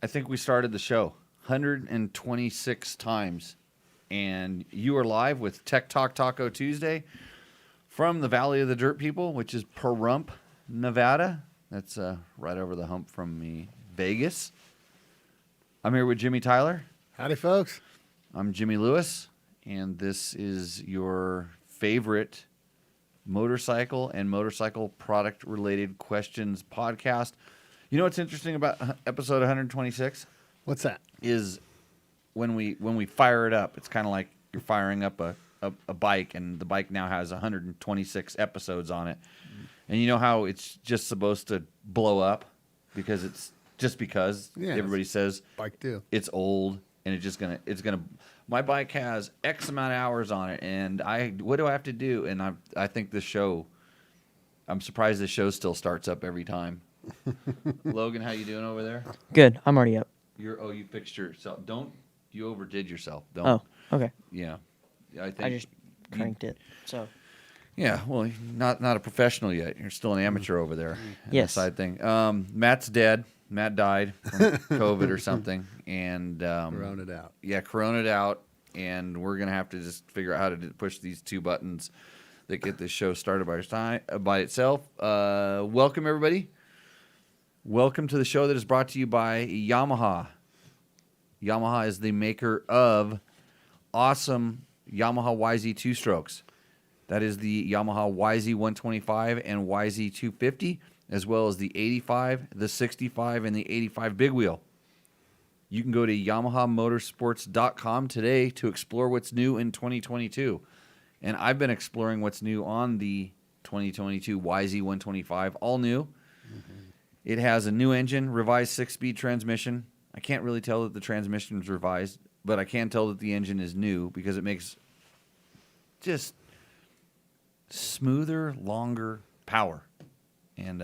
I think we started the show 126 times. And you are live with Tech Talk Taco Tuesday from the Valley of the Dirt People, which is Pahrump, Nevada. That's right over the hump from me, Vegas. I'm here with Jimmy Tyler. Howdy, folks. I'm Jimmy Lewis, and this is your favorite motorcycle and motorcycle product-related questions podcast. You know what's interesting about episode 126? What's that? Is when we fire it up, it's kind of like you're firing up a bike, and the bike now has 126 episodes on it. And you know how it's just supposed to blow up because it's just because everybody says bike do. It's old and it's gonna. My bike has X amount of hours on it, and what do I have to do? And I think this show. I'm surprised this show still starts up every time. Logan, how you doing over there? Good. I'm already up. You fixed yourself. You overdid yourself. Don't. Oh, okay. Yeah. I think I just cranked it. So. Yeah, well, you're not a professional yet. You're still an amateur over there. Yes. Side thing. Matt's dead. Matt died from COVID or something, and Corona'd out. Yeah, corona'd out, and we're gonna have to just figure out how to push these two buttons that get this show started by itself. Welcome everybody. Welcome to the show that is brought to you by Yamaha. Yamaha is the maker of awesome Yamaha YZ 2-strokes. That is the Yamaha YZ 125 and YZ 250, as well as the 85, the 65, and the 85 big wheel. You can go to YamahaMotorsports.com today to explore what's new in 2022. And I've been exploring what's new on the 2022 YZ 125, all new. It has a new engine, revised 6-speed transmission. I can't really tell that the transmission is revised, but I can tell that the engine is new because it makes just smoother, longer power. And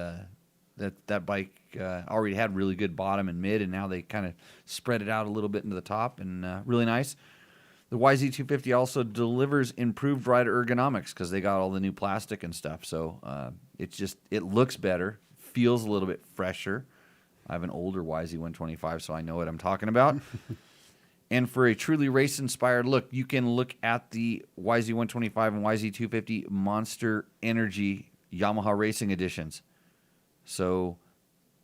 that bike already had really good bottom and mid, and now they kind of spread it out a little bit into the top, and really nice. The YZ250 also delivers improved rider ergonomics because they got all the new plastic and stuff. So it looks better, feels a little bit fresher. I have an older YZ125, so I know what I'm talking about. And for a truly race-inspired look, you can look at the YZ125 and YZ250 Monster Energy Yamaha Racing Editions. So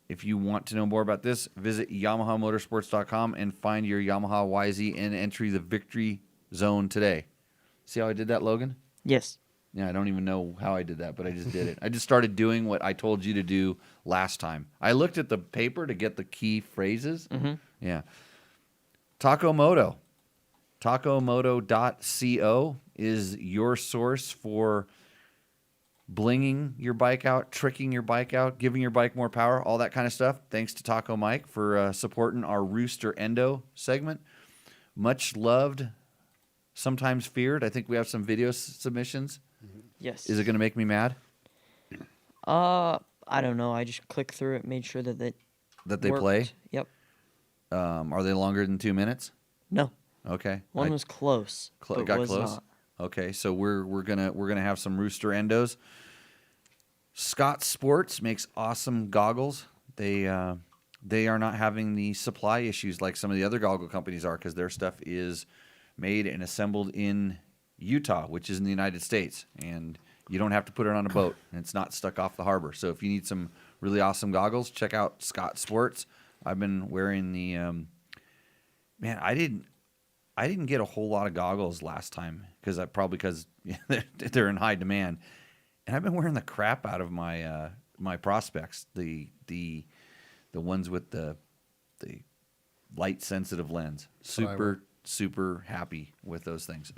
if you want to know more about this, visit YamahaMotorsports.com and find your Yamaha YZ and enter the victory zone today. See how I did that, Logan? Yes. Yeah, I don't even know how I did that, but I just did it. I just started doing what I told you to do last time. I looked at the paper to get the key phrases. Mm-hmm. Yeah. Taco Moto. TacoMoto.co is your source for blinging your bike out, tricking your bike out, giving your bike more power, all that kind of stuff. Thanks to Taco Mike for supporting our Rooster Endo segment. Much loved, sometimes feared. I think we have some video submissions. Yes. Is it going to make me mad? I don't know. I just clicked through it, made sure that they play? Yep. Are they longer than 2 minutes? No. Okay. One was close. But got was close. Not. Okay, so we're gonna have some Rooster Endos. Scott Sports makes awesome goggles. They are not having the supply issues like some of the other goggle companies are because their stuff is made and assembled in Utah, which is in the United States, and you don't have to put it on a boat, and it's not stuck off the harbor. So if you need some really awesome goggles, check out Scott Sports. I've been wearing the man. I didn't get a whole lot of goggles last time because they're in high demand, and I've been wearing the crap out of my my Prospects, the ones with the light sensitive lens. Super happy with those things.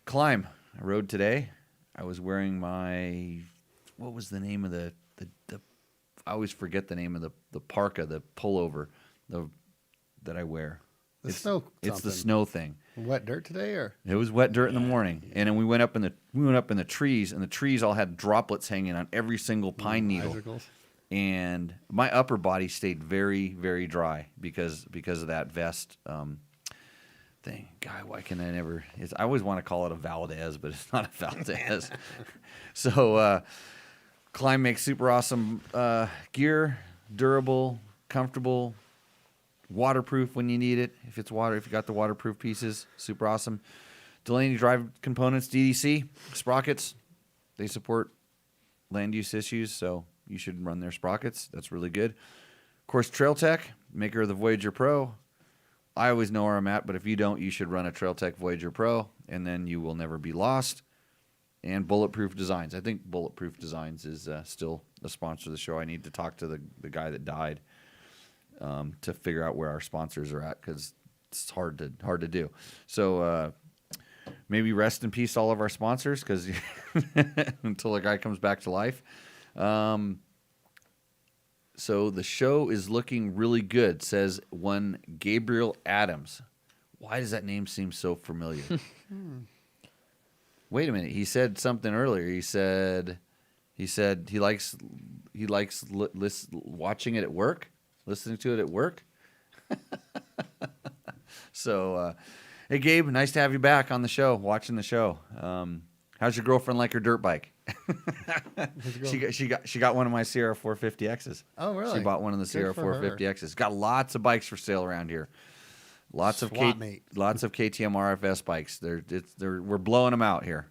Climb. I rode today. I was wearing my, what was the name of the I always forget the name of the parka, the pullover that I wear. It's the snow thing. Wet dirt today, or it was wet dirt in the morning, and then we went up in the trees, and the trees all had droplets hanging on every single pine needle. Icicles. And my upper body stayed very, very dry because of that vest thing. God, why can I never? I always want to call it a Valdez, but it's not a Valdez. So, Climb makes super awesome gear, durable, comfortable, Waterproof when you need it. If it's water, if you got the waterproof pieces, super awesome. Delaney Drive Components, DDC, sprockets. They support land use issues, so you should run their sprockets. That's really good. Of course, Trail Tech, maker of the Voyager Pro. I always know where I'm at, but if you don't, you should run a Trail Tech Voyager Pro, and then you will never be lost. And BulletProof Designs. I think BulletProof Designs is still a sponsor of the show. I need to talk to the guy that died to figure out where our sponsors are at, because it's hard to do. So maybe rest in peace all of our sponsors, because until the guy comes back to life. So the show is looking really good, says one Gabriel Adams. Why does that name seem so familiar? Wait a minute. He said something earlier. He said he likes watching it at work, listening to it at work. So, hey Gabe, nice to have you back on the show, watching the show. How's your girlfriend like her dirt bike? She got one of my Sierra 450Xs. Oh, really? She bought one of the Sierra 450Xs. Got lots of bikes for sale around here. Lots of KTM RFS bikes. We're blowing them out here.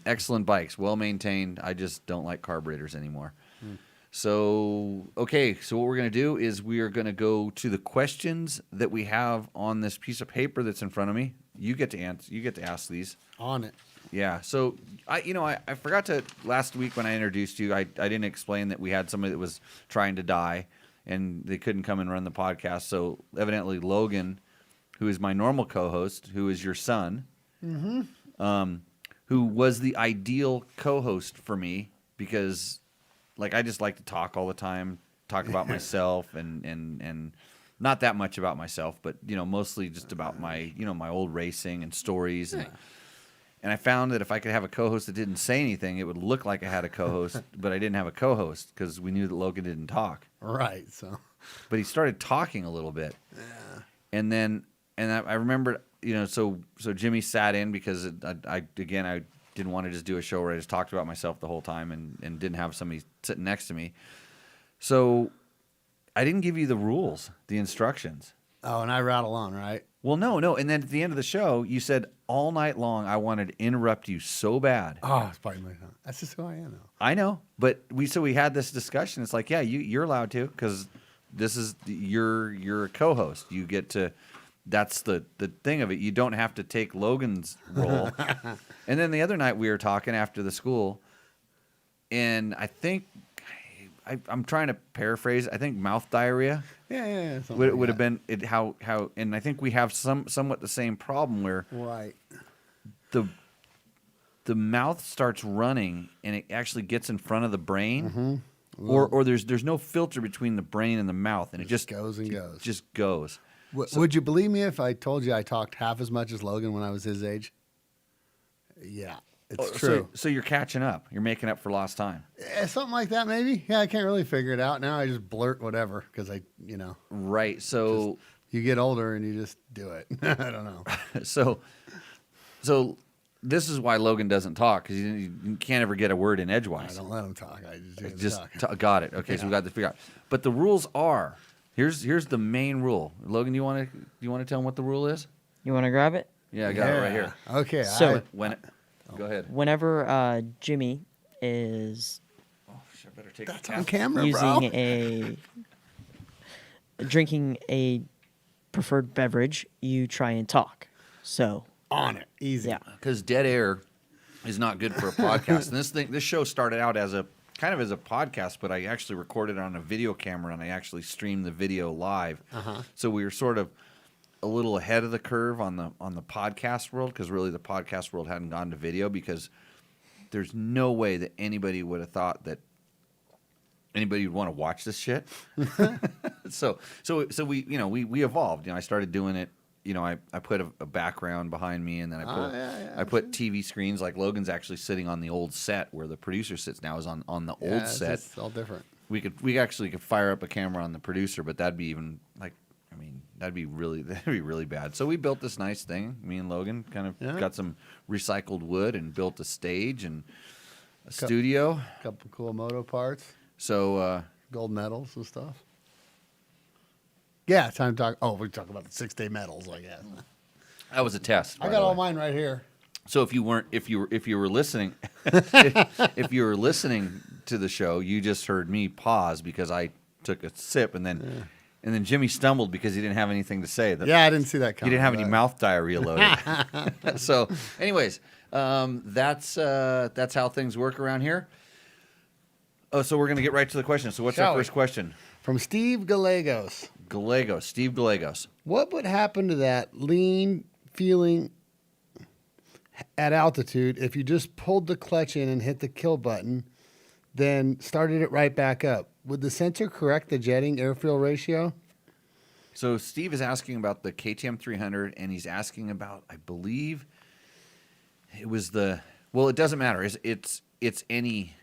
Excellent bikes, well maintained. I just don't like carburetors anymore. So, okay, so what we're going to do is we are going to go to the questions that we have on this piece of paper that's in front of me. You get to answer. You get to ask these. On it. Yeah. So I forgot to last week when I introduced you. I didn't explain that we had somebody that was trying to die, and they couldn't come and run the podcast. So evidently Logan, who is my normal co-host, who is your son, who was the ideal co-host for me, because like I just like to talk all the time, talk about myself and not that much about myself, but mostly just about my my old racing and stories. And I found that if I could have a co-host that didn't say anything, it would look like I had a co-host, but I didn't have a co-host because we knew that Logan didn't talk. Right. So, but he started talking a little bit. Yeah. And then, I remembered, so Jimmy sat in because I didn't want to just do a show where I just talked about myself the whole time and didn't have somebody sitting next to me. So I didn't give you the rules, the instructions. Oh, and I rattle on, right? Well, no. And then at the end of the show, you said all night long, I wanted to interrupt you so bad. Oh, it's probably that's just who I am now. I know, but we had this discussion. It's like, yeah, you're allowed to, because this is you're a co-host. You get to. That's the thing of it. You don't have to take Logan's role. And then the other night we were talking after the school, and I think I'm trying to paraphrase. I think mouth diarrhea. Yeah. Would have been it how and I think we have somewhat the same problem where right the mouth starts running and it actually gets in front of the brain, or there's no filter between the brain and the mouth, and it just goes and goes. Just goes. Would you believe me if I told you I talked half as much as Logan when I was his age? Yeah, it's true. So you're catching up. You're making up for lost time. Yeah, something like that, maybe. Yeah, I can't really figure it out now. I just blurt whatever because Right. So you get older and you just do it. I don't know. So this is why Logan doesn't talk, because you can't ever get a word in edgewise. I don't let him talk. I just got it. Okay, so we got this figured out. But the rules are. Here's the main rule. Logan, you want to tell him what the rule is? You want to grab it? Yeah, I got it right here. Okay. So go ahead. Whenever Jimmy is I better take That's the on cap. camera, using drinking a preferred beverage, you try and talk. So on it, easy. Yeah. Because dead air is not good for a podcast. And this show started out as a podcast, but I actually recorded it on a video camera and I actually streamed the video live. So we were sort of a little ahead of the curve on the podcast world, because really the podcast world hadn't gone to video, because there's no way that anybody would have thought that anybody would want to watch this shit. so we evolved. I started doing it. I put a background behind me, and then I put TV screens. Like Logan's actually sitting on the old set where the producer sits now, is on the old set. It's all different. We actually could fire up a camera on the producer, but that'd be even that'd be really bad. So we built this nice thing. Me and Logan kind of got some recycled wood and built a stage and a studio. A couple cool Moto parts. So gold medals and stuff. Yeah, time to talk. Oh, we talk about the 6-day metals, I guess. That was a test. I by got the all way. mine right here. So if you were listening, if you were listening to the show, you just heard me pause because I took a sip, and then Jimmy stumbled because he didn't have anything to say. Yeah, I didn't see that He coming. didn't have any mouth diarrhea loaded. So, anyways, that's how things work around here. Oh, so we're gonna get right to the question. So, what's Shall our we? first question? From Steve Gallegos. Steve Gallegos. What would happen to that lean feeling at altitude if you just pulled the clutch in and hit the kill button, then started it right back up? Would the sensor correct the jetting air-fuel ratio? So Steve is asking about the KTM 300, and he's asking about, I believe, it was the. Well, it doesn't matter. It's any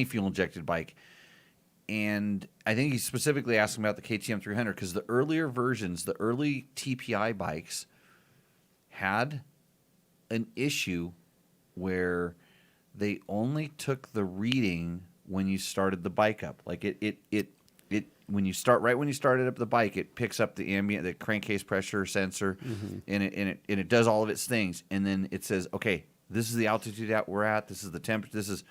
fuel injected bike, and I think he's specifically asking about the KTM 300 because the earlier versions, the early TPI bikes, had an issue where they only took the reading when you started the bike up. Like it when you started up the bike, it picks up the crankcase pressure sensor, and it does all of its things, and then it says, okay, this is the altitude that we're at, this is the temperature, this is.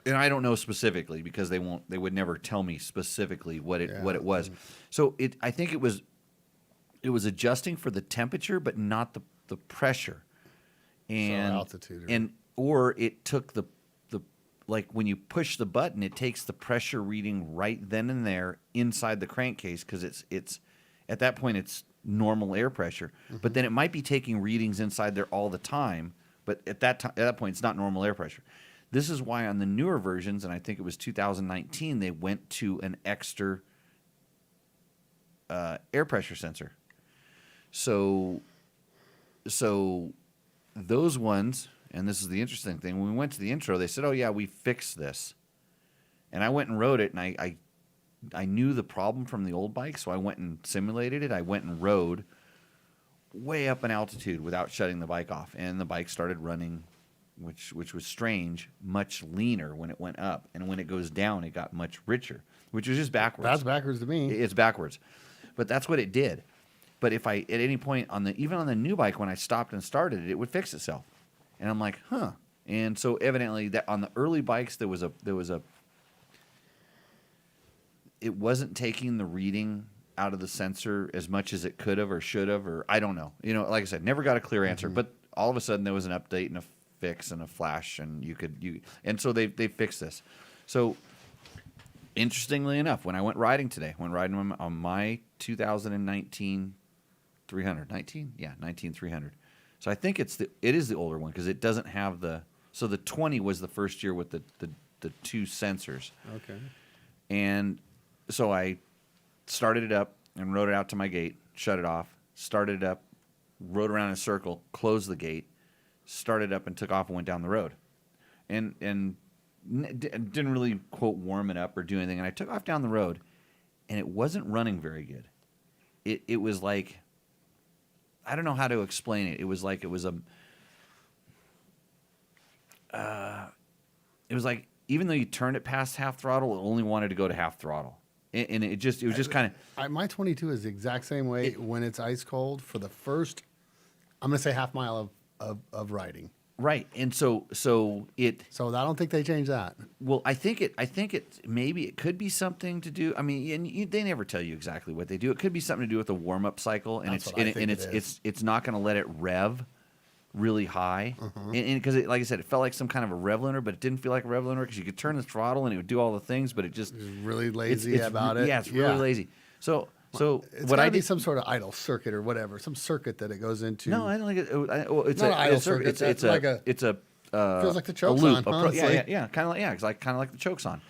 And I don't know specifically because they would never tell me specifically what it was. So I think it was adjusting for the temperature, but not the pressure, and altitude, or it took the like when you push the button, it takes the pressure reading right then and there inside the crankcase because it's at that point it's normal air pressure, but then it might be taking readings inside there all the time, but at that point it's not normal air pressure. This is why on the newer versions, and I think it was 2019, they went to an extra air pressure sensor. So those ones, and this is the interesting thing, when we went to the intro, they said, oh yeah, we fixed this. And I went and rode it, and I knew the problem from the old bike, so I went and simulated it. I went and rode way up in altitude without shutting the bike off, and the bike started running, which was strange, much leaner when it went up, and when it goes down, it got much richer, which was just backwards. That's backwards to me. It's backwards, but that's what it did. But if I at any point even on the new bike, when I stopped and started it, it would fix itself, and I'm like, huh. And so evidently that on the early bikes there was a it wasn't taking the reading out of the sensor as much as it could have or should have, or I don't know. You know, like I said, never got a clear answer. But all of a sudden there was an update and a fix and a flash, and and so they fixed this. So interestingly enough, when I went riding today, on my 2019 300, 19 300. So I think it is the older one because it doesn't have the. So the 20 was the first year with the two sensors. Okay. And so I started it up and rode it out to my gate, shut it off, started it up, rode around in a circle, closed the gate, started up and took off and went down the road. And didn't really, quote, warm it up or do anything. And I took off down the road, and it wasn't running very good. It was like, I don't know how to explain it. It was like even though you turned it past half throttle, it only wanted to go to half throttle. And it was just kind of. My 22 is the exact same way when it's ice cold for the first, I'm going to say half mile of riding. Right. And so I don't think they changed that. Well, I think maybe it could be something to do. I mean, they never tell you exactly what they do. It could be something to do with the warm up cycle, and it's not going to let it rev really high, and because like I said, it felt like some kind of a rev limiter, but it didn't feel like a rev limiter because you could turn the throttle and it would do all the things, but it just it's really lazy about it. Yeah, it's really lazy. So it's got to be some sort of idle circuit or whatever, some circuit that it goes into. No, I don't think it's not an idle circuit. circuit. It's a feels like the choke's loop. on. Yeah, kind of like the choke's on.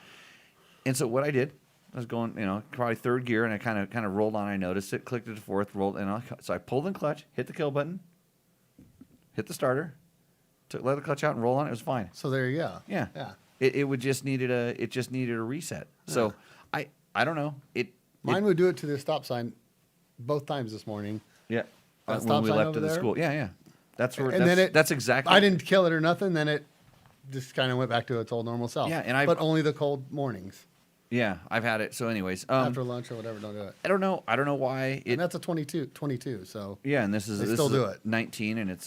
And so what I did, I was going, probably third gear, and I kind of rolled on. I noticed it, clicked it to fourth, rolled, and so I pulled in clutch, hit the kill button, hit the starter, let the clutch out and roll on. It was fine. So there you go. Yeah. It just needed a reset. So I don't know. Mine would do it to the stop sign both times this morning. Yeah. That When stop we sign left over to the there? school. Yeah. Then that's exactly. I didn't kill it or nothing. Then it just kind of went back to its old normal self. Yeah, and but only the cold mornings. Yeah, I've had it. So, anyways, After lunch or whatever, don't do it. I don't know. I don't know why And that's a 22. So Yeah, and this is they this still is do a it. 19, and it's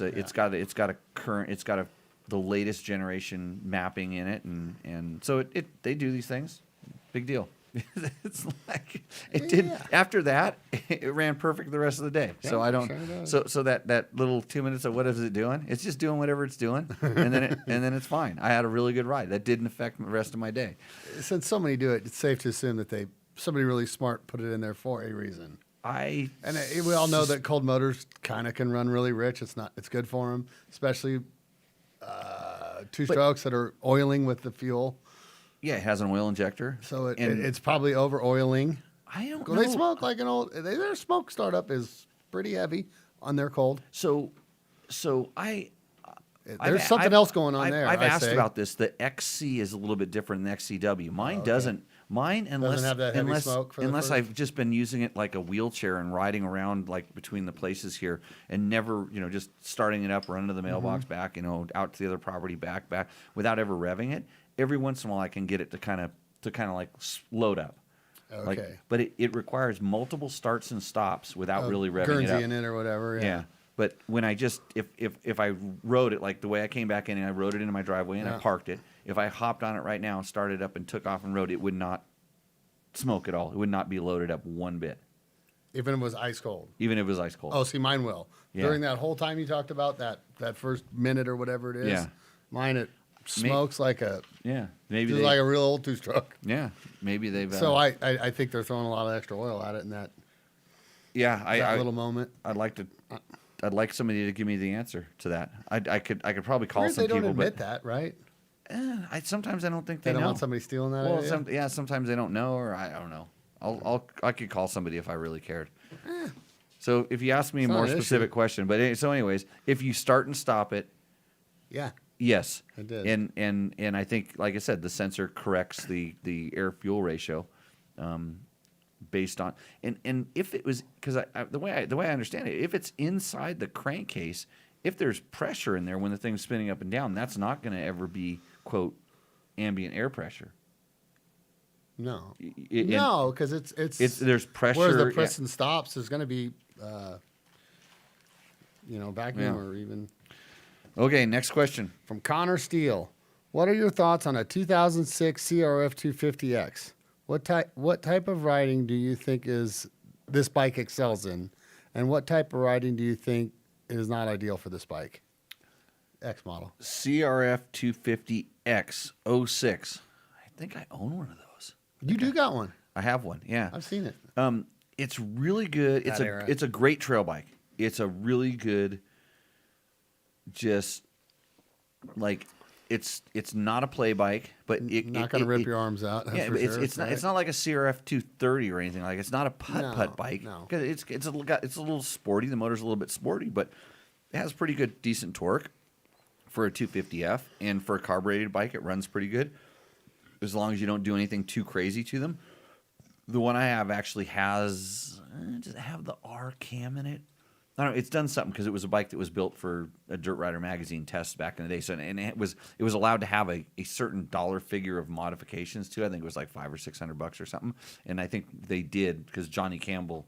the latest generation mapping in it, and so they do these things. Big deal. It's like it did. Yeah. After that, it ran perfect the rest of the day. So Yeah, I don't. sure does. So that little 2 minutes of what is it doing? It's just doing whatever it's doing, and then it's fine. I had a really good ride. That didn't affect the rest of my day. Since so many do it, it's safe to assume that somebody really smart put it in there for a reason. And we all know that cold motors kind of can run really rich. It's good for them, especially two strokes that are oiling with the fuel. Yeah, it has an oil injector. So and it's probably over oiling. I don't Well, know. they smoke like their smoke startup is pretty heavy on their cold. So There's something else going on there. I've I asked say. about this. The XC is a little bit different than XCW. Mine doesn't. Mine unless have that heavy smoke for the unless first? I've just been using it like a wheelchair and riding around like between the places here and never just starting it up, running to the mailbox, back out to the other property, back without ever revving it. Every once in a while I can get it to kind of like load up. Okay. But it requires multiple starts and stops without really revving it Guernsey up. in it or whatever. Yeah. But when I just if I rode it like the way I came back in and I rode it into my driveway and I parked it, if I hopped on it right now, started up and took off and rode, it would not smoke at all. It would not be loaded up one bit, Even if it was ice cold. even if it was ice cold. Oh, see, mine will. Yeah. During that whole time you talked about that first minute or whatever it is. Yeah. Mine it smokes like a Yeah, maybe just like a real old two-stroke. yeah, maybe they've. So I think they're throwing a lot of extra oil at it in that little moment. I'd like somebody to give me the answer to that. I could probably call Weird some they don't people, admit but that, right? sometimes I don't think They they don't know. want somebody stealing that. Well, idea? sometimes they don't know, or I don't know. I could call somebody if I really cared. So if you ask me a It's not more an issue. specific question, but so anyways, if you start and stop it, Yeah. yes, I did. And I think, like I said, the sensor corrects the air fuel ratio, based on and if it was because the way I understand it, if it's inside the crankcase, if there's pressure in there when the thing's spinning up and down, that's not going to ever be quote ambient air pressure. No. It- No, because it's there's pressure. Whereas the yeah. piston stops is going to be, vacuum Yeah. or even. Okay, next question. From Connor Steele, what are your thoughts on a 2006 CRF 250X? What type of riding do you think this bike excels in, and what type of riding do you think is not ideal for this bike? X model. CRF 250X 06. I think I own one of those. You do got one. I have one. Yeah. I've seen it. It's really good. That era. It's a great trail bike. It's a really good. Just like it's not a play bike, but Not going to rip your arms out. That's Yeah, for but sure, it's not. right? It's not like a CRF 230 or anything like. It's not a putt bike. No. 'Cause it's a little sporty. The motor's a little bit sporty, but it has pretty good, decent torque for a 250F, and for a carbureted bike, it runs pretty good as long as you don't do anything too crazy to them. The one I have actually has does it have the R cam in it? I don't know. It's done something because it was a bike that was built for a Dirt Rider magazine test back in the day. So and it was allowed to have a certain dollar figure of modifications to it. I think it was like $500 or $600 or something. And I think they did because Johnny Campbell,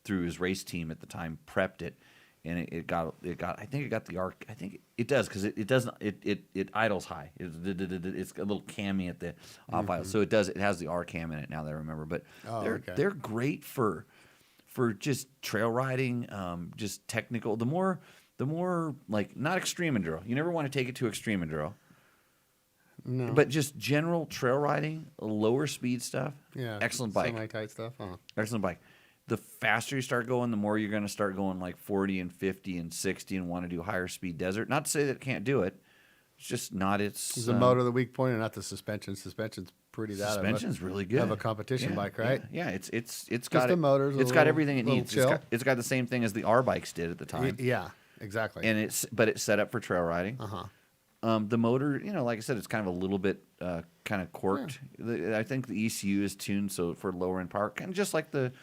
through his race team at the time, prepped it, and it got. I think it got the R. I think it does because it doesn't. It idles high. It's a little cammy at the off idle, so it does. It has the R cam in it now that I remember. But they're great for just trail riding, just technical. The more like not extreme enduro. You never want to take it to extreme enduro. No. But just general trail riding, lower speed stuff. Yeah. Excellent bike. Semi-tight stuff. Huh. Excellent bike. The faster you start going, the more you're going to start going like 40 and 50 and 60 and want to do higher speed desert. Not to say that it can't do it. It's just not its. Is the motor the weak point, and not the suspension? Suspension's pretty that. Suspension's really good. Of a competition bike, right? Yeah, it's Just got the motor's a It's got little- everything it little needs. chill. It's got the same thing as the R bikes did at the time. Yeah, exactly. And it's set up for trail riding. The motor, like I said, it's kind of a little bit kind of corked. I think the ECU is tuned so for lower end power, and just like the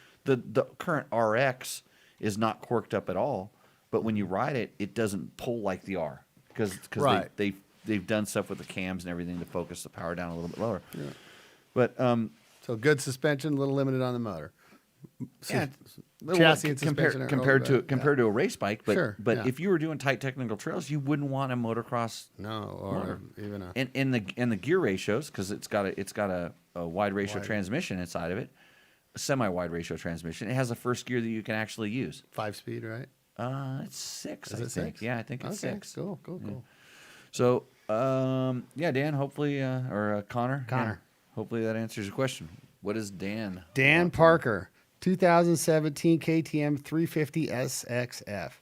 current RX is not corked up at all. But when you ride it, it doesn't pull like the R because Right. they've done stuff with the cams and everything to focus the power down a little bit lower. But So good suspension, a little limited on the motor. yeah, Chassis and suspension are compared over, to a race bike. But Sure, but yeah. if you were doing tight technical trails, you wouldn't want a motocross No, or motor. even a And the gear ratios, because it's got a wide ratio transmission inside of it, a semi-wide ratio transmission. It has a first gear that you can actually use. 5-speed, right? It's 6. Is I it think. 6? Yeah, I think it's Okay, 6. cool. So yeah, Dan. Hopefully, or Connor. Connor. Yeah, hopefully that answers your question. What is Dan? Dan Parker, 2017 KTM 350 SXF.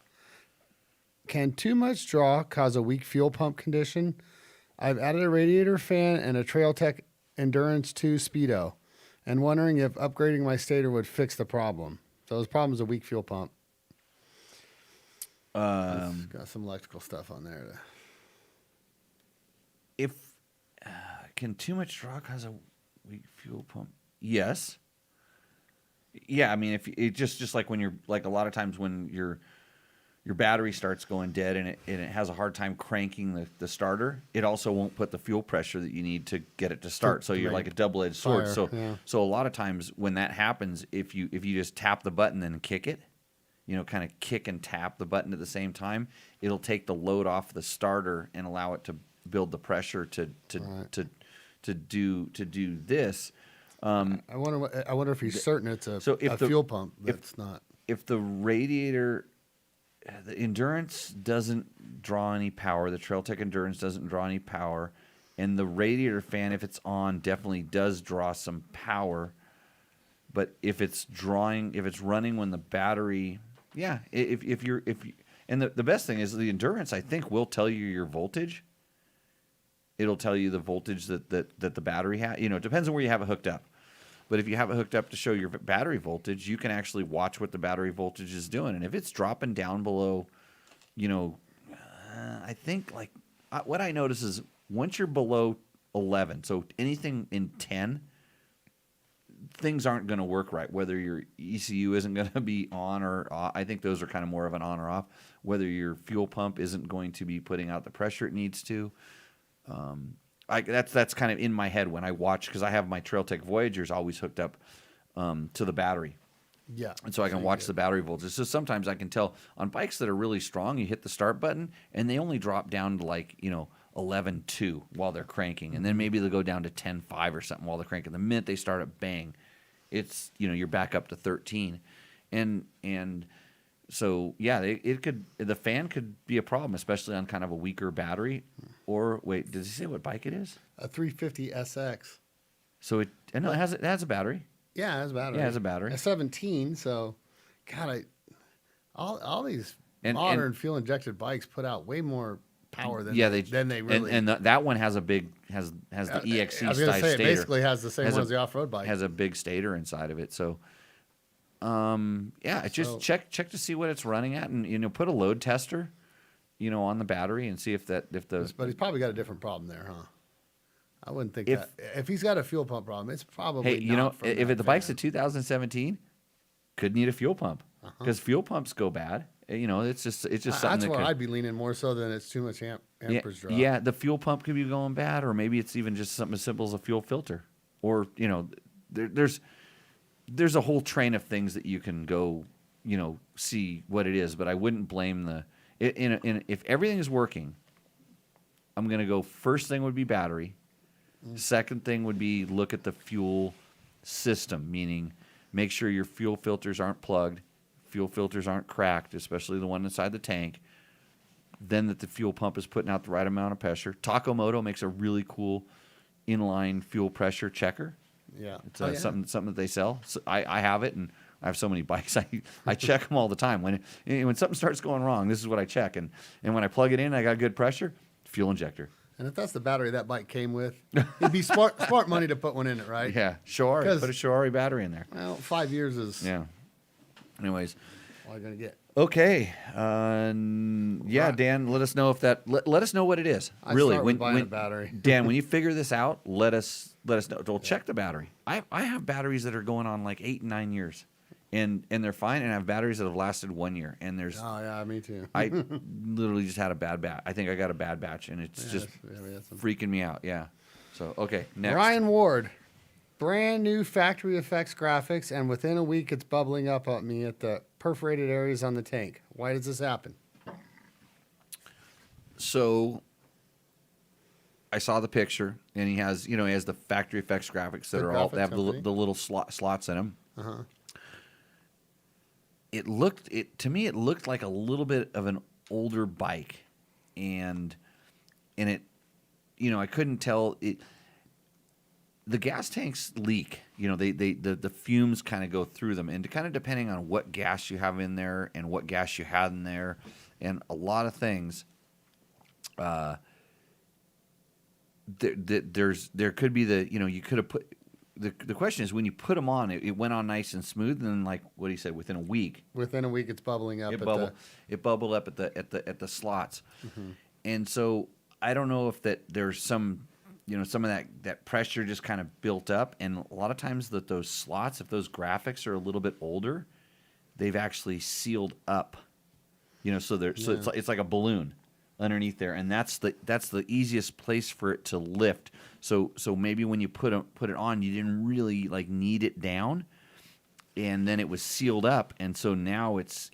Can too much draw cause a weak fuel pump condition? I've added a radiator fan and a Trail Tech Endurance 2 Speedo, and wondering if upgrading my stator would fix the problem. So his problem is a weak fuel pump. It's got some electrical stuff on there. If can too much draw cause a weak fuel pump? Yes. Yeah, I mean, if it just like when you're like a lot of times when your battery starts going dead and it has a hard time cranking the starter, it also won't put the fuel pressure that you need to get it to start. So you're like a double-edged sword. Fire, So a lot of times when that happens, if you just tap the button and kick it, kind of kick and tap the button at the same time, it'll take the load off the starter and allow it to build the pressure to do this. I wonder if he's certain it's a fuel pump that's not. If the radiator, the Endurance doesn't draw any power, the Trail Tech Endurance doesn't draw any power, and the radiator fan, if it's on, definitely does draw some power. But if it's running when the battery, yeah, and the best thing is the Endurance, I think, will tell you your voltage. It'll tell you the voltage that the battery has. It depends on where you have it hooked up. But if you have it hooked up to show your battery voltage, you can actually watch what the battery voltage is doing. And if it's dropping down below, I think what I notice is once you're below 11, so anything in 10, things aren't going to work right. Whether your ECU isn't going to be on or off, I think those are kind of more of an on or off. Whether your fuel pump isn't going to be putting out the pressure it needs to. That's kind of in my head when I watch, because I have my Trail Tech Voyagers always hooked up to the battery. Yeah. And so I can watch the battery voltage. So sometimes I can tell on bikes that are really strong, you hit the start button and they only drop down to 11.2 while they're cranking. And then maybe they'll go down to 10.5 or something while they're cranking. The minute they start at bang, it's, you're back up to 13. And so, yeah, the fan could be a problem, especially on kind of a weaker battery. Or wait, does he say what bike it is? A 350 SX. So it has a battery. Yeah, it has a battery. Yeah, it has a battery. A 17. So, God, all these modern fuel injected bikes put out way more power than they really. And that one has the EXC I was going to say stator. it basically has the same one as the off-road bike. Has a big stator inside of it. So, just check to see what it's running at, and put a load tester, on the battery and see But he's probably got a different problem there, huh? I wouldn't think that if he's got a fuel pump problem, it's probably if the bike's a 2017, could need a fuel pump because fuel pumps go bad. It's just something. That's where I'd be leaning more so than it's too much amperage drop. Yeah, the fuel pump could be going bad, or maybe it's even just something as simple as a fuel filter, or there's a whole train of things that you can go, see what it is. But I wouldn't blame if everything is working, I'm going to go first thing would be battery. Second thing would be look at the fuel system, meaning make sure your fuel filters aren't plugged, fuel filters aren't cracked, especially the one inside the tank. Then that the fuel pump is putting out the right amount of pressure. Moto makes a really cool inline fuel pressure checker. Yeah, it's something that they sell. So I have it, and I have so many bikes. I check them all the time. When something starts going wrong, this is what I check. And when I plug it in, I got good pressure. Fuel injector. And if that's the battery that bike came with, it'd be smart money to put one in it, right? Yeah, sure. Put a Shoei battery in there. Well, 5 years is. Yeah. Anyways. All you're gonna get. Okay. Dan, let us know if that. Let us know what it is. I really, start with buying a battery. Dan, when you figure this out, let us know. We'll check the battery. I have batteries that are going on like 8 and 9 years, and they're fine. And I have batteries that have lasted 1 year. And there's. Oh yeah, me too. I literally just had a bad batch. I think I got a bad batch, and it's just freaking me out. Yeah. So okay, next. Ryan Ward, brand new factory effects graphics, and within a week it's bubbling up at me at the perforated areas on the tank. Why does this happen? So I saw the picture, and he has the factory effects graphics that The are all graphics they have company? the little slots in them. Uh-huh. To me it looked like a little bit of an older bike, and it, I couldn't tell it. The gas tanks leak. The fumes kind of go through them, and kind of depending on what gas you have in there and what gas you had in there, and a lot of things. There could be you could have put. The question is, when you put them on, it went on nice and smooth, and then, like what he said, within a week, It's bubbling up. it bubbled up at the slots, and so I don't know if there's some some of that pressure just kind of built up, and a lot of times those slots, if those graphics are a little bit older, they've actually sealed up, so it's like a balloon underneath there, and that's the easiest place for it to lift. So maybe when you put it on, you didn't really like knead it down, and then it was sealed up, and so now it's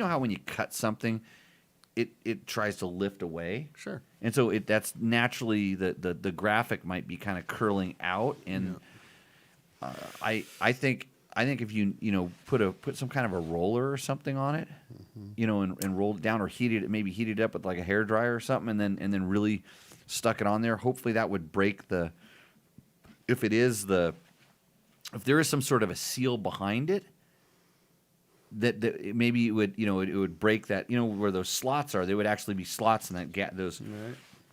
how when you cut something, it tries to lift away. Sure. And so that's naturally the graphic might be kind of curling out, and I think if you put some kind of a roller or something on it, and rolled it down, or heated it up with like a hair dryer or something, and then really stuck it on there. Hopefully that would break if there is some sort of a seal behind it, that maybe it would break that, where those slots are. There would actually be slots in that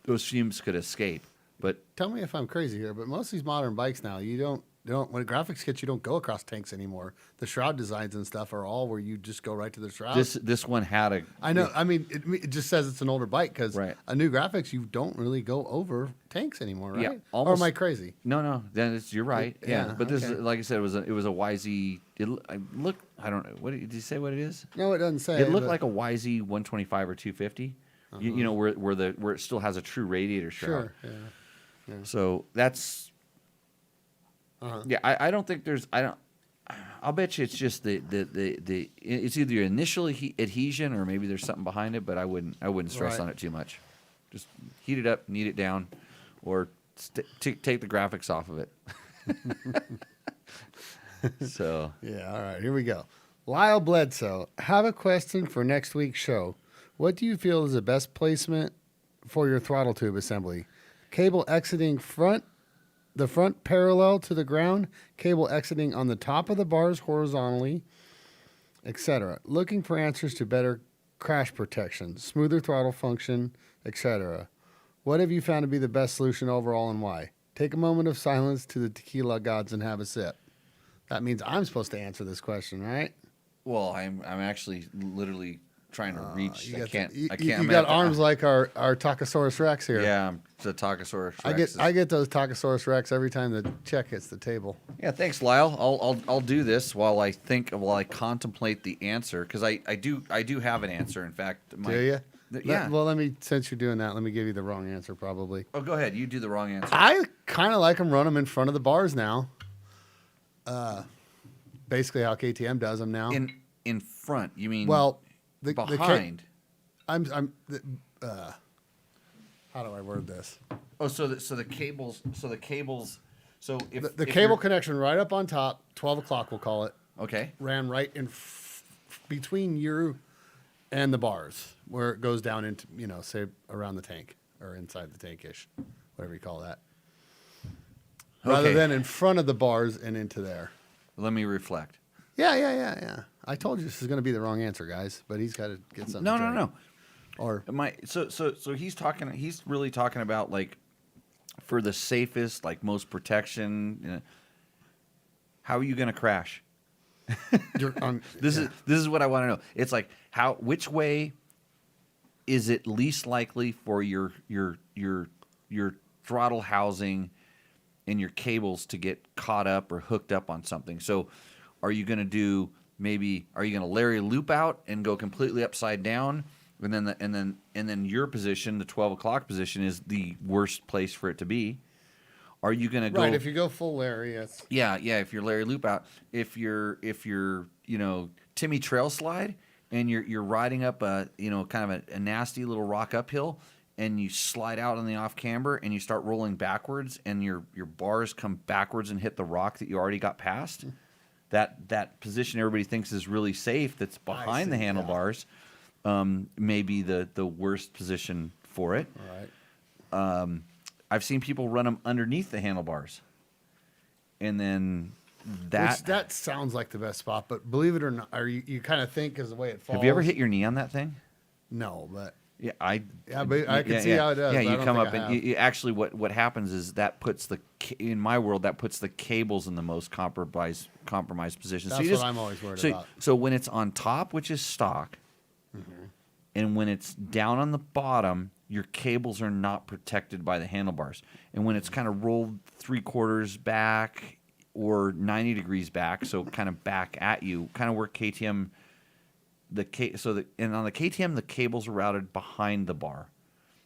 those fumes could escape. But Tell me if I'm crazy here, but most of these modern bikes now, you don't when graphics hit, you don't go across tanks anymore. The shroud designs and stuff are all where you just go right to the shroud. this one had a. I know. I mean, it just says it's an older bike because Right. a new graphics, you don't really go over tanks anymore, right? Yeah, Or almost- am I crazy? No. Then you're right. Yeah, Yeah, but this, okay. like I said, it was a YZ. I don't know. What did you say? What it is? No, it doesn't say. It looked but- like a YZ 125 or 250. Where it still has a true radiator shroud. Sure. Yeah. So that's. Yeah, I don't think there's. I'll bet you it's just it's either your initial adhesion, or maybe there's something behind it. But I wouldn't stress Right. on it too much. Just heat it up, knead it down, or take the graphics off of it. So Yeah, all right, here we go. Lyle Bledsoe, have a question for next week's show. What do you feel is the best placement for your throttle tube assembly? Cable exiting the front parallel to the ground, cable exiting on the top of the bars horizontally, etc. Looking for answers to better crash protection, smoother throttle function, etc. What have you found to be the best solution overall, and why? Take a moment of silence to the tequila gods and have a sip. That means I'm supposed to answer this question, right? well, I'm actually literally trying to reach. I can't. You I'm got gonna have arms like our Tacosaurus Rex here. Yeah, it's a Tacosaurus. I get those Tacosaurus Rex every time the check hits the table. Yeah, thanks, Lyle. I'll do this while I contemplate the answer, because I do have an answer. In fact, Do you? Yeah. Well, since you're doing that, let me give you the wrong answer probably. Oh, go ahead. You do the wrong answer. I kind of like them run them in front of the bars now. Basically how KTM does them now. In front, you mean? Well, behind. how do I word this? Oh, so the cables. So if The if cable you're- connection right up on top, 12 o'clock we'll call it, Okay. ran right in between you and the bars, where it goes down into, say around the tank or inside the tank-ish, whatever you call that. Rather Okay. than in front of the bars and into there. Let me reflect. Yeah. I told you this is going to be the wrong answer, guys, but he's got to get something. No. Or So he's really talking about, like, for the safest, like, most protection. How are you going to crash? This is what I want to know. It's like, which way is it least likely for your throttle housing and your cables to get caught up or hooked up on something? So are you going to Larry loop out and go completely upside down, and then your position, the 12 o'clock position, is the worst place for it to be? Are you going to go Right. If you go full Larry, yes. Yeah, if you're Larry Loop out, if you're Timmy Trail Slide and you're riding up a kind of a nasty little rock uphill and you slide out on the off camber and you start rolling backwards and your bars come backwards and hit the rock that you already got past. That position everybody thinks is really safe that's behind the handlebars may be the worst position for it. All right. I've seen people run them underneath the handlebars. And then that sounds like the best spot, but believe it or not, or you kind of think because the way it falls. Have you ever hit your knee on that thing? No, but Yeah, but I can see how it does. Yeah, but I you don't come think up I and have. you actually what happens is that puts in my world that puts the cables in the most compromised position. That's what I'm always worried about. So when it's on top, which is stock, and when it's down on the bottom, your cables are not protected by the handlebars. And when it's kind of rolled 3/4 back or 90 degrees back, so kind of back at you, kind of where KTM. And on the KTM, the cables are routed behind the bar.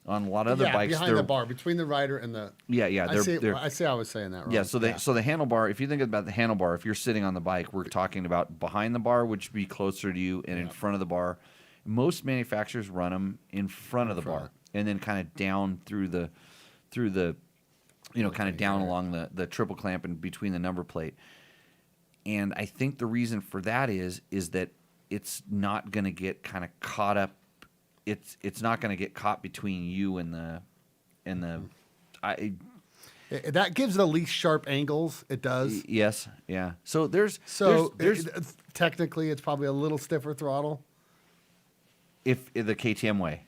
On a lot of other bikes, behind the bar, between the rider and the. I say I was saying that wrong. Yeah, so the handlebar. If you think about the handlebar, if you're sitting on the bike, we're talking about behind the bar, which would be closer to you, and in front of the bar. Most manufacturers run them in front of the bar, and then kind of down through the, kind of down along the triple clamp and between the number plate. And I think the reason for that is that it's not going to get kind of caught up. It's not going to get caught between you and the. That gives the least sharp angles. It does. Yes. Yeah. So technically, it's probably a little stiffer throttle. If the KTM way.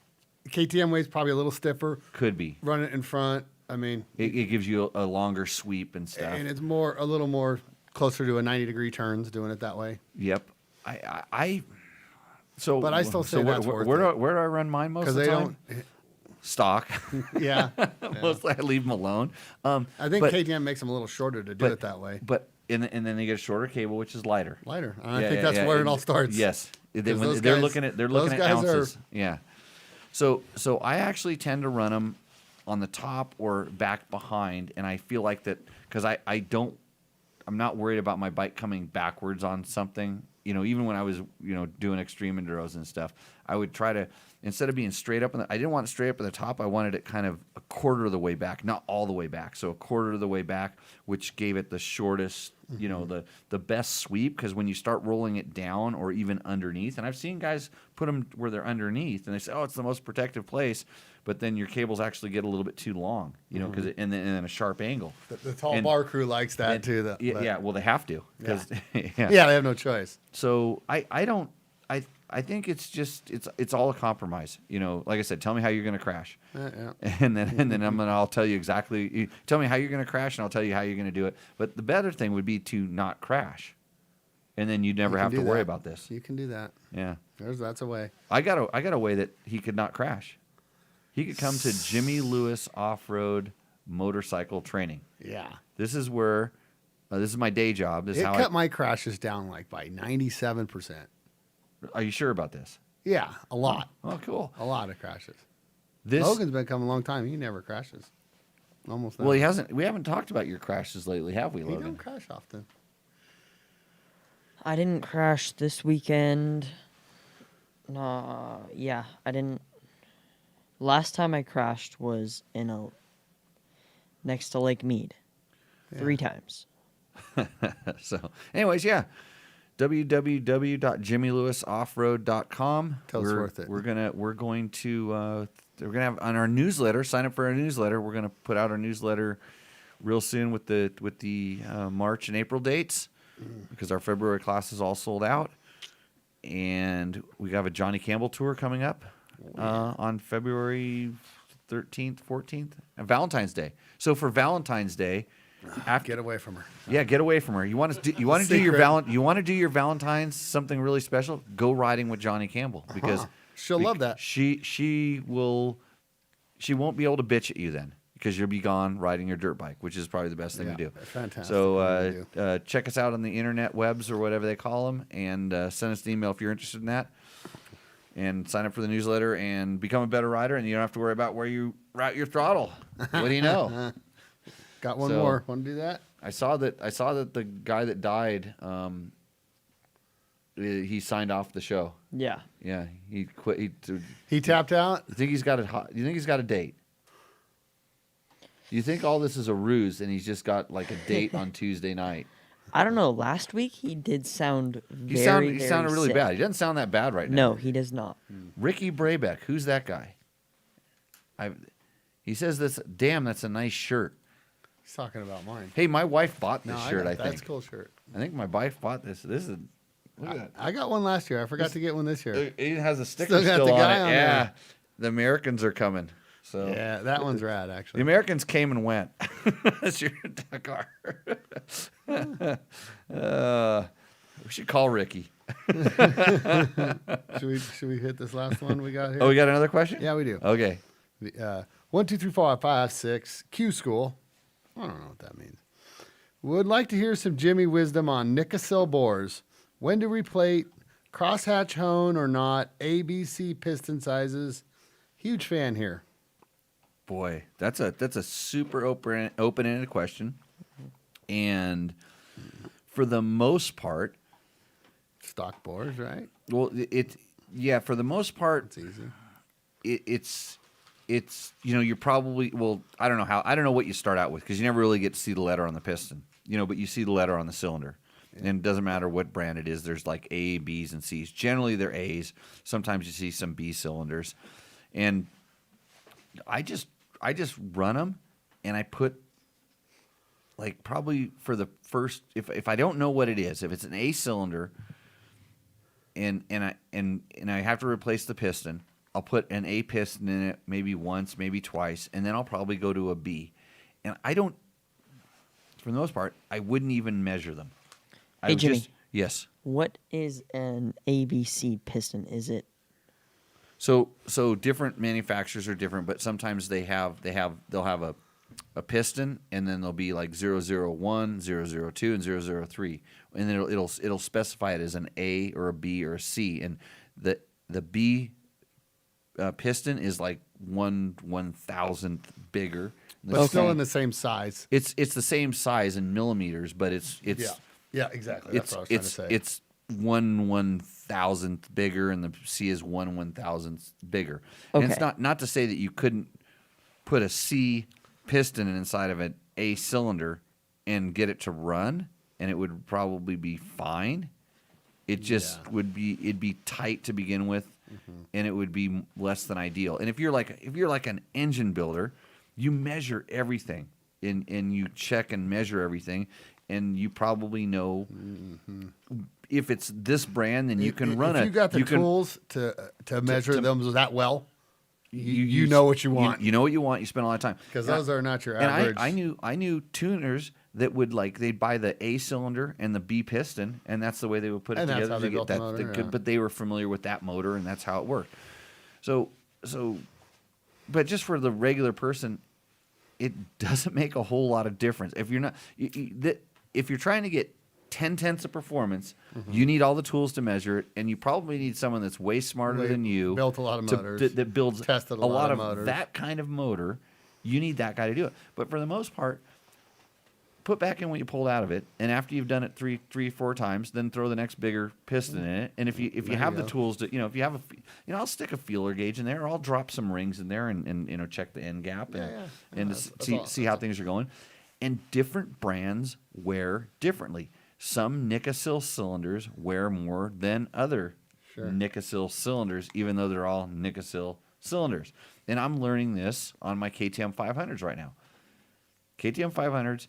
KTM way is probably a little stiffer. Could be. Run it in front. I mean, it gives you a longer sweep and stuff. And it's a little more closer to a 90-degree turns doing it that way. Yep. But I still say that's worth it. Where do I run mine most of the time? Stock. Yeah. Mostly I leave them alone. I think KTM makes them a little shorter to do it that way. But and then they get a shorter cable, which is lighter. Lighter. I think that's where it all starts. Yes. They're looking at ounces. Yeah. So I actually tend to run them on the top or back behind, and I feel like that because I'm not worried about my bike coming backwards on something. Even when I was doing extreme enduros and stuff, I would try to, instead of being straight up, I didn't want it straight up at the top. I wanted it kind of a quarter of the way back, not all the way back. So a quarter of the way back, which gave it the shortest, the best sweep. Because when you start rolling it down or even underneath, and I've seen guys put them where they're underneath, and they say, "Oh, it's the most protective place," but then your cables actually get a little bit too long, because and then a sharp angle. The tall bar crew likes that too. Well, they have to because they have no choice. So I think it's just it's all a compromise. Like I said, tell me how you're going to crash, and then I'll tell you exactly. You tell me how you're going to crash, and I'll tell you how you're going to do it. But the better thing would be to not crash, and then you'd never have to worry about this. You can do that. Yeah, that's a way. I got a way that he could not crash. He could come to Jimmy Lewis Off-Road Motorcycle Training. Yeah, this is where. This is my day job. This it cut my crashes down by 97%. Are you sure about this? Yeah, a lot. Oh, cool. A lot of crashes. Logan's been coming a long time. He never crashes. Almost never. Well, he hasn't. We haven't talked about your crashes lately, have we, Logan? He don't crash often. I didn't crash this weekend. Yeah, I didn't. Last time I crashed was next to Lake Mead. 3 times. So, anyways, yeah. www.jimmylewisoffroad.com. Tell us worth it. We're gonna have on our newsletter. Sign up for our newsletter. We're gonna put out our newsletter real soon with the March and April dates because our February class is all sold out, and we have a Johnny Campbell tour coming up on February 13th, 14th, and Valentine's Day. So for Valentine's Day. Get away from her. Yeah, get away from her. You want to do your Valentine's something really special? Go riding with Johnny Campbell because she'll love that. She won't be able to bitch at you then because you'll be gone riding your dirt bike, which is probably the best thing to do. Fantastic. So check us out on the internet webs or whatever they call them, and send us an email if you're interested in that. And sign up for the newsletter and become a better rider, and you don't have to worry about where you route your throttle. What do you know? Got one So, more. Want to do that? I saw that the guy that died, he signed off the show. Yeah. Yeah, he quit. He tapped out. You think he's got you think he's got a date? You think all this is a ruse, and he's just got like a date on Tuesday night? I don't know. Last week he did sound He very sounded really sick. bad. He doesn't sound that bad right now. No, he does not. Ricky Brabeck, who's that guy? He says this. Damn, that's a nice shirt. He's talking about mine. Hey, my wife bought this shirt. I think that's a cool shirt. I think my wife bought this. This is look at that. I got one last year. I forgot to get one this year. It has a sticker Still got still the on guy it. on Yeah, there. the Americans are coming. So Yeah, that one's rad, the actually. Americans came and went. That's your car. We should call Ricky. Should we hit this last one we got here? Oh, we got another question? Yeah, we do. Okay. 1, 2, 3, 4, 5, 6. Q school. I don't know what that means. Would like to hear some Jimmy wisdom on Nicosil bores. When to replate, crosshatch hone or not, ABC piston sizes. Huge fan here. Boy, that's a super open-ended question. And for the most part, Stock bores, right? well, for the most part, It's easy. it's you're probably, well, I don't know what you start out with, because you never really get to see the letter on the piston, but you see the letter on the cylinder. And it doesn't matter what brand it is. There's like A, B's, and C's. Generally, they're A's. Sometimes you see some B cylinders. And I just run them, and I put, like, probably for the first, if I don't know what it is, if it's an A cylinder, and I have to replace the piston, I'll put an A piston in it maybe once, maybe twice, and then I'll probably go to a B. And for the most part, I wouldn't even measure them. Hey, Jimmy. Yes. What is an ABC piston? Is it? So different manufacturers are different, but sometimes they'll have a piston, and then there'll be like 001, 002, and 003, and then it'll specify it as an A or a B or a C, and the B piston is like 1/1000th bigger. But still Okay. in the same size. It's the same size in millimeters, but it's Yeah, exactly. That's what I was trying to say. it's 1/1000th bigger, and the C is 1/1000th bigger. And it's Okay. not to say that you couldn't put a C piston inside of an A cylinder and get it to run, and it would probably be fine. It just it'd be tight to begin with, and it would be less than ideal. And if you're like an engine builder, you measure everything, and you check and measure everything, and you probably know if it's this brand, then you can run it. If you got the tools to measure them that well, you know what you want. You know what you want. You spend a lot of time, Because those are not your and average. I knew tuners that would they'd buy the A cylinder and the B piston, and that's the way they would put it And that's together how they to built get the that. motor, yeah. But they were familiar with that motor, and that's how it worked. So, but just for the regular person, it doesn't make a whole lot of difference. If you're not, if you're trying to get 10/10ths of performance, you need all the tools to measure it, and you probably need someone that's way smarter than you, built a lot of motors, that builds tested a lot of motors. that kind of motor. You need that guy to do it. But for the most part, put back in what you pulled out of it, and after you've done it three, 4 times, then throw the next bigger piston in it. And if you have the tools to, if you have I'll stick a feeler gauge in there, or I'll drop some rings in there, and check the end gap, and to see how things are going. And different brands wear differently. Some Nicosil cylinders wear more than other Nicosil cylinders, even though they're all Nicosil cylinders. And I'm learning this on my KTM 500s right now. KTM 500s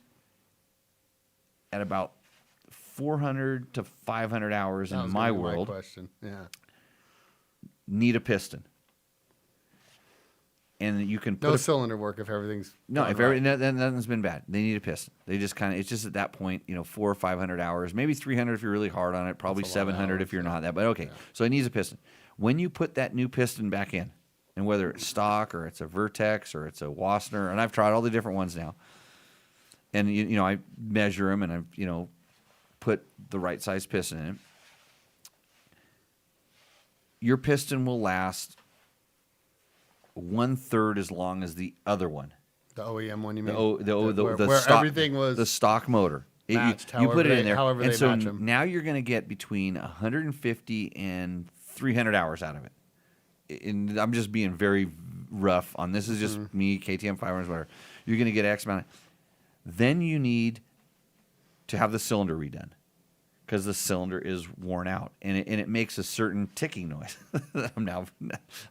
at about 400 to 500 hours That in was my gonna be world question. Yeah. need a piston. And you can put No a cylinder work if everything's No, going if right. nothing's been bad, they need a piston. They just it's just at that point, 400 or 500 hours, maybe 300 if you're really hard on it, probably That's a lot of 700 if hours, you're yeah. not that. But okay, so it needs a piston. When you put that new piston back in, and whether it's stock or it's a Vertex or it's a Wassner, and I've tried all the different ones now, and I measure them and I put the right size piston in it. Your piston will last 1/3 as long as the other one. The OEM one, you mean? The stock, everything was the stock motor. matched. You put it in there, however and they so match 'em. now you're going to get between 150 and 300 hours out of it. And I'm just being very rough on this. Is just me, KTM 500, whatever. You're going to get X amount. Then you need to have the cylinder redone because the cylinder is worn out and it makes a certain ticking noise.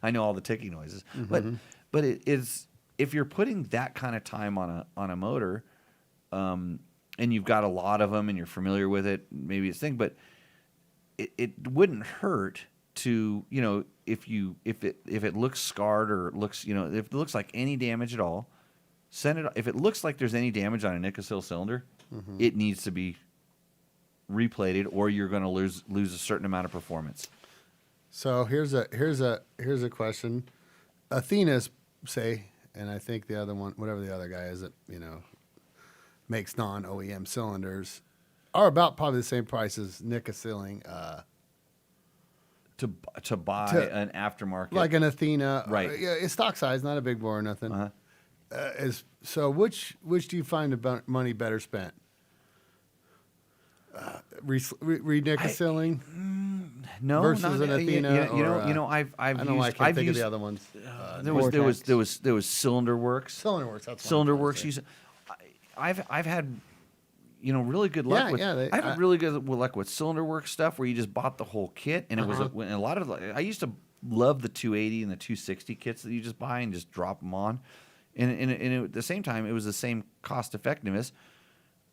I know all the ticking noises, but it is, if you're putting that kind of time on a motor, and you've got a lot of them and you're familiar with it, maybe it's thing, but it wouldn't hurt to, if it looks scarred or it looks, if it looks like any damage at all, send it. If it looks like there's any damage on a Nikasil cylinder, it needs to be replated, or you're going to lose a certain amount of performance. So here's a question. Athena's say, and I think the other one, whatever the other guy is that makes non-OEM cylinders, are about probably the same price as Nikasilling. To buy an aftermarket, like an Athena, right? It's stock size, not a big bore or nothing. So which do you find the money better spent? Re-Nikasilling? No, versus not, an Athena. I've I don't know. I used, can't I've think used, of the other ones. there was Cylinder Works. Cylinder Works. That's Cylinder Works. I've had really good luck with. I had really good luck with Cylinder Works stuff where you just bought the whole kit, and it was a lot of. I used to love the 280 and the 260 kits that you just buy and just drop them on, and at the same time it was the same cost effectiveness.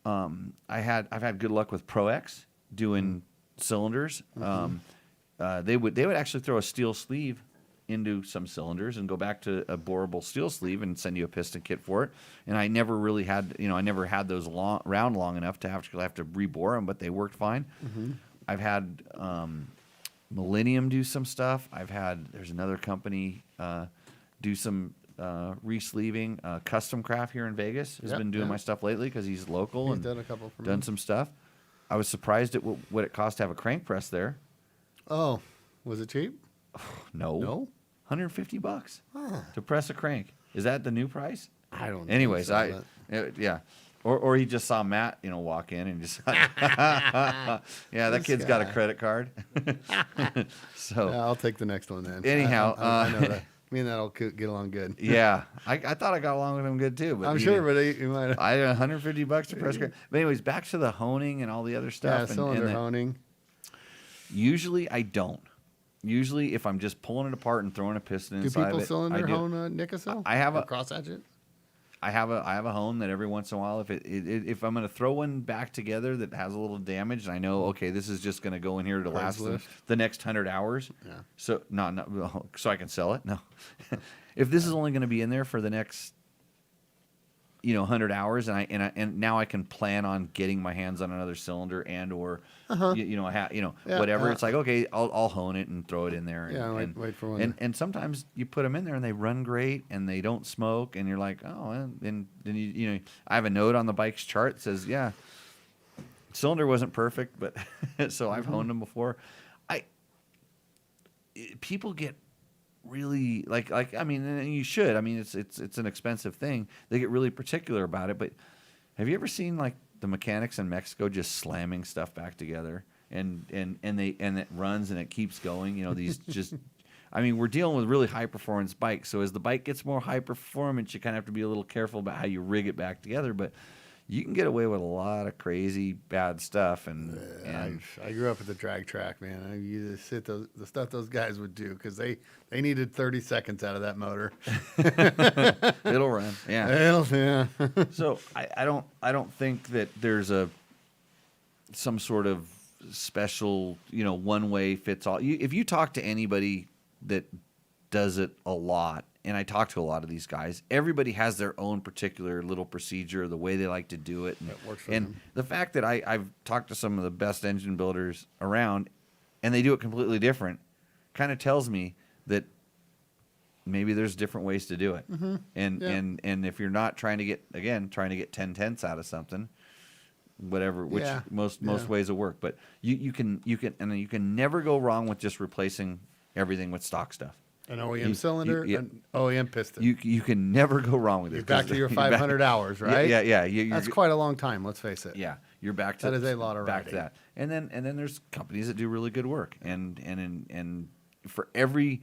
I've had good luck with Pro X doing cylinders. They would actually throw a steel sleeve into some cylinders and go back to a boreable steel sleeve and send you a piston kit for it. And I never really had, I never had those round long enough to have to rebore them, but they worked fine. I've had Millennium do some stuff. There's another company do some re-sleeving. Custom Craft here in Vegas has been doing my stuff lately because he's local. He's and done a couple for done me. some stuff. I was surprised at what it cost to have a crank press there. Oh, was it cheap? No. $150 to press a crank. Is that the new price? I don't know. Anyways, yeah. Or he just saw Matt, walk in and just yeah, that kid's got a credit card. So yeah, I'll take the next one then. Anyhow, I know that. Me and that'll get along good. Yeah, I thought I got along with him good too. But I'm sure, but he might have. I had $150 to press crank. But anyways, back to the honing and all the other stuff. Yeah, cylinder honing. Usually I don't. Usually, if I'm just pulling it apart and throwing a piston inside of it, do people cylinder hone a Nikasil? I have a cross hatchet. I have a hone that every once in a while, if I'm going to throw one back together that has a little damage, and I know, okay, this is just going to go in here to last the next 100 hours. Yeah. So so I can sell it. No, if this is only going to be in there for the next 100 hours, and now I can plan on getting my hands on another cylinder and or whatever. It's like, okay, I'll hone it and throw it in there. And wait for one. And sometimes you put them in there and they run great and they don't smoke, and you're like, oh, and then I have a note on the bike's chart that says, yeah, cylinder wasn't perfect, but so I've honed them before. People get really I mean, and you should. I mean, it's an expensive thing. They get really particular about it. But have you ever seen like the mechanics in Mexico just slamming stuff back together and it runs and it keeps going? These just. I mean, we're dealing with really high performance bikes. So as the bike gets more high performance, you kind of have to be a little careful about how you rig it back together. But you can get away with a lot of crazy bad stuff. And I grew up at the drag track, man. I used to sit the stuff those guys would do because they needed 30 seconds out of that motor. It'll run, yeah. So I don't think that there's some sort of special one way fits all. If you talk to anybody that does it a lot, and I talk to a lot of these guys, everybody has their own particular little procedure, the way they like to do it. And, it works for them. The fact that I've talked to some of the best engine builders around, and they do it completely different, kind of tells me that maybe there's different ways to do it. And if you're not trying to get 10/10 out of something, whatever, which most ways will work, but you can never go wrong with just replacing everything with stock stuff. An OEM cylinder, yeah. an OEM piston. You can never go wrong with it. You're back to your 500 hours, Yeah, right? yeah. That's quite a long time. Let's face it. Yeah, you're back to That is a lot of back to riding. that. And then there's companies that do really good work, and for every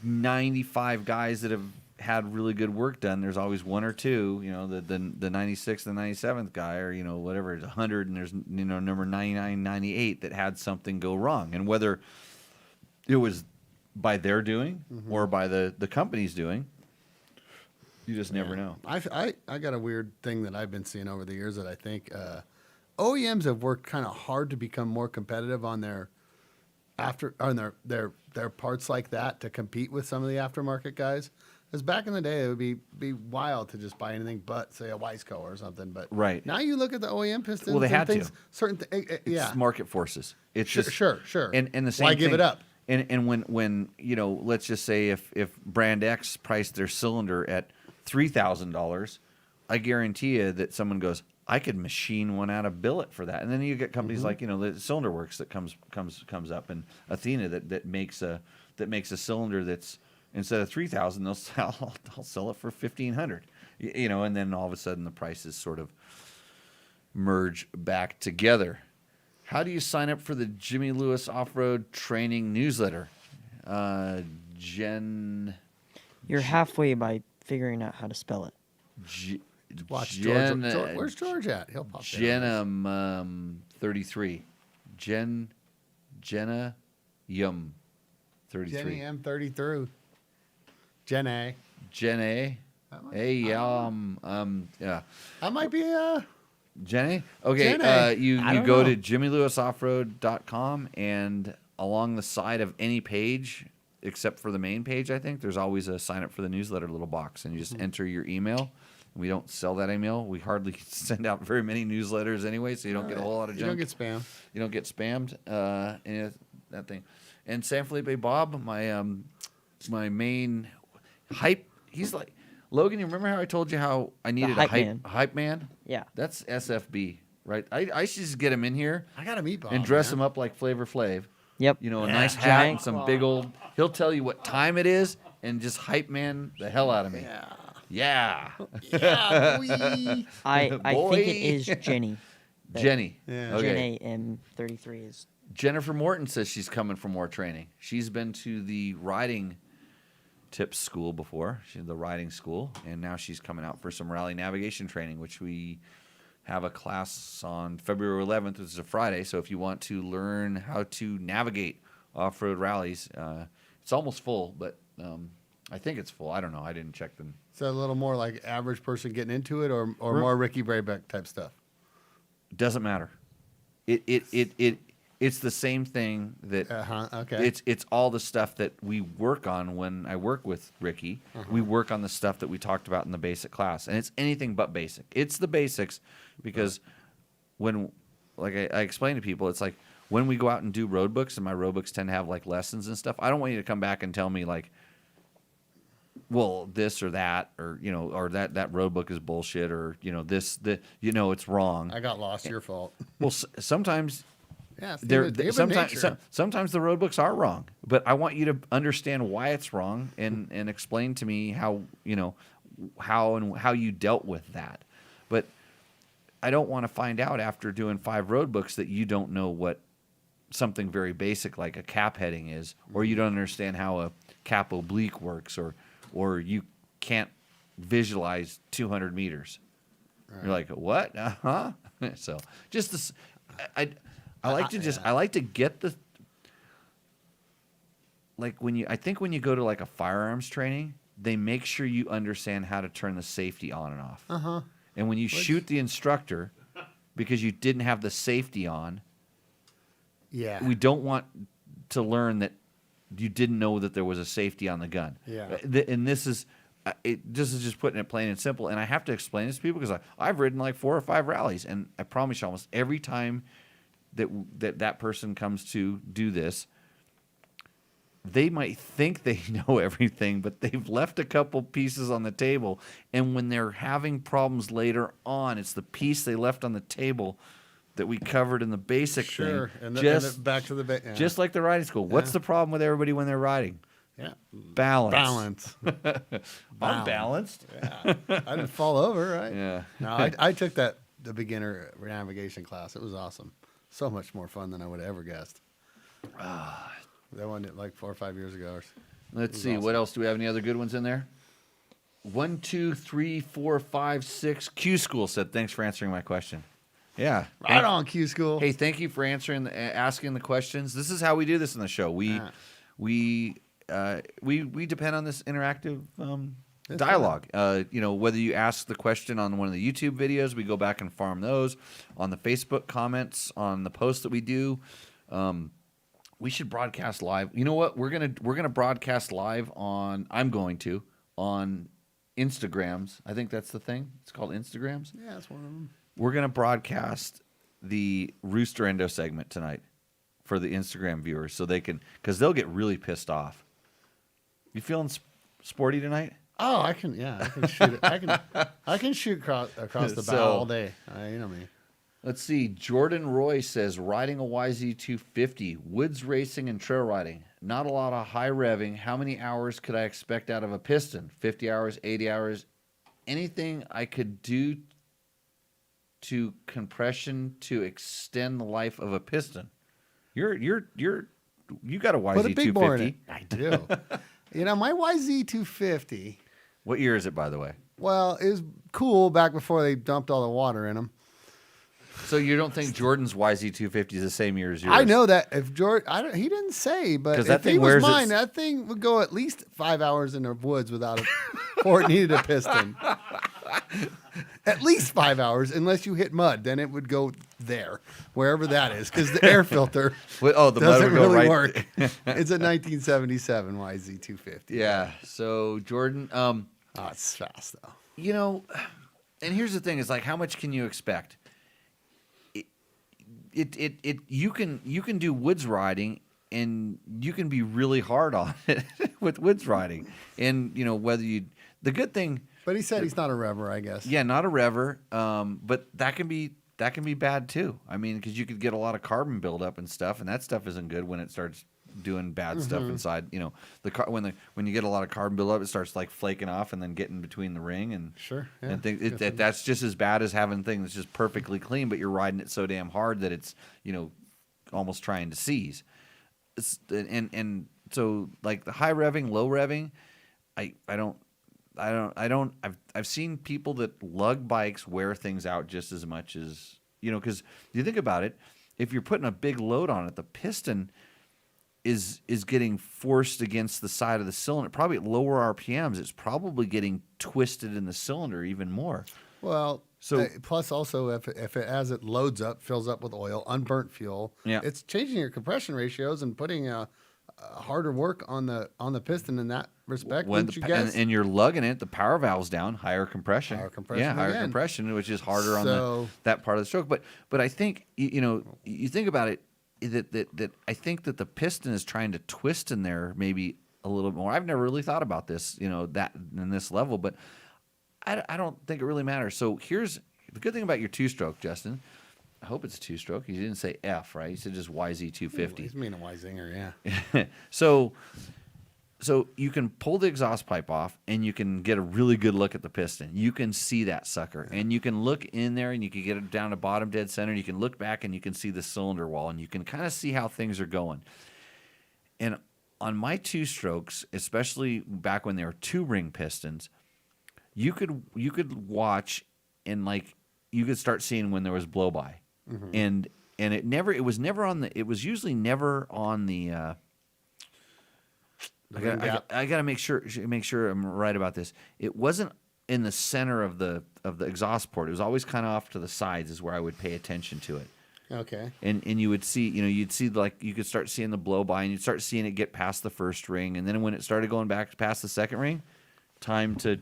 95 guys that have had really good work done, there's always one or two, the 96th and 97th guy, or whatever, it's 100, and there's number 99, 98 that had something go wrong, and whether it was by their doing or by the company's doing, you just never know. I got a weird thing that I've been seeing over the years that I think OEMs have worked kind of hard to become more competitive on their their parts like that to compete with some of the aftermarket guys. Because back in the day, it would be wild to just buy anything but, say, a Wiseco or something. But Right. now you look at the OEM pistons. Well, they and had to. things, certain yeah. It's market forces. It's Sure, just sure. And the same Why give thing. it up? And when let's just say if brand X priced their cylinder at $3,000, I guarantee you that someone goes, I could machine one out of billet for that. And then you get companies like the Cylinder Works that comes up, and Athena that makes a cylinder that's, instead of 3,000, they'll sell it for 1,500. And then all of a sudden the prices sort of merge back together. How do you sign up for the Jimmy Lewis Off-Road Training newsletter? You're halfway by figuring out how to spell it. Watch George. Where's George at? He'll pop in. 33. Jenna Yum 33. Jenny M33. Jenny. Jenny. Hey, yeah. That might be Jenny? Okay, Jenny. you I don't go know. to jimmylewisoffroad.com, and along the side of any page, except for the main page, I think, there's always a sign up for the newsletter little box, and you just enter your email. We don't sell that email. We hardly send out very many newsletters anyway, so you don't get a whole lot of junk. You don't get spam. You don't get spammed. And that thing. And San Felipe Bob, my main hype, he's like, Logan, you remember how I told you how I needed hype a man. hype man? Yeah. That's SFB, right? I should just get him in here I got to meet Bob. and dress man. him up like Flavor Flav. Yep. A nice hat and Giant some big old. He'll tell you what time it is and just hype man the hell out of me. Yeah. Yeah, boy. I Boy. think it is Jenny. Jenny. Yeah. Okay. Jenny M33 is. Jennifer Morton says she's coming for more training. She's been to the riding tips school before. She's the riding school, and now she's coming out for some rally navigation training, which we have a class on February 11th, which is a Friday. So if you want to learn how to navigate off-road rallies, it's almost full, but I think it's full. I don't know. I didn't check them. So a little more like average person getting into it, or more Ricky Braybeck type stuff. Doesn't matter. It's the same thing that Okay. it's all the stuff that we work on when I work with Ricky. We work on the stuff that we talked about in the basic class, and it's anything but basic. It's the basics, because when, like I explain to people, it's like when we go out and do road books, and my road books tend to have like lessons and stuff. I don't want you to come back and tell me like, well, this or that, or or that road book is bullshit, or it's wrong. I got lost. Your fault. Well, sometimes. Yeah. It's They're, human sometimes, nature. sometimes the road books are wrong, but I want you to understand why it's wrong and explain to me how how you dealt with that. But I don't want to find out after doing 5 road books that you don't know what something very basic like a cap heading is, or you don't understand how a cap oblique works, or you can't visualize 200 meters. Right. You're like, what? So just this, I like to get the, like I think when you go to like a firearms training, they make sure you understand how to turn the safety on and off. And when you shoot the instructor because you didn't have the safety on, we don't want to learn that you didn't know that there was a safety on the gun. Yeah. And this is just putting it plain and simple. And I have to explain this to people because I've ridden like 4 or 5 rallies, and I promise you, almost every time that person comes to do this, they might think they know everything, but they've left a couple pieces on the table. And when they're having problems later on, it's the piece they left on the table that we covered in the basic Sure. thing. And, back to the yeah. Just like the riding school. What's the problem with everybody when they're riding? Yeah. Balance. I'm Balance. balanced. Yeah. I didn't fall over, right? Yeah. No, I took the beginner navigation class. It was awesome. So much more fun than I would have ever guessed. That one like 4 or 5 years ago. Let's see. Awesome. What else? Do we have any other good ones in there? 1, 2, 3, 4, 5, 6. Q School said, thanks for answering my question. Yeah. Right on, Q School. Hey, thank you for asking the questions. This is how we do this in the show. We depend on this interactive dialogue. Whether you ask the question on one of the YouTube videos, we go back and farm those. On the Facebook comments, on the posts that we do, we should broadcast live. You know what? We're gonna broadcast live on. I'm going to on Instagrams. I think that's the thing. It's called Instagrams. Yeah, that's one of them. We're gonna broadcast the Rooster Endo segment tonight for the Instagram viewers, so because they'll get really pissed off. You feeling sporty tonight? Oh, I can shoot it. I can shoot across the bow all day. You know me. Let's see. Jordan Roy says, riding a YZ250, woods racing and trail riding. Not a lot of high revving. How many hours could I expect out of a piston? 50 hours, 80 hours? Anything I could do to compression to extend the life of a piston? You got a YZ250. Put a big bore in it. I do. My YZ250. What year is it, by the way? Well, it was cool back before they dumped all the water in them. So you don't think Jordan's YZ250 is the same year as yours? I know that if Jordan, he didn't say, but if he was mine, that thing would go at least 5 hours in the woods before it needed a piston. At least 5 hours, unless you hit mud, then it would go there, wherever that is, because the air filter doesn't really work. It's a 1977 YZ250. Yeah. So Jordan, it's fast though. And here's the thing: is like, how much can you expect? You can do woods riding, and you can be really hard on it with woods riding, and the good thing. But he said he's not a rever, I guess. Yeah, not a rever. But that can be bad too. I mean, because you could get a lot of carbon buildup and stuff, and that stuff isn't good when it starts doing bad stuff inside. When you get a lot of carbon buildup, it starts like flaking off and then getting between the ring and sure. Yeah. And that's just as bad as having things that's just perfectly clean, but you're riding it so damn hard that it's almost trying to seize. And so like the high revving, low revving, I've seen people that lug bikes wear things out just as much as, because you think about it, if you're putting a big load on it, the piston is getting forced against the side of the cylinder. Probably at lower RPMs, it's probably getting twisted in the cylinder even more. Well, plus also if it as it loads up, fills up with oil, unburnt fuel, it's changing your compression ratios and putting harder work on the piston in that respect. And you're lugging it, the power valve's down, higher compression. Higher compression, which is harder on that part of the stroke. But I think you think about it, that I think that the piston is trying to twist in there maybe a little more. I've never really thought about this, that in this level, but I don't think it really matters. So here's the good thing about your two-stroke, Justin. I hope it's a two-stroke. You didn't say F, right? You said just YZ250. He's mean a Y-zinger, yeah. So you can pull the exhaust pipe off, and you can get a really good look at the piston. You can see that sucker, and you can look in there, and you can get it down to bottom dead center, and you can look back, and you can see the cylinder wall, and you can kind of see how things are going. And on my two-strokes, especially back when they were two-ring pistons, you could watch, and like you could start seeing when there was blow-by. Mm-hmm. And it was usually never on the I gotta make sure I'm right about this. It wasn't in the center of the exhaust port. It was always kind of off to the sides is where I would pay attention to it. Okay. And you would see, you'd see like you could start seeing the blow by, and you'd start seeing it get past the first ring, and then when it started going back past the second ring, time to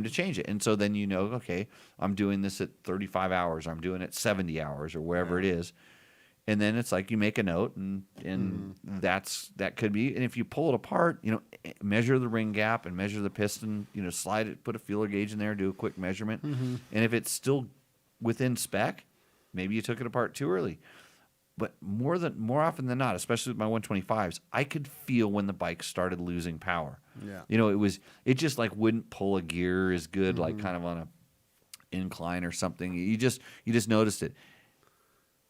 change it. And so then okay, I'm doing this at 35 hours, or I'm doing it at 70 hours, or wherever it is. And then it's like you make a note, and that could be. And if you pull it apart, measure the ring gap and measure the piston. Slide it, put a feeler gauge in there, do a quick measurement. Mm-hmm. And if it's still within spec, Maybe you took it apart too early. But more often than not, especially with my 125s, I could feel when the bike started losing power. Yeah. It just like wouldn't pull a gear as good, like kind of on a incline or something. You just noticed it.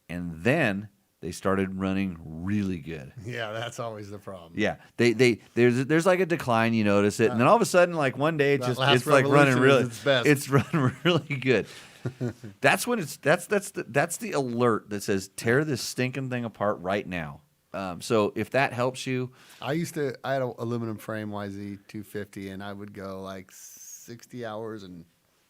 And then they started running really good. Yeah, that's always the problem. Yeah, there's like a decline. You notice it, and then all of a sudden, like one day, it's like running really. It's running really good. That's when that's the alert that says tear this stinking thing apart right now. So if that helps you, I had an aluminum frame YZ 250, and I would go like 60 hours and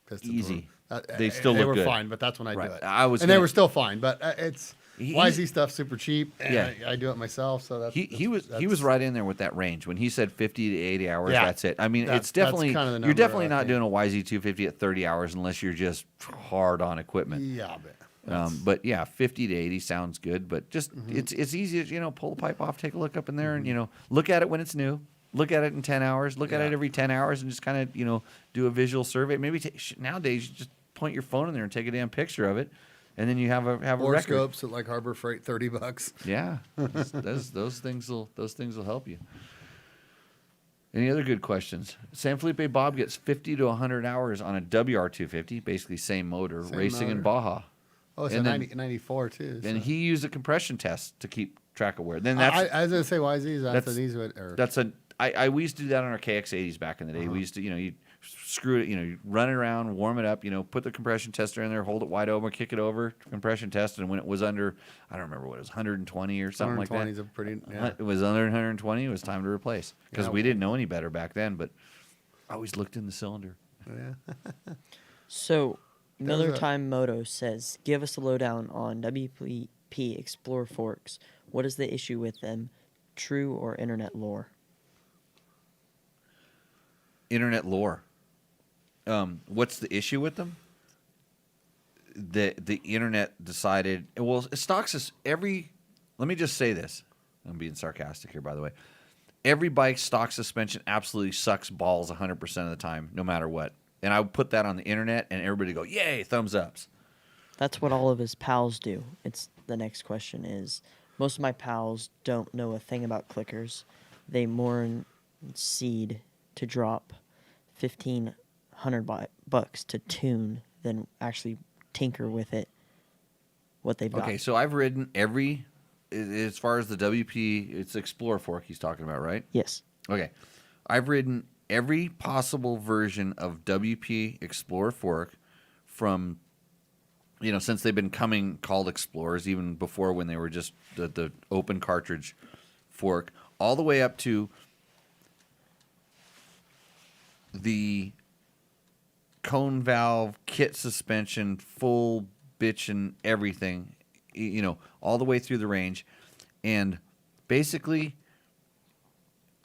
piston easy. through. They still they look were good. fine, but that's when I do Right. it. They were still fine, but it's He- YZ stuff's super cheap, and Yeah. I do it myself. So that's he was right in there with that range when he said 50 to 80 hours. Yeah. That's it. I mean, That's it's definitely kind of the you're number, definitely I not think. doing a YZ250 at 30 hours unless you're just hard on equipment. Yeah, but But yeah, 50 to 80 sounds good. But just it's easy to pull the pipe off, take a look up in there, and look at it when it's new. Look at it in 10 hours. Look at it every 10 hours, and just kind of do a visual survey. Maybe nowadays you just point your phone in there and take a damn picture of it, and then you have a record. horoscopes at like Harbor Freight, $30. Yeah, those things will help you. Any other good questions? San Felipe Bob gets 50 to 100 hours on a WR250, basically same motor, Same racing in motor. Baja. Oh, it's And a then- 94 too. And so. he used a compression test to keep track of wear. Then I was gonna say YZs. That's that's- an easy way. Or, that's we used to do that on our KX80s back in the day. We used to, you screw it, you run it around, warm it up, put the compression tester in there, hold it wide open, kick it over, compression test, and when it was under, I don't remember what it was, 120 or something like that. 120 is a pretty. Yeah. It was under 120. It was time to replace because Yeah, we didn't know any better back then. But I always looked in the cylinder. Yeah. So, Miller a- Time Moto says, give us a lowdown on WP Explorer forks. What is the issue with them? True or internet lore? Internet lore. What's the issue with them? The internet decided. Well, it stocks us every. Let me just say this. I'm being sarcastic here, by the way. Every bike stock suspension absolutely sucks balls 100% of the time, no matter what. And I would put that on the internet, and everybody go, "Yay, thumbs ups." That's what all of his pals do. It's the next question is, most of my pals don't know a thing about clickers. They more seed to drop 1,500 bucks to tune than actually tinker with it. What they've got. Okay, so I've ridden every, as far as the WP, it's Explorer fork he's talking about, right? Yes. Okay. I've ridden every possible version of WP Explorer fork from, since they've been called Explorers, even before when they were just the open cartridge fork, all the way up to the cone valve, kit suspension, full bitch and everything, all the way through the range. And basically,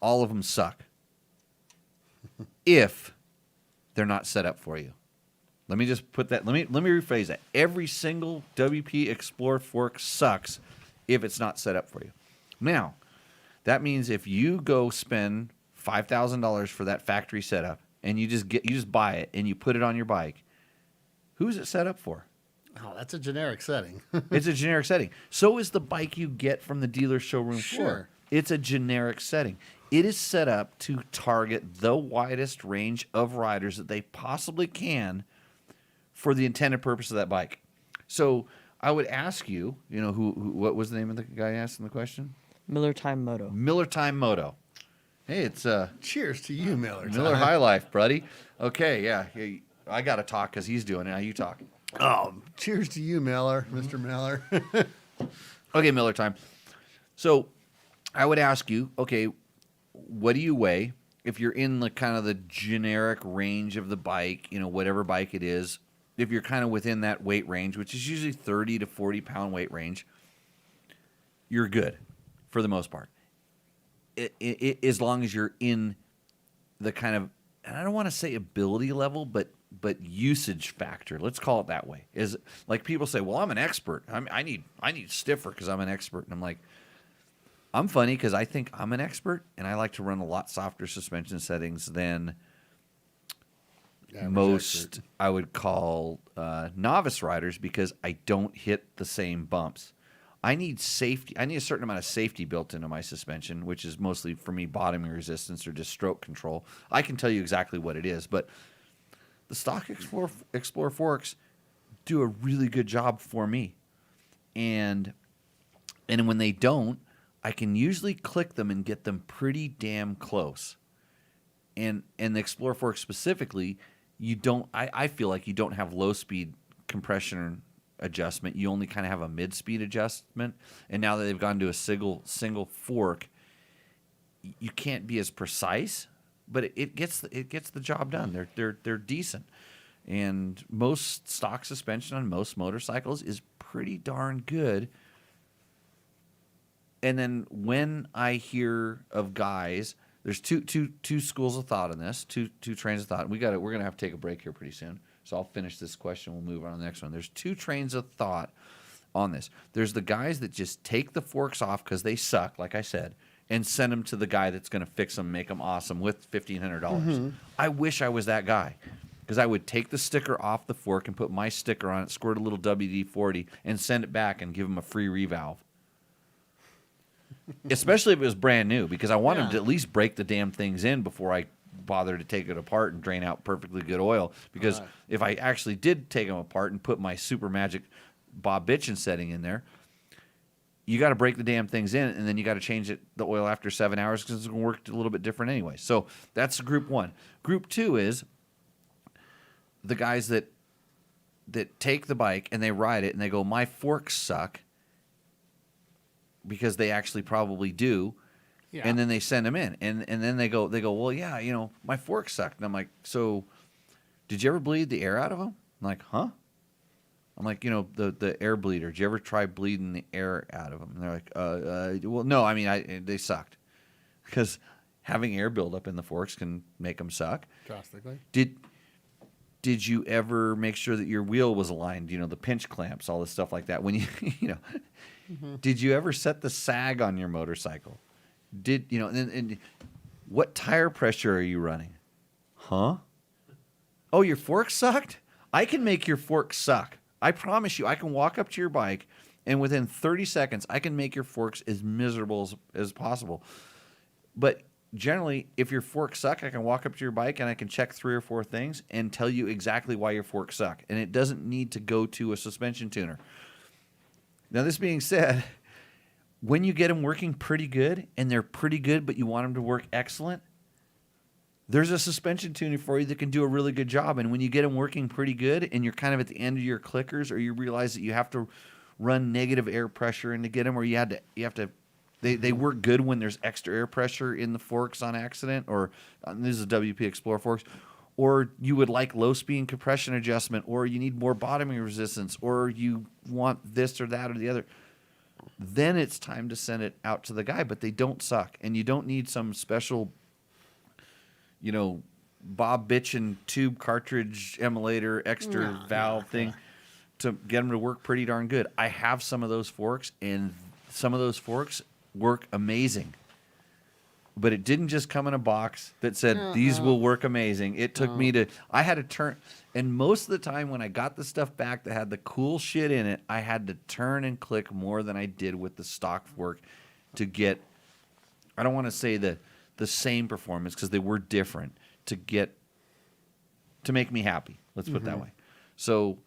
all of them suck if they're not set up for you. Let me just put that, let me rephrase that. Every single WP Explorer fork sucks if it's not set up for you. Now, that means if you go spend $5,000 for that factory setup and you just buy it and you put it on your bike, who's it set up for? Oh, that's a generic setting. It's a generic setting. So is the bike you get from the dealer showroom floor. Sure. It's a generic setting. It is set up to target the widest range of riders that they possibly can for the intended purpose of that bike. So I would ask you, what was the name of the guy asking the question? Miller Time Moto. Miller Time Moto. Hey, it's Cheers to you, Miller. Miller High Life, buddy. Okay, yeah. I got to talk because he's doing it. Now you talk. Oh, cheers to you, Miller, Mr. Miller. Okay, Miller Time. So I would ask you, okay, what do you weigh? If you're in the kind of the generic range of the bike, whatever bike it is, if you're kind of within that weight range, which is usually 30 to 40 pound weight range, you're good for the most part. As long as you're in the kind of, and I don't want to say ability level, but usage factor. Let's call it that way. Is like people say, well, I'm an expert. I need stiffer because I'm an expert. And I'm like, I'm funny because I think I'm an expert and I like to run a lot softer suspension settings than Average most expert. I would call novice riders because I don't hit the same bumps. I need safety. I need a certain amount of safety built into my suspension, which is mostly for me bottoming resistance or just stroke control. I can tell you exactly what it is, but the stock Explorer forks do a really good job for me. And when they don't, I can usually click them and get them pretty damn close. And the Explorer fork specifically, you don't. I feel like you don't have low speed compression adjustment. You only kind of have a mid speed adjustment. And now that they've gone to a single fork, you can't be as precise, but it gets the job done. They're decent. And most stock suspension on most motorcycles is pretty darn good. And then when I hear of guys, there's two schools of thought in this, two trains of thought. We're gonna have to take a break here pretty soon. So I'll finish this question. We'll move on to the next one. There's two trains of thought on this. There's the guys that just take the forks off because they suck, like I said, and send them to the guy that's gonna fix them, make them awesome with $1,500. I wish I was that guy. Because I would take the sticker off the fork and put my sticker on it, squirt a little WD-40, and send it back and give them a free revalve. Especially if it was brand new, because I want them to at least break the damn things in before I bother to take it apart and drain out perfectly good oil. Because if I actually did take them apart and put my super magic Bob Bitchin setting in there, you got to break the damn things in, and then you got to change the oil after 7 hours because it's going to work a little bit different anyway. So that's group one. Group two is the guys that take the bike and they ride it and they go, my forks suck, because they actually probably do. Yeah. And then they send them in and then they go, well, yeah, my forks sucked. And I'm like, so did you ever bleed the air out of them? I'm like, huh? I'm like, the air bleeder. Did you ever try bleeding the air out of them? And they're like, well, no, I mean, they sucked, because having air build up in the forks can make them suck. Drastically. Did you ever make sure that your wheel was aligned? The pinch clamps, all this stuff like that. When did you ever set the sag on your motorcycle? And what tire pressure are you running? Huh? Oh, your fork sucked? I can make your fork suck. I promise you, I can walk up to your bike, and within 30 seconds, I can make your forks as miserable as possible. But generally, if your forks suck, I can walk up to your bike and I can check 3 or 4 things and tell you exactly why your forks suck. And it doesn't need to go to a suspension tuner. Now, this being said, when you get them working pretty good, and they're pretty good, but you want them to work excellent, there's a suspension tuner for you that can do a really good job. And when you get them working pretty good and you're kind of at the end of your clickers, or you realize that you have to run negative air pressure in to get them, or you have to They work good when there's extra air pressure in the forks on accident, or this is WP Explorer forks, or you would like low speed compression adjustment, or you need more bottoming resistance, or you want this or that or the other. Then it's time to send it out to the guy, but they don't suck, and you don't need some special, Bob Bitchin tube cartridge emulator extra valve thing to get them to work pretty darn good. I have some of those forks, and some of those forks work amazing, but it didn't just come in a box that said these will work amazing. It took me I had to turn, and most of the time when I got the stuff back that had the cool shit in it, I had to turn and click more than I did with the stock fork to get, I don't want to say the same performance, because they were different, to make me happy. Let's put it that way. So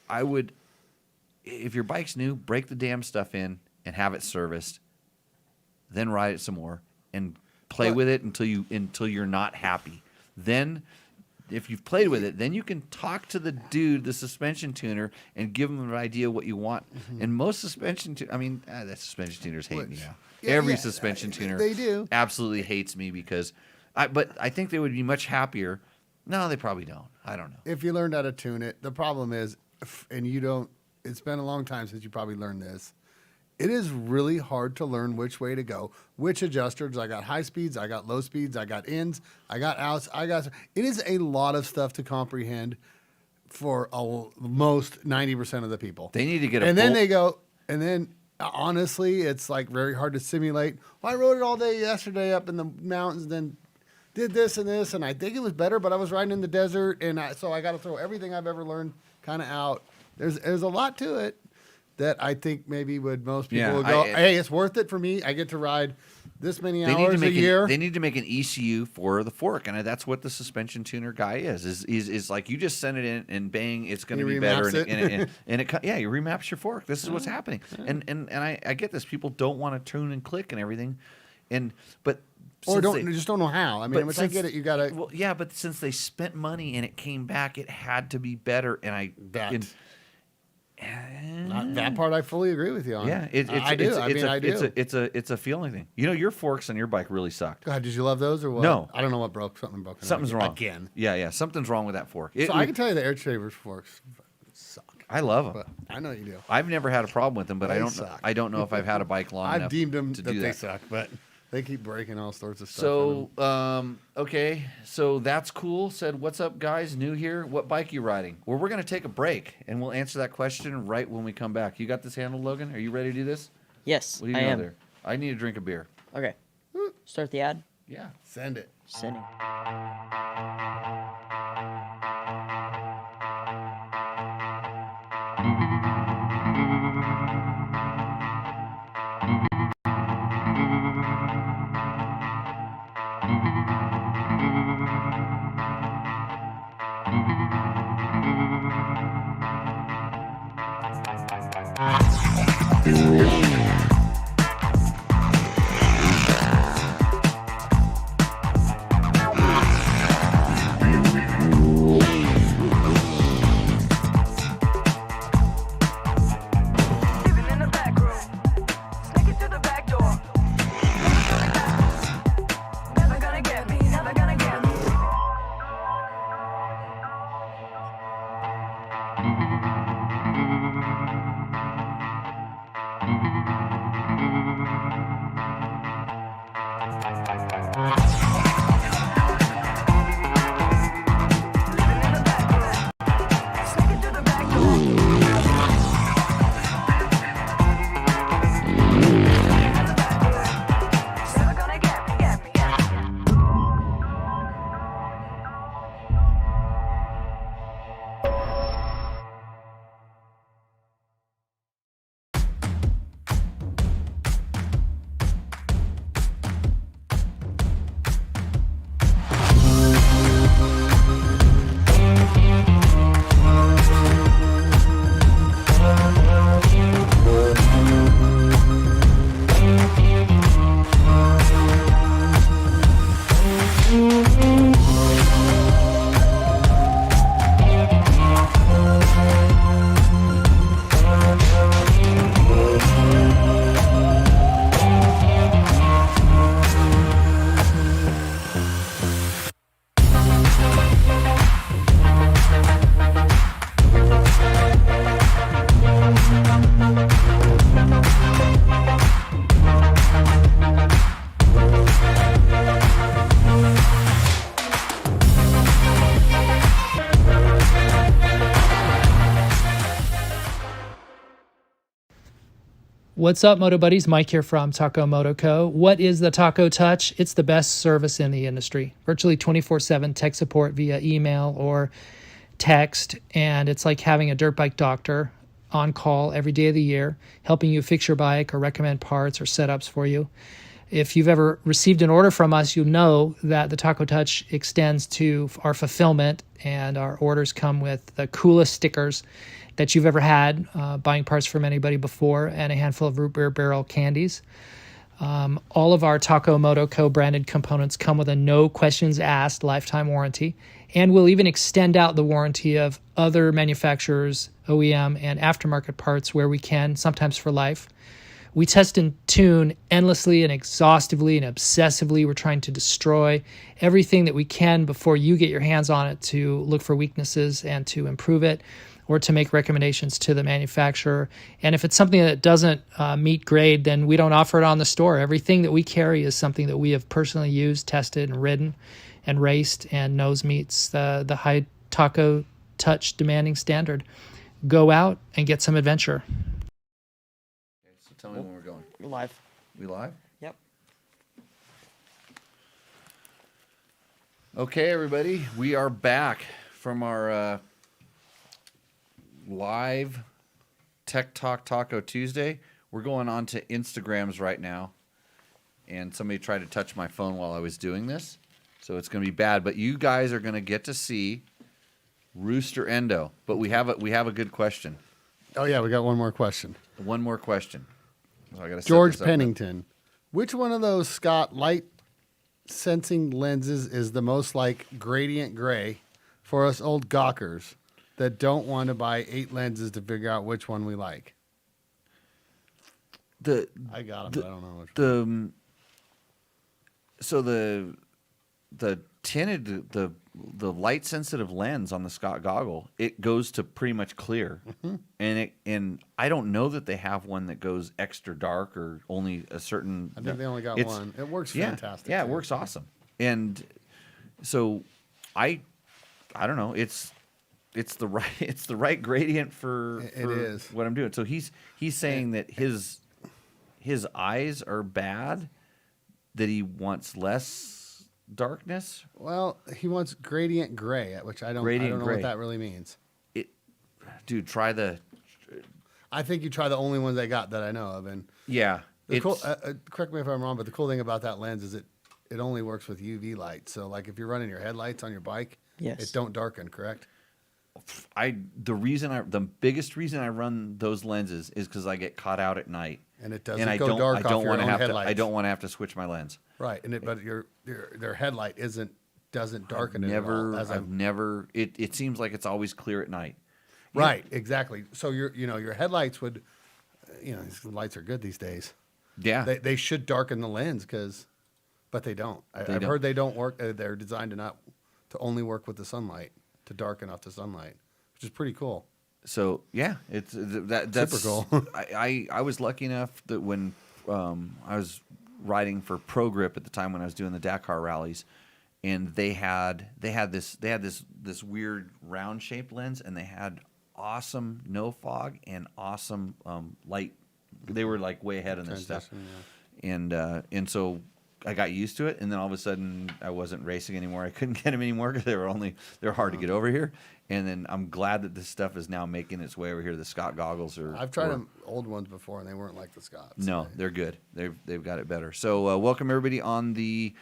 I would, if your bike's new, break the damn stuff in and have it serviced, then ride it some more and play with it until you're not happy. Then, if you've played with it, then you can talk to the suspension tuner, and give them an idea what you want. And most suspension the suspension tuners hate me now. Every suspension tuner they do absolutely hates me, because but I think they would be much happier. No, they probably don't. I don't know. if you learned how to tune it. The problem is, and you don't, it's been a long time since you probably learned this. It is really hard to learn which way to go, which adjusters. I got high speeds, I got low speeds, I got ins, I got outs, it is a lot of stuff to comprehend for most 90% of the people. They need to get then they go, and then honestly, it's like very hard to simulate. Well, I rode it all day yesterday up in the mountains, then did this and this, and I think it was better, but I was riding in the desert, and so I got to throw everything I've ever learned kind of out. There's a lot to it that I think maybe most people would go, hey, it's worth it for me. I get to ride this many hours a year. They need to make an ECU for the fork, and that's what the suspension tuner guy is like. You just send it in, and bang, it's going to be better. And it you remaps your fork. This is what's happening. Yeah. And I get this. People don't want to tune and click and everything, but just don't know how. I mean, which I get it. You got to. Well, yeah, but since they spent money and it came back, it had to be better. And that part I fully agree with you on. Yeah, I do. It's a feeling thing. You know, your forks on your bike really sucked. God, did you love those or what? No, I don't know what broke. Something broke. Something's wrong again. Yeah, something's wrong with that fork. I can tell you the Air Travers forks suck. I love them. But I know you do. I've never had a problem with them, but I don't know if I've had a bike long enough. I've deemed them to that do they suck, but they keep breaking all sorts of stuff. So, okay. So that's cool. Said, what's up, guys? New here. What bike you riding? Well, we're going to take a break, and we'll answer that question right when we come back. You got this handled, Logan? Are you ready to do this? Yes, what do you know there? I need a drink of beer. Okay. Start the ad? Yeah. Send it. Sending. What's up, Moto Buddies? Mike here from Taco Moto Co. What is the Taco Touch? It's the best service in the industry. Virtually 24/7 tech support via email or text, and it's like having a dirt bike doctor on call every day of the year, helping you fix your bike or recommend parts or setups for you. If you've ever received an order from us, you know that the Taco Touch extends to our fulfillment, and our orders come with the coolest stickers that you've ever had, buying parts from anybody before, and a handful of root beer barrel candies. All of our Taco Moto Co-branded components come with a no questions asked lifetime warranty, and we'll even extend out the warranty of other manufacturers, OEM, and aftermarket parts where we can, sometimes for life. We test and tune endlessly and exhaustively and obsessively. We're trying to destroy everything that we can before you get your hands on it to look for weaknesses and to improve it, or to make recommendations to the manufacturer. And if it's something that doesn't meet grade, then we don't offer it on the store. Everything that we carry is something that we have personally used, tested, and ridden, and raced, and knows meets the high Taco Touch demanding standard. Go out and get some adventure. Okay, so tell me when we're going. Live. We live? Yep. Okay, everybody, we are back from our live Tech Talk Taco Tuesday. We're going on to Instagrams right now, and somebody tried to touch my phone while I was doing this, so it's going to be bad. But you guys are going to get to see Rooster Endo. But we have a good question. Oh yeah, we got one more question. One more question. So I gotta set George this up. Pennington, which one of those Scott light sensing lenses is the most like gradient gray for us old gawkers that don't want to buy 8 lenses to figure out which one we like? I got them, but I don't know which one. So the tinted the light sensitive lens on the Scott goggle, it goes to pretty much clear, and I don't know that they have one that goes extra dark or only a certain. I think they only got one. It works fantastic. Yeah, it too. works awesome. And so I don't know. It's the right gradient for It is. what I'm doing. So he's saying that his eyes are bad, that he wants less darkness. Well, he wants gradient gray, which I don't know gray. what that really means. Dude, try the. I think you try the only ones I got that I know of, and Yeah. correct me if I'm wrong, but the cool thing about that lens is it only works with UV light. So like if you're running your headlights on your bike, Yes. it don't darken, correct? The biggest reason I run those lenses is because I get caught out at night, And it doesn't and I go don't dark I off don't your want to own have to headlights. I don't want to have to switch my lens. Right, but their headlight doesn't darken it at all. I've never. It seems like it's always clear at night. Right, exactly. So your headlights would, these lights are good these days. Yeah. They should darken the lens but they don't. I've don't. heard they don't work. They're designed to only work with the sunlight, to darken off the sunlight, which is pretty cool. So yeah, that's Super cool. I was lucky enough that when I was riding for Pro Grip at the time when I was doing the Dakar rallies, and they had this weird round shaped lens, and they had awesome no fog and awesome light. They were like way ahead on this stuff, and so I got used to it, and then all of a sudden I wasn't racing anymore. I couldn't get them anymore because they're hard to get over here. And then I'm glad that this stuff is now making its way over here. The Scott goggles are. I've tried them old ones before, and they weren't like the Scotts. No, they're good. They've got it better. So welcome everybody on the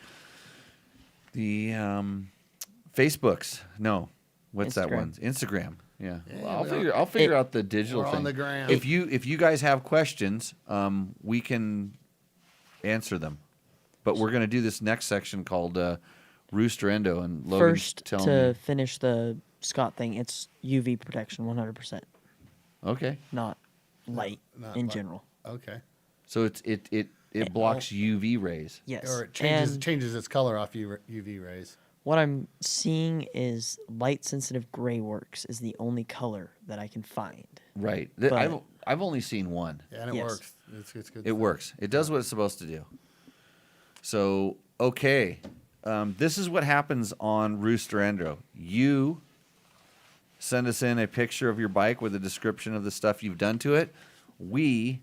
Facebooks. No, what's that Instagram. one? Instagram. Yeah. Yeah, Well, I'll figure out the digital we're thing. on the gram. If you guys have questions, we can answer them. But we're going to do this next section called Rooster Endo, and Logan's First, telling to me. finish the Scott thing, it's UV protection 100%, Okay. not light Not in light. general. Okay. So it blocks UV rays. Yes. Or it And changes its color off UV rays. what I'm seeing is light sensitive gray works is the only color that I can find. Right. But- I've only seen one. Yeah, and it Yes. works. It's good. It works. It does what it's supposed to do. So, okay. This is what happens on Rooster Endo. You send us in a picture of your bike with a description of the stuff you've done to it. We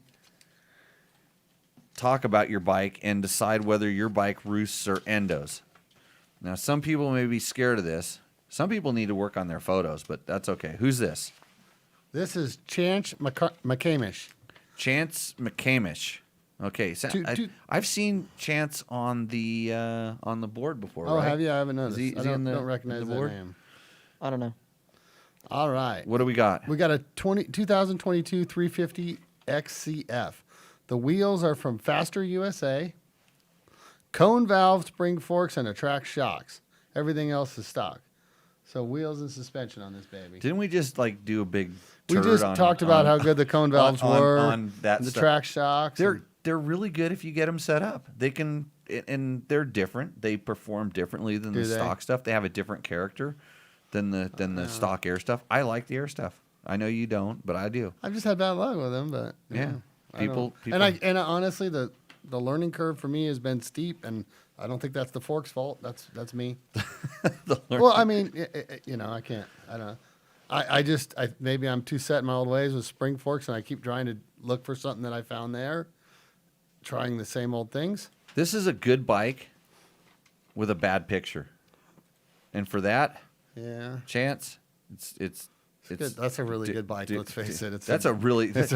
talk about your bike and decide whether your bike roosts or endos. Now, some people may be scared of this. Some people need to work on their photos, but that's okay. Who's this? This is Chance McCamish. Chance McCamish. Okay, so I've seen Chance on the board before. Oh, right? have you? I haven't noticed. Is I he don't in recognize the that board? name. I don't know. All right. What do we got? We got a 2022 350 XCF. The wheels are from Faster USA. Cone valve, spring forks, and attract shocks. Everything else is stock. So wheels and suspension on this baby. Didn't we just like do a big? We turd just on- talked about on- how good the cone valves on- were. on that and the stuff. track shocks. They're really good if you get them set up. They can, and they're different. They perform differently than Do the they? stock stuff. They have a different character than the stock air stuff. I like the air stuff. I know you don't, but I do. I've just had bad luck with them, but Yeah. I don't- People- and honestly, the learning curve for me has been steep, and I don't think that's the fork's fault. That's me. Well, I mean, I can't. I don't know. I maybe I'm too set in my old ways with spring forks, and I keep trying to look for something that I found there, trying the same old things. This is a good bike with a bad picture. And for that Yeah. chance, it's Good. That's a really dude, good bike. dude, Let's face dude, it. It's a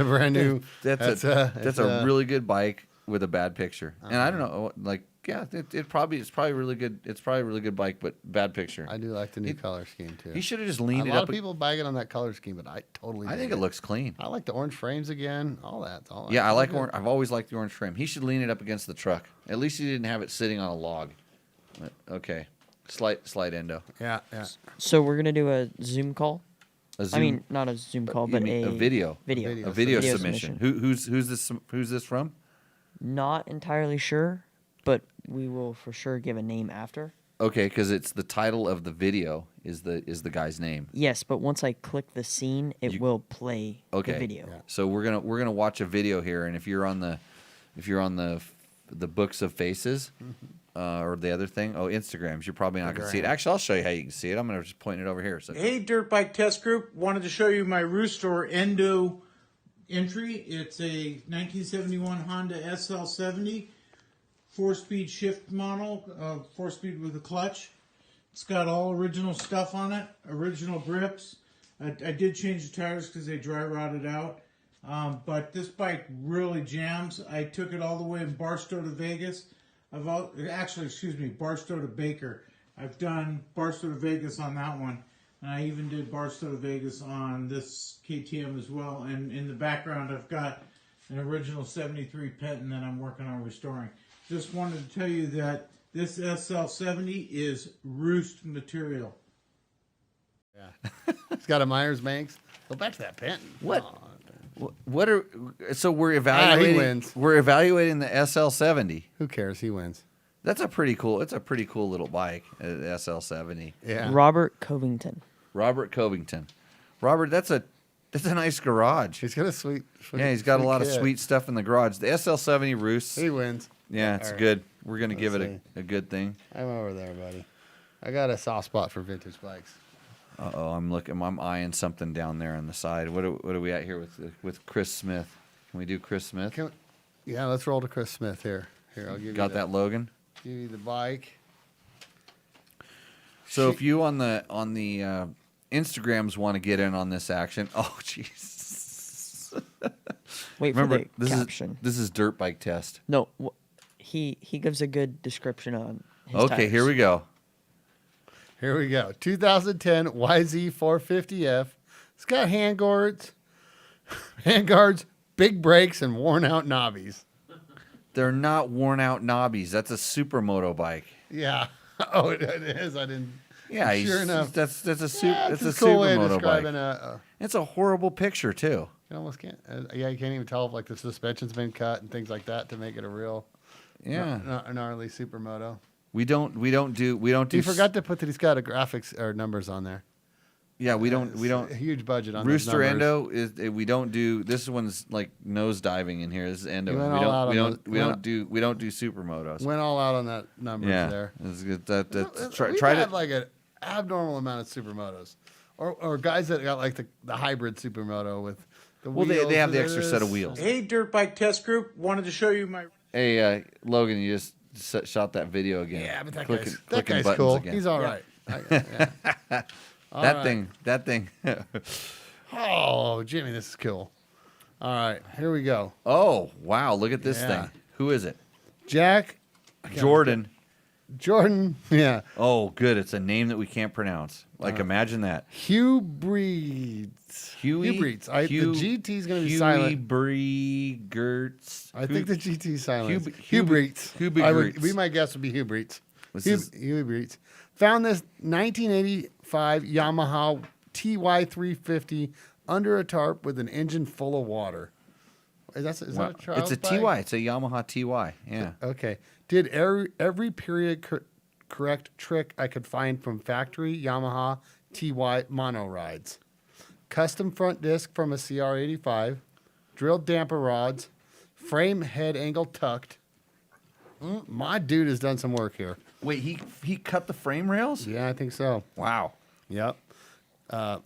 brand new. that's a really good bike with a bad picture. And I don't know, like, yeah, it's probably really good. It's probably a really good bike, but bad picture. I do like the new color scheme too. He should have just A leaned it lot up. of people bagging on that color scheme, but I totally. I dig think it looks clean. I like the orange frames again. All that. Yeah, I all like good. orange. I've always liked the orange frame. He should lean it up against the truck. At least he didn't have it sitting on a log. But, okay, slight endo. Yeah, yeah. So we're gonna do a Zoom call. A I Zoom- mean, not a Zoom call, you but mean a video. Video. A video Video submission. submission. Who's this from? Not entirely sure, but we will for sure give a name after. Okay, because it's the title of the video is the guy's name. Yes, but once I click the scene, it will play Okay. the video. Yeah. So we're gonna watch a video here, and if you're on the books of faces, or the other thing, Instagrams, you're probably not gonna see it. Actually, I'll show you how you can see it. I'm gonna just point it over here. So Hey, Dirt Bike Test Group. Wanted to show you my Rooster Endo entry. It's a 1971 Honda SL70 4-speed shift model, 4-speed with a clutch. It's got all original stuff on it, original grips. I did change the tires because they dry rotted out. But this bike really jams. I took it all the way in Barstow to Vegas. Barstow to Baker. I've done Barstow to Vegas on that one. And I even did Barstow to Vegas on this KTM as well. And in the background, I've got an original 73 Penton that I'm working on restoring. Just wanted to tell you that this SL70 is roost material. Yeah. It's got a Myers-Manx. Go back to that Penton. What? Oh, what are so we're evaluating? wins. We're evaluating the SL70. who cares? He wins. That's a pretty cool. It's a pretty cool little bike, SL70. Yeah. Robert Covington. Robert Covington. Robert, that's a nice garage. He's got a sweet. Yeah, he's got a lot of kid. sweet stuff in the garage. The SL70 roosts. He wins. Yeah, it's All right. good. We're gonna give Let's it a good thing. I'm over there, buddy. I got a soft spot for vintage bikes. I'm eyeing something down there on the side. What are we at here with Chris Smith? Can we do Chris Smith? Yeah, let's roll to Chris Smith here. Here, I'll give Got you that Logan? Give you the bike. So if you on the Instagrams want to get in on this action, oh jeez. Wait Remember, for the caption. this is Dirt Bike Test. No, he gives a good description on his Okay, tires. here we go. Here we go. 2010 YZ450F. It's got handguards, big brakes, and worn out knobbies. They're not worn out knobbies. That's a supermoto bike. Yeah. Oh, it is. I didn't. Yeah, Sure enough. That's a Yeah, that's a it's cool way of supermoto bike. describing It's a horrible picture too. you almost can't. Yeah, you can't even tell if like the suspension's been cut and things like that to make it a real, Yeah, gnarly supermoto. we don't do. You forgot to put that he's got a graphics or numbers on there. Yeah, we don't. A huge budget on Rooster those numbers. Endo is we don't do. This one's like nose diving in here. This is Endo. You We went all out on we don't do supermotos. Went all out on that numbers Yeah, there. that's good. That's We've try had to. like an abnormal amount of supermotos, or guys that got like the hybrid supermoto with the Well, wheels. they have the and extra set of this. wheels. Hey, Dirt Bike Test Group. Wanted to show you my... Hey, Logan, you just shot that video again. Yeah, but that Clicking- guy's clicking buttons cool. again. He's all right. Yeah. All that right. thing. Oh, Jimmy, this is cool. All right, here we go. Oh wow! Look at this Yeah. thing. Who is it? Jack Jordan. Jordan. Yeah. Oh, good. It's a name that we can't pronounce. Like, imagine that. Hugh Breeds. Huey. Hugh Breeds. The GT is going to be Huey silent. Bregertz. I think the GT is silent. Hugh- Hugh Breeds. Hugh Breeds. My guess would be Hugh Breeds. This Hugh is- Breeds. Found this 1985 Yamaha TY350 under a tarp with an engine full of water. Is that a trial It's a bike? TY. It's a Yamaha TY. Yeah. Okay. Did every period correct trick I could find from factory Yamaha TY mono rides. Custom front disc from a CR85. Drilled damper rods. Frame head angle tucked. My dude has done some work here. Wait, he cut the frame rails? Yeah, I think so. Wow. Yep. The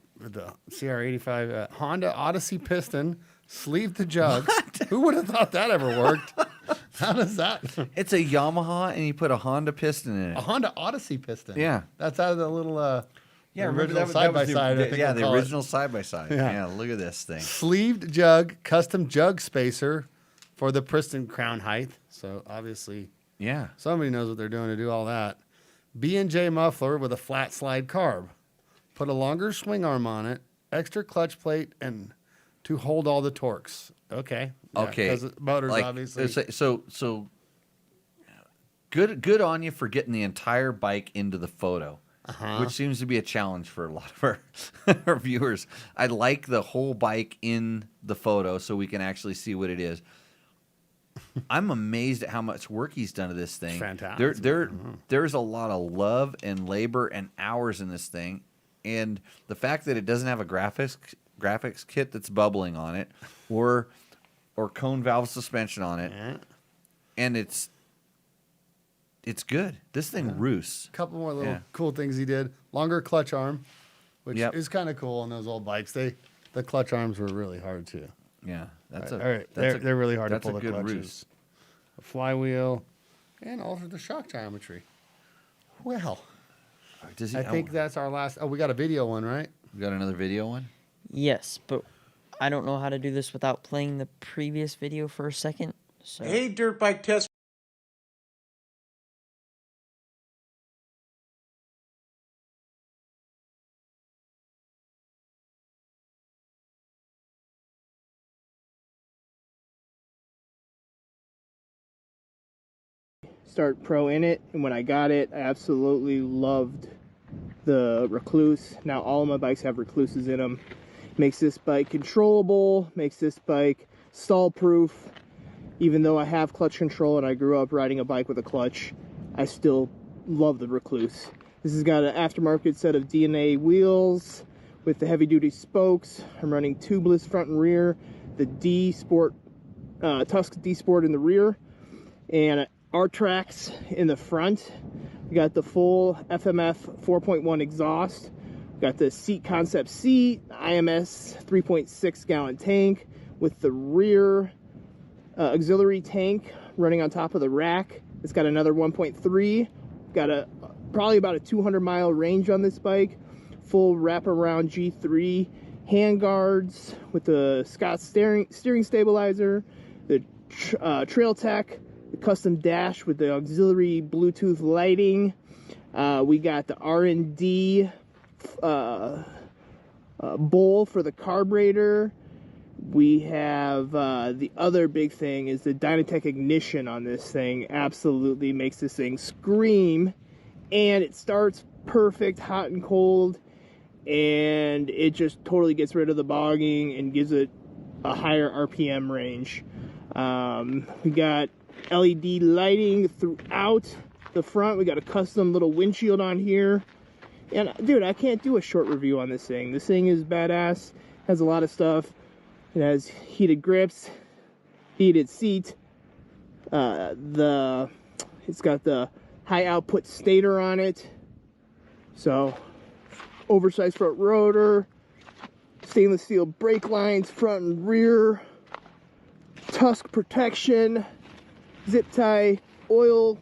CR85 Honda Odyssey piston, sleeve to jug. Who would have thought that ever worked? How does that? It's a Yamaha, and you put a Honda piston in it. A Honda Odyssey piston. Yeah. That's out of the little remember original that side by was side. the original side by side. Yeah. Yeah, look at this thing. Sleeved jug, custom jug spacer for the piston crown height. So obviously, Yeah. somebody knows what they're doing to do all that. B&J muffler with a flat slide carb. Put a longer swing arm on it, extra clutch plate, and to hold all the torques. Okay. Yeah, Okay. because motors Like, obviously. So good on you for getting the entire bike into the photo, which seems to be a challenge for a lot of our viewers. I like the whole bike in the photo so we can actually see what it is. I'm amazed at how much work he's done to this thing. Fantastic. There's a lot of love and labor and hours in this thing, and the fact that it doesn't have a graphics kit that's bubbling on it, or cone valve suspension on it, and it's good. This thing roosts. A couple more little cool things he did. Longer clutch arm, which Yep. is kind of cool on those old bikes. The clutch arms were really hard too. Yeah, that's All right, they're really hard to that's pull a the good clutches. roost. A flywheel, and alter the shock geometry. Well, Does he, I think that's our last. Oh, we got a video one, right? we got another video one. Yes, but I don't know how to do this without playing the previous video for a second. So Hey, dirt bike test. Start Pro in it, and when I got it, I absolutely loved the Recluse. Now all of my bikes have Recluses in them. Makes this bike controllable, makes this bike stall proof. Even though I have clutch control and I grew up riding a bike with a clutch, I still love the Recluse. This has got an aftermarket set of DNA wheels with the heavy duty spokes. I'm running tubeless front and rear, the D Sport, Tusk D Sport in the rear, and R-Trax in the front. We got the full FMF 4.1 exhaust. We got the seat concept seat, IMS 3.6 gallon tank with the rear auxiliary tank running on top of the rack. It's got another 1.3. Got probably about a 200-mile range on this bike. Full wraparound G3 handguards with the Scott steering stabilizer, the Trail Tech, the custom dash with the auxiliary Bluetooth lighting. We got the R&D bowl for the carburetor. We have the other big thing is the Dynatech ignition on this thing. Absolutely makes this thing scream, and it starts perfect hot and cold, and it just totally gets rid of the bogging and gives it a higher RPM range. We got LED lighting throughout the front. We got a custom little windshield on here. And dude, I can't do a short review on this thing. This thing is badass. Has a lot of stuff. It has heated grips, heated seat. It's got the high output stator on it. So oversized front rotor, stainless steel brake lines front and rear, Tusk protection, zip tie, oil.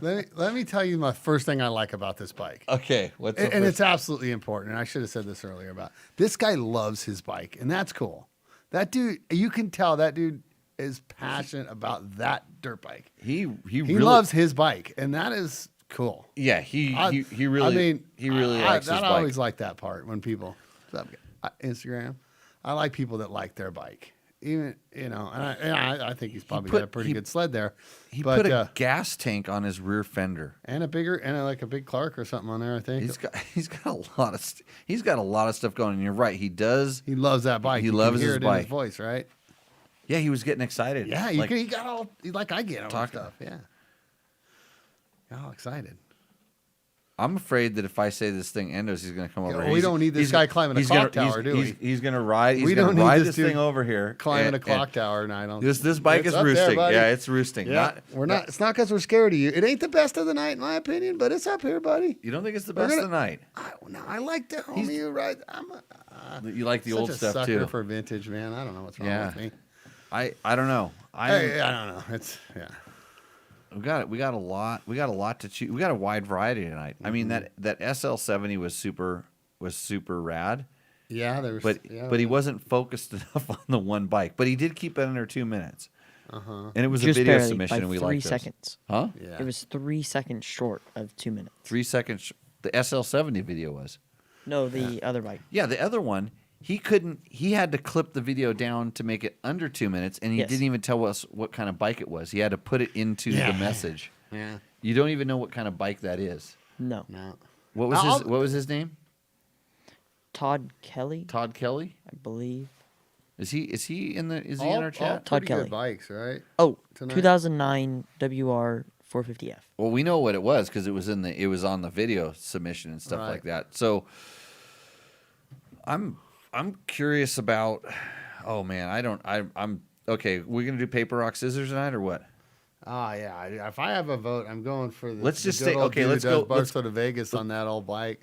Let me tell you my first thing I like about this bike. Okay, what's And it's absolutely important. And I should have said this earlier about this guy loves his bike, and that's cool. That dude, you can tell that dude is passionate about that dirt bike. he He really loves his bike, and that is cool. Yeah, he really. I mean, he really I likes his bike. I always like that part when people Instagram. I like people that like their bike. Even and I think he's probably got a pretty good sled there. He put a gas tank on his rear fender and a bigger like a big Clark or something on there. I think he's got a lot of stuff going. And you're right, he does. He loves that bike. He You loves can hear his it bike. in his voice, right? Yeah, he was getting excited. Yeah, like, he got all like I get all Talking. stuff. Yeah, got all excited. I'm afraid that if I say this thing endos, he's going to come over. We don't need this guy climbing a clock tower, do we? He's going to ride. He's We going don't to need ride this this dude thing over here, climbing a clock tower, and I don't. This bike It's is up there, roosting. buddy. Yeah, it's roosting. Yeah, we're not. It's not because we're scared of you. It ain't the best of the night, in my opinion, but it's up here, buddy. You don't think it's the best of the night? I like the homie who rides. You like the Such old a stuff sucker too. for vintage, man. I don't know what's wrong with me. I don't know. I don't know. It's We got a lot to choose. We got a wide variety tonight. I mean that SL70 was super rad. Yeah, but he wasn't focused enough on the one bike. But he did keep it under 2 minutes. And it was Just a video barely, submission, by and we 3 liked those. seconds. Huh? Yeah. It was 3 seconds short of 2 minutes. 3 seconds. The SL70 video was. No, the other bike. Yeah, the other one, he couldn't. He had to clip the video down to make it under 2 minutes, and he Yes. didn't even tell us what kind of bike it was. He had to put it into the message. Yeah. You don't even know what kind of bike that is. No. What was his name? Todd Kelly, Todd Kelly. I believe. Is he in our chat? Todd Pretty Kelly. good bikes, right? Oh, Tonight? 2009 WR 450F. Well, we know what it was because it was on the video submission and stuff Right. like that. So I'm curious about. Oh man, I'm okay. We're gonna do paper rock scissors tonight or what? Oh yeah. If I have a vote, I'm going for the. Let's the just good say- old okay, dude let's who does go- let's- Barstow to Vegas on that old bike.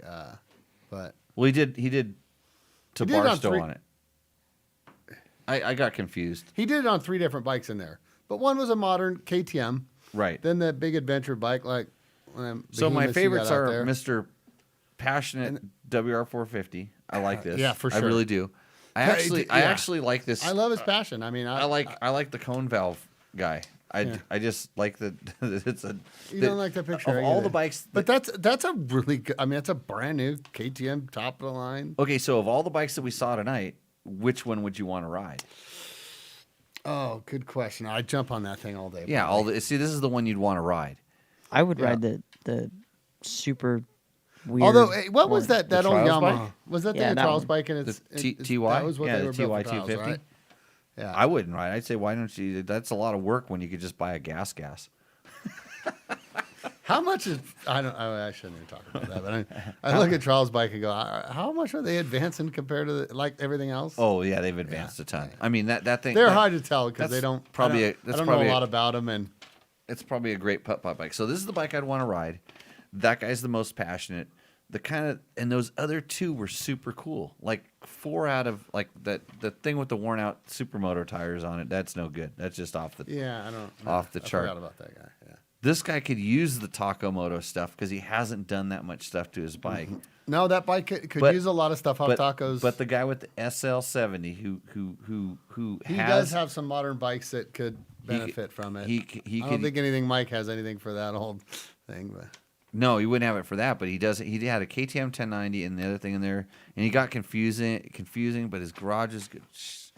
But Well, he did to He did it on Barstow three- on it. I got confused. he did it on 3 different bikes in there. But one was a modern KTM. Right. Then the big adventure bike, like. So my behemoths you favorites got out are there. Mr. Passionate WR450. I like this. Yeah, for I sure. really do. I actually like this. I love his passion. I mean, I like the cone valve guy. I just like the it's a. You don't like that picture of all either. the bikes. But that's a really good. I mean, that's a brand new KTM top of the line. Okay, so of all the bikes that we saw tonight, which one would you want to ride? Oh, good question. I'd jump on that thing all day. Yeah, probably. see, this is the one you'd want to ride. I would Yeah. ride the super weird. Although, what was one. that The old Trials Yamaha? bike? Was that Yeah, the that Trials one. bike? And The it's TY? That was what Yeah, they the were built for TY trials, 250. right? Yeah. I wouldn't ride. I'd say, why don't you? That's a lot of work when you could just buy a gas. How much is I shouldn't even talk about that. But I look at Trials bike and go, how much are they advancing compared to like everything else? Oh yeah, they've advanced a ton. I mean that thing. They're that- hard to tell because they that's don't. probably I a- don't, that's I don't know probably a a- lot about them, and It's probably a great putt-putt bike. So this is the bike I'd want to ride. That guy's the most passionate. And those other two were super cool. Like 4 out of like the thing with the worn out supermoto tires on it. That's no good. That's just off the. yeah, I don't. Off the I chart. forgot about that guy. Yeah. This guy could use the Takomoto stuff because he hasn't done that much stuff to his bike. No, that bike could But- use a lot of stuff off tacos. But the guy with the SL70 who he has does have some modern bikes that could benefit from it. he I don't could think anything Mike has anything for that old thing, but No, he wouldn't have it for that, but he does. He had a KTM 1090 and the other thing in there, and he got confusing. But his garage is good. his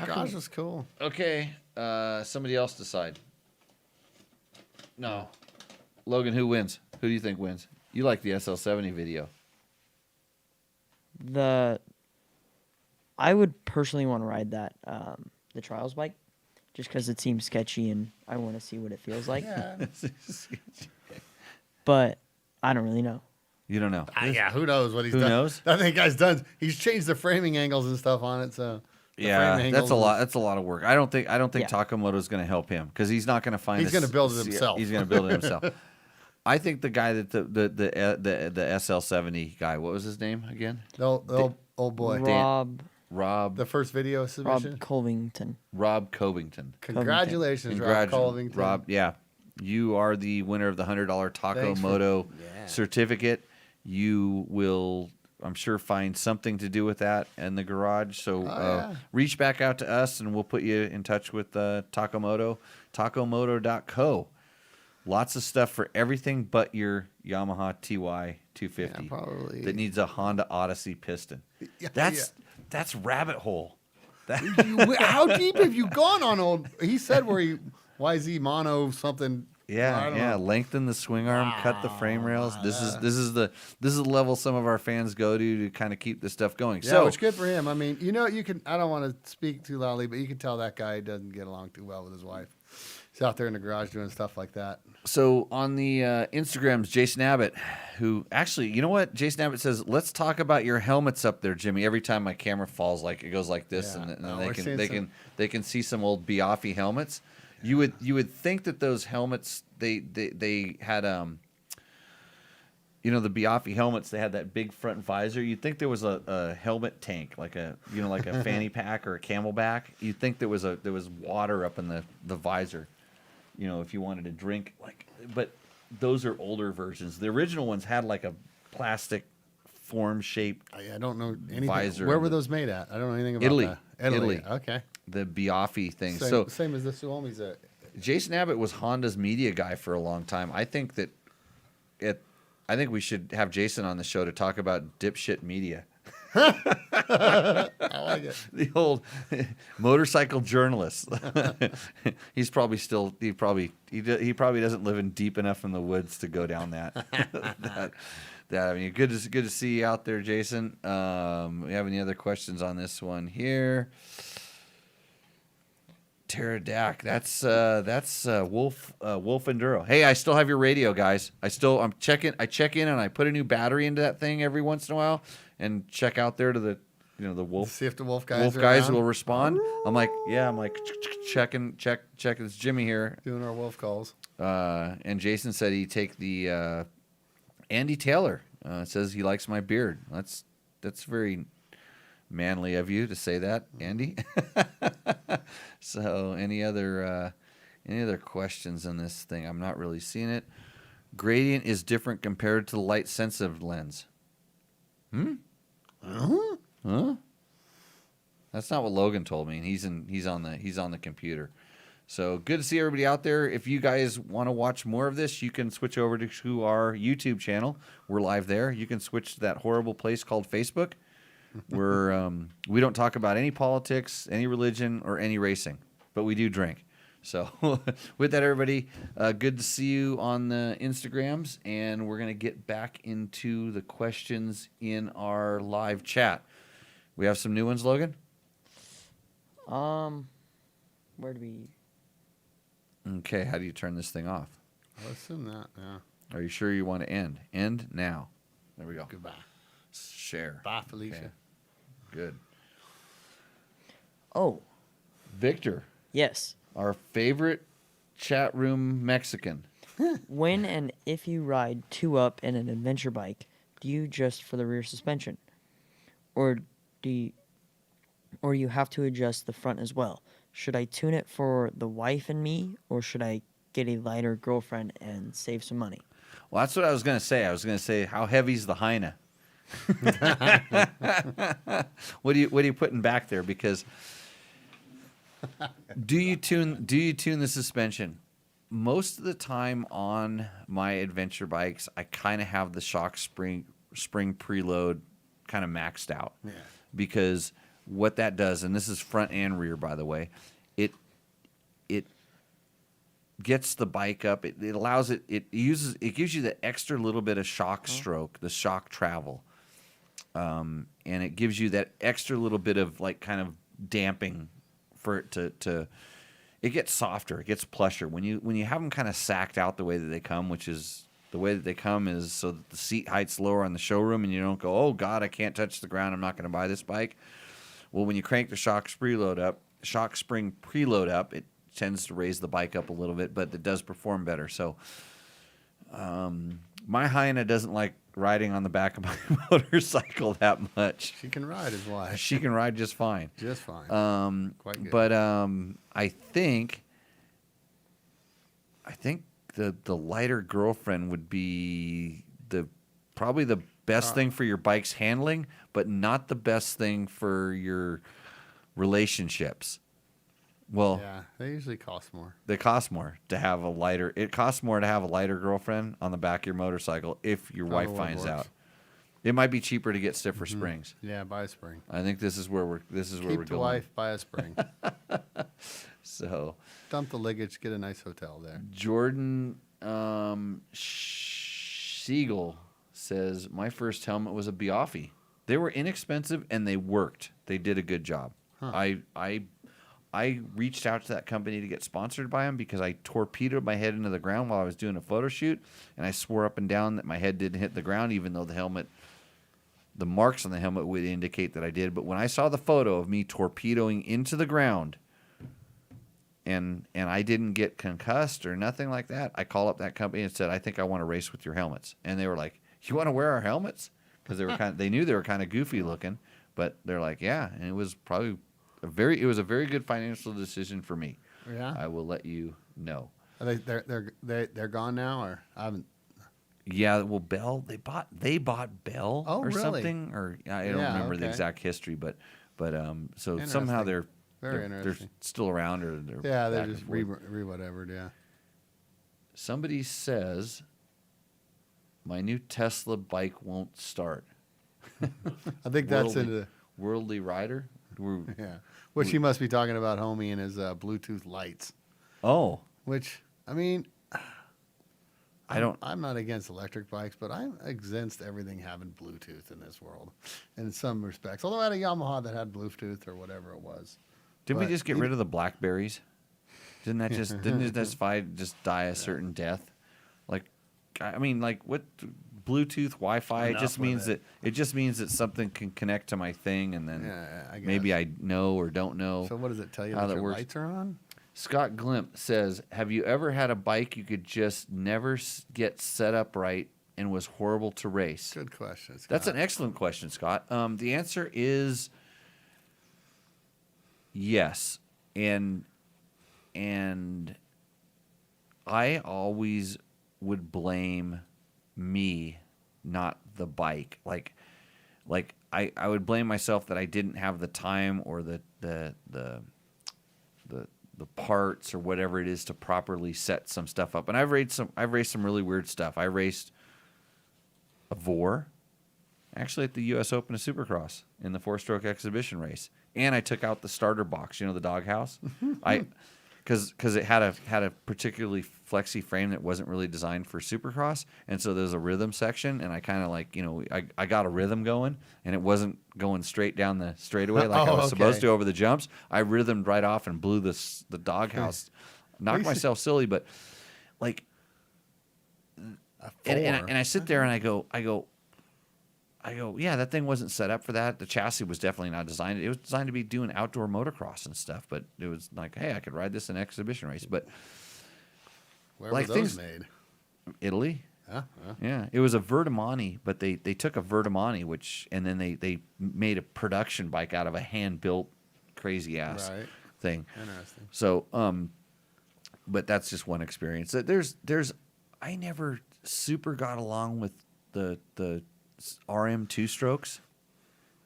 garage was cool. Okay, somebody else decide. No, Logan, who wins? Who do you think wins? You like the SL70 video? I would personally want to ride that the trials bike, just because it seems sketchy and I want to see what it feels like. Yeah, But I don't really know. You don't know. yeah. Who knows what he's Who done? knows? That thing guy's done. He's changed the framing angles and stuff on it. So the Yeah, frame that's angles a lot. That's a lot of work. I don't think Yeah. Takamoto's going to help him because he's not going to find. He's gonna build it himself. He's going to build it himself. I think the guy that the SL70 guy. What was his name again? The old boy. Rob The first video submission. Covington. Rob Covington. Congratulations, Rob Covington. Rob, yeah. You are the winner of the $100 Taco Moto certificate. You will, I'm sure, find something to do with that in the garage. So reach back out to us and we'll put you in touch with Takomoto, takomoto.co. Lots of stuff for everything but your Yamaha TY 250 Yeah, probably. that needs a Honda Odyssey piston. That's rabbit hole. How deep have you gone on old? He said where he YZ mono something. I Yeah, don't yeah. know. Lengthen the swing arm, cut the frame rails. This is the level some of our fans go to kind of keep this stuff going. Yeah, So which good for him. I mean, you can. I don't want to speak too loudly, but you can tell that guy doesn't get along too well with his wife. He's out there in the garage doing stuff like that. So on the Instagrams, Jason Abbott, who actually, you know what? Jason Abbott says, "Let's talk about your helmets up there, Jimmy." Every time my camera falls, like it goes like this, Yeah. and No, then we're seeing they can see some old Biaffi helmets. You would think that those helmets they had You know, the Biaffi helmets, they had that big front visor. You'd think there was a helmet tank, like a fanny pack or a camelback. You'd think there was water up in the visor, you know, if you wanted to drink. But those are older versions. The original ones had like a plastic form-shaped I don't know anything. visor. Where were those made at? I don't know anything about Italy. that. Italy. Okay. The Biaffi thing. Same as the Suomi's. Jason Abbott was Honda's media guy for a long time. I think we should have Jason on the show to talk about dipshit media. I like it. The old motorcycle journalist. He probably doesn't live in deep enough in the woods to go down that. I mean, good to see you out there, Jason. We have any other questions on this one here? Pterodac, that's Wolf Enduro. Hey, I still have your radio, guys. I check in and I put a new battery into that thing every once in a while and check out there to the Wolf. See if the Wolf guys will respond. I'm like checking. It's Jimmy here. Doing our Wolf calls. And Jason said he'd take the Andy Taylor. Says he likes my beard. That's very manly of you to say that, Andy. So any other questions on this thing? I'm not really seeing it. Gradient is different compared to the light sensitive lens. Huh? That's not what Logan told me. He's on the computer. So good to see everybody out there. If you guys want to watch more of this, you can switch over to our YouTube channel. We're live there. You can switch to that horrible place called Facebook. We don't talk about any politics, any religion, or any racing, but we do drink. So with that, everybody, good to see you on the Instagrams, and we're going to get back into the questions in our live chat. We have some new ones, Logan? Where do we... Okay, how do you turn this thing off? I'll assume that, yeah. Are you sure you want to end? End now. There we go. Goodbye. Share. Bye, Felicia. Okay. Good. Oh, Victor, yes. our favorite chat room Mexican. When and if you ride two up in an adventure bike, do you adjust for the rear suspension? Or you have to adjust the front as well? Should I tune it for the wife and me, or should I get a lighter girlfriend and save some money? Well, that's what I was going to say. I was going to say, how heavy's the Heine? What are you putting back there? Because do you tune the suspension? Most of the time on my adventure bikes, I kind of have the shock spring preload kind of maxed out. Yeah. Because what that does, and this is front and rear, by the way, it gets the bike up. It allows it gives you the extra little bit of shock stroke, the shock travel. And it gives you that extra little bit of like kind of damping for it to it gets softer, it gets plusher. When you have them kind of sacked out the way that they come, which is the way that they come is so that the seat height's lower on the showroom and you don't go, oh God, I can't touch the ground, I'm not going to buy this bike. Well, when you crank the shock spring preload up, it tends to raise the bike up a little bit, but it does perform better. So my Hyena doesn't like riding on the back of my motorcycle that much. She can ride his wife. She can ride just fine. Just fine. Quite good. But I think the lighter girlfriend would be probably the best thing for your bike's handling, but not the best thing for your relationships. Well, yeah, they usually cost more. They cost more to have a lighter. It costs more to have a lighter girlfriend on the back of your motorcycle if your wife finds out. It might be cheaper to get stiffer springs. Yeah, buy a spring. I think this is where we're Keep the going. wife, buy a spring. So dump the luggage, get a nice hotel there. Jordan Siegel says my first helmet was a Biaffi. They were inexpensive and they worked. They did a good job. Huh. I reached out to that company to get sponsored by them because I torpedoed my head into the ground while I was doing a photo shoot, and I swore up and down that my head didn't hit the ground, even though the marks on the helmet would indicate that I did. But when I saw the photo of me torpedoing into the ground and I didn't get concussed or nothing like that, I called up that company and said, I think I want to race with your helmets. And they were like, you want to wear our helmets? Because they knew they were kind of goofy looking, but they're like, yeah. And it was probably a very good financial decision for me. Yeah. I will let you know. Are they're gone now, or I haven't. Yeah, well, Bell they bought Bell or really? something, or I don't remember the exact history, but so somehow Very they're interesting. still around, or they're They're back just and forth. whatever. Yeah. Somebody says my new Tesla bike won't start. I think that's in the Worldly Rider. yeah. Which he must be talking about, homie, and his Bluetooth lights. Oh, Which I mean, I'm not against electric bikes, but I'm against everything having Bluetooth in this world, in some respects. Although I had a Yamaha that had Bluetooth or whatever it was. Didn't we But just get rid of the Blackberries? Didn't this just die a certain death? Like, I mean, like what Bluetooth, Wi-Fi? Enough It just with means it. that it just means that something can connect to my thing, and then I guess. maybe I know or don't know. So what does it tell you how that that your works. lights are on? Scott Glimp says, "Have you ever had a bike you could just never get set up right and was horrible to race?" Good question, Scott. That's an excellent question, Scott. The answer is yes, and I always would blame me, not the bike. Like I would blame myself that I didn't have the time or the parts or whatever it is to properly set some stuff up. And I've raced some really weird stuff. I raced a Vor, actually at the U.S. Open of Supercross in the 4-stroke exhibition race, and I took out the starter box, the doghouse. Because it had a particularly flexy frame that wasn't really designed for Supercross, and so there's a rhythm section, and I kind of I got a rhythm going, and it wasn't going straight down the straightaway like I was supposed to over the jumps. I rhythmed right off and blew the doghouse, knocked myself silly, but like, and I sit there and I go, yeah, that thing wasn't set up for that. The chassis was definitely not designed. It was designed to be doing outdoor motocross and stuff, but it was like, hey, I could ride this in an exhibition race. But Where like were those made? Italy. Huh? Yeah, it was a Vertimani, but they took a Vertimani, and then they made a production bike out of a hand-built crazy ass thing. Interesting. So, but that's just one experience. I never super got along with the RM 2-strokes,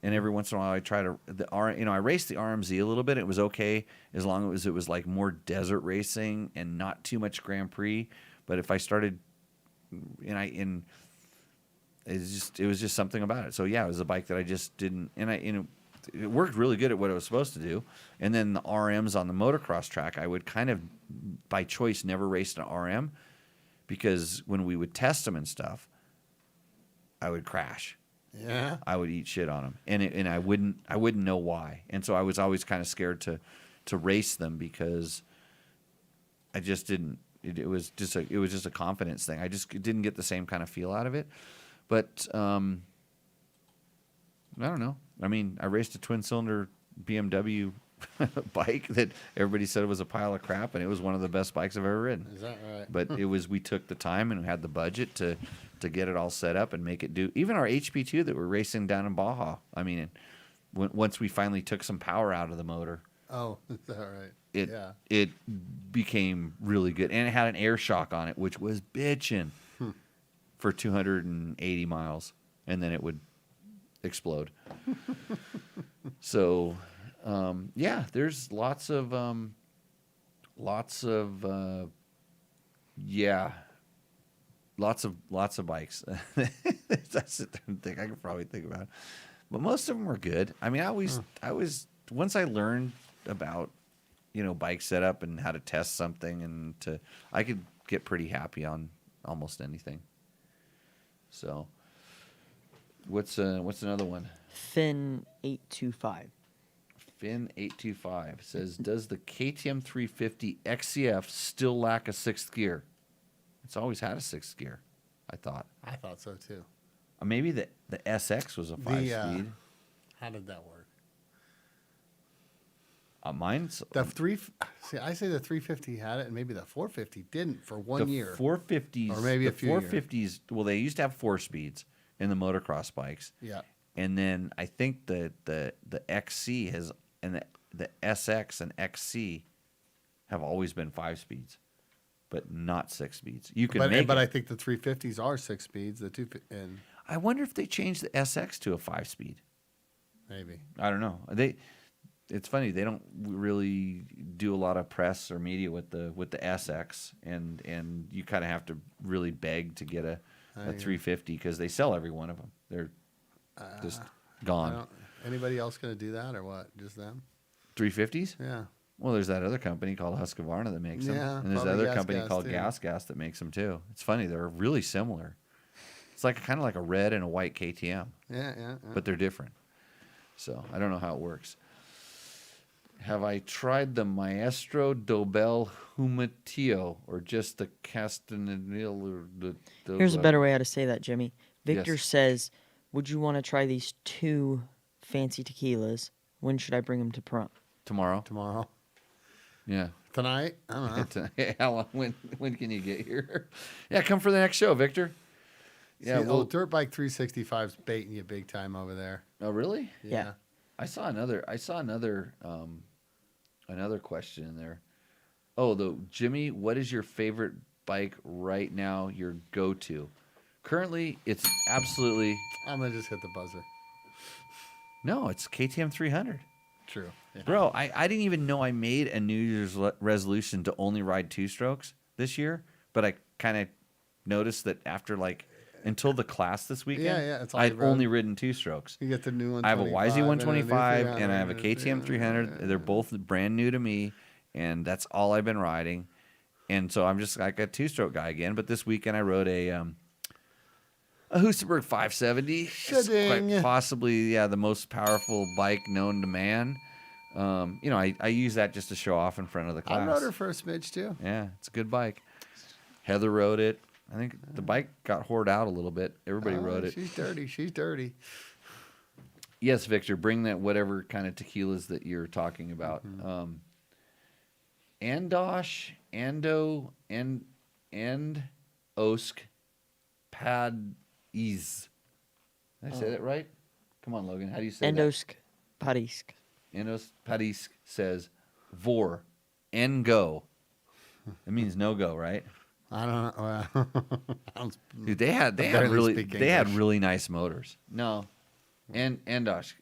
and every once in a while I try to I raced the RMZ a little bit. It was okay as long as it was like more desert racing and not too much Grand Prix. But if I started, it was just something about it. So yeah, it was a bike that I just didn't, and it worked really good at what it was supposed to do. And then the RMs on the motocross track, I would kind of by choice never race an RM, because when we would test them and stuff, I would crash. Yeah. I would eat shit on them, and I wouldn't know why. And so I was always kind of scared to race them, because I just didn't. It was just a confidence thing. I just didn't get the same kind of feel out of it. But I don't know. I mean, I raced a twin-cylinder BMW bike that everybody said was a pile of crap, and it was one of the best bikes I've ever ridden. Is that right? But we took the time and had the budget to get it all set up and make it do. Even our HP2 that we're racing down in Baja, I mean, once we finally took some power out of the motor, Oh, is that right? it became really good. And it had an air shock on it, which was bitchin' for 280 miles, and then it would explode. So, yeah, there's lots of bikes. I sit there and think I could probably think about it, but most of them were good. I mean, I was once I learned about bike setup and how to test something, and I could get pretty happy on almost anything. So, what's another one? Finn 825. Finn 825 says, does the KTM 350 XCF still lack a sixth gear? It's always had a sixth gear, I thought. I thought so too. Maybe the SX was a 5-speed. How did that work? Mine's The see, I say the 350 had it, and maybe the 450 didn't for one the year. 450s, Or maybe a few years. 450s. Well, they used to have 4 speeds in the motocross bikes. Yeah. And then I think the XC has and the SX and XC have always been 5 speeds, but not 6 speeds. You can make But it. I think the 350s are 6 speeds. And I wonder if they changed the SX to a 5-speed. maybe. I don't know. It's funny, they don't really do a lot of press or media with the SX, and you kind of have to really beg to get a 350 because they sell every one of them. They're just gone. Anybody else going to do that or what? Just them? 350s? Yeah. Well, there's that other company called Husqvarna that makes them, Yeah, and there's probably another Gas company Gas, called too. Gas that makes them too. It's funny, they're really similar. It's like kind of like a red and a white KTM, Yeah. but they're different. So I don't know how it works. Have I tried the Maestro Dobel Humetillo or just the Castanil or the Here's a better way how to say that, Jimmy. Victor Yes. says, would you want to try these 2 fancy tequilas? When should I bring them to prom? tomorrow? Tomorrow. Yeah. Tonight? I don't know. How long, when can you get here? Yeah, come for the next show, Victor. Yeah, See, well, Dirt Bike 365's baiting you big time over there. oh really? Yeah. I saw another question in there. Oh, Jimmy, what is your favorite bike right now? Your go-to? Currently, it's absolutely I'm going to just hit the buzzer. no. It's KTM 300, True. Yeah. bro. I didn't even know I made a New Year's resolution to only ride 2-strokes this year, but I kind of noticed that after until the class this weekend, Yeah, that's all I'd you've rode. only ridden 2-strokes. You get the new one. I have a YZ125 and I have a KTM 300. They're both brand new to me, and that's all I've been riding. And so I'm just like a 2-stroke guy again. But this weekend I rode a Husaberg 570. It's Shitting. quite possibly the most powerful bike known to man. I use that just to show off in front of the class. I rode her for a smidge too. Yeah, it's a good bike. Heather rode it. I think the bike got hored out a little bit. Everybody rode it. She's dirty. She's dirty. Yes, Victor, bring that whatever kind of tequilas that you're talking about. Andosh, Ando, and Osk Padiz. Did I say that right? Come on, Logan. How do you say Endosk Parisk. that? Endos Padiz says vor and go. It means no go, right? I don't know. Dude, they had barely really speak they had English. really nice motors. No, Andosh,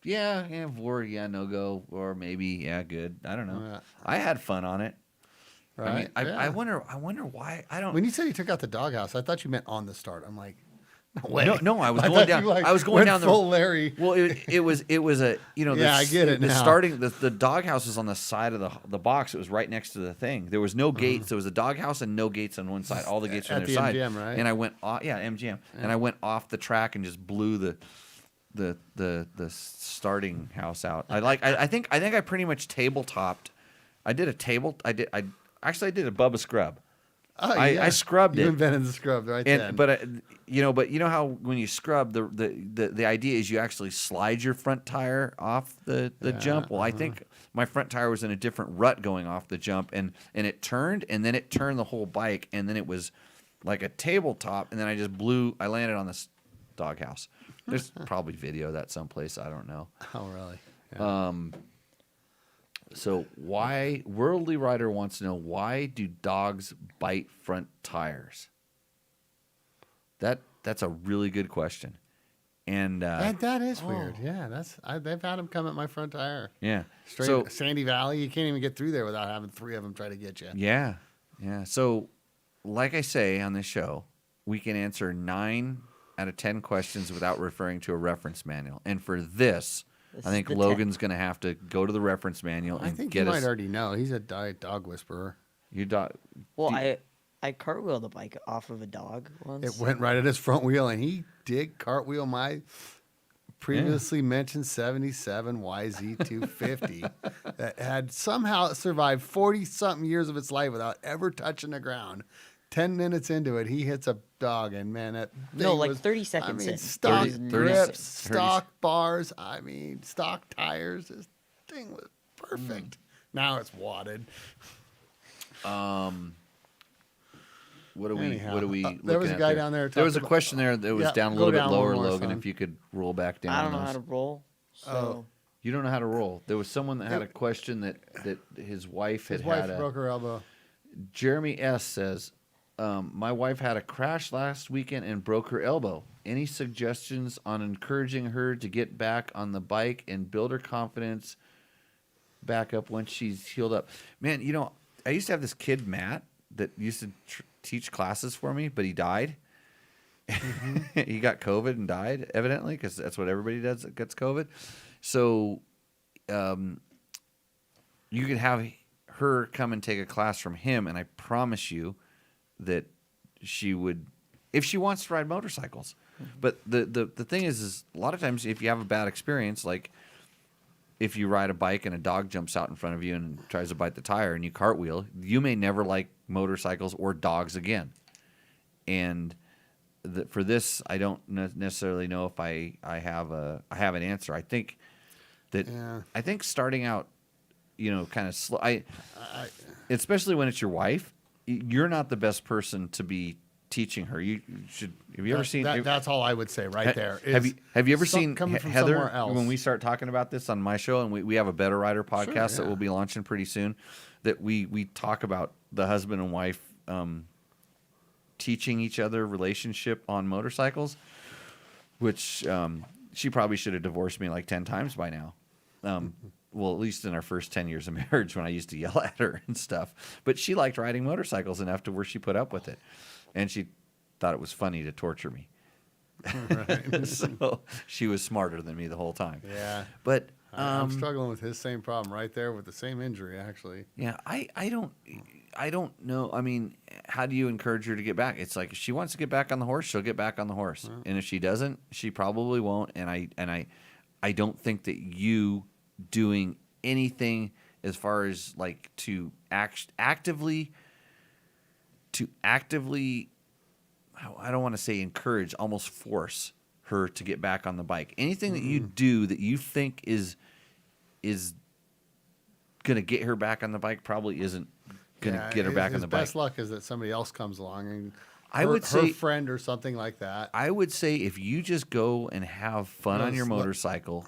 vor, no go, or maybe good. I don't know. Yeah. I had fun on it. I mean, Right? I Yeah. wonder why I don't. When you said you took out the doghouse, I thought you meant on the start. I'm like, no way. No, I was I going thought down. you, I was going went down the full Larry. Well, it was a Yeah, I get it the now. starting the doghouse was on the side of the box. It was right next to the thing. There was no gates. There was a doghouse and no gates on one side. All the gates were on At their the side. MGM, right? And I went off, MGM, and I went off the track and just blew the starting house out. I think I pretty much tabletopped. I did a Bubba scrub. Oh, I scrubbed you it. invented the scrub right then. And but you know how when you scrub the idea is you actually slide your front tire off the jump. Well, I think my front tire was in a different rut going off the jump, and it turned, and then it turned the whole bike, and then it was like a tabletop, and then I landed on this doghouse. There's probably video of that someplace. I don't know. Oh, really? Yeah. So why Worldly Rider wants to know, why do dogs bite front tires? That's a really good question. And that is weird. Yeah, they've had them come at my front tire. yeah. Straight So Sandy Valley, you can't even get through there without having 3 of them try to get you. yeah. So like I say on this show, we can answer 9 out of 10 questions without referring to a reference manual. And for this This I think is the Logan's going to have to go to the reference manual I and think you get might us already know. He's a dog whisperer. your dog. Well, Do- I cartwheeled a bike off of a dog once. It went right at his front wheel, and he did cartwheel my previously mentioned 77 YZ250 that had somehow survived 40-something years of its life without ever touching the ground. 10 minutes into it, he hits a dog, and man, that thing No, like was, 30 seconds I mean, in. stock 30 grips, 30 stock bars, I mean, stock tires. This thing was perfect. Now it's wadded. What are we? Anyhow, What are we? there was looking a at guy down there There was a talking question there that was Yeah, down a go little bit down one lower, more, Logan. son. If you could roll back down. I don't on know how those. to roll. So You don't know how to roll. There was someone that had a question that his wife had His wife had. broke her elbow. Jeremy S says, my wife had a crash last weekend and broke her elbow. Any suggestions on encouraging her to get back on the bike and build her confidence back up once she's healed up? Man, you know, I used to have this kid, Matt, that used to teach classes for me, but he died. He got COVID and died, evidently, because that's what everybody does that gets COVID. So you could have her come and take a class from him, and I promise you that she would, if she wants to ride motorcycles. But the thing is a lot of times if you have a bad experience, like if you ride a bike and a dog jumps out in front of you and tries to bite the tire and you cartwheel, you may never like motorcycles or dogs again. And for this, I don't necessarily know if I have an answer. I think that I think starting out, you know, kind of slow. Especially when it's your wife, you're not the best person to be teaching her. You should. Have you ever seen? That's all I would say right there. Have you ever seen coming from Heather somewhere else? when we start talking about this on my show, and we have a Better Rider podcast that we'll be launching pretty soon, that we talk about the husband and wife teaching each other relationship on motorcycles, which she probably should have divorced me like 10 times by now. Well, at least in our first 10 years of marriage when I used to yell at her and stuff. But she liked riding motorcycles enough to where she put up with it. And she thought it was funny to torture me. Right. So she was smarter than me the whole time. Yeah. But I'm struggling with his same problem right there with the same injury, actually. Yeah, I don't know. I mean, how do you encourage her to get back? It's like if she wants to get back on the horse, she'll get back on the horse. And if she doesn't, she probably won't. And I don't think that you doing anything as far as like to actively I don't want to say encourage, almost force her to get back on the bike. Anything that you do that you think is going to get her back on the bike probably isn't going to get her back on the bike. Best luck is that somebody else comes along and I would say her friend or something like that. I would say if you just go and have fun on your motorcycle,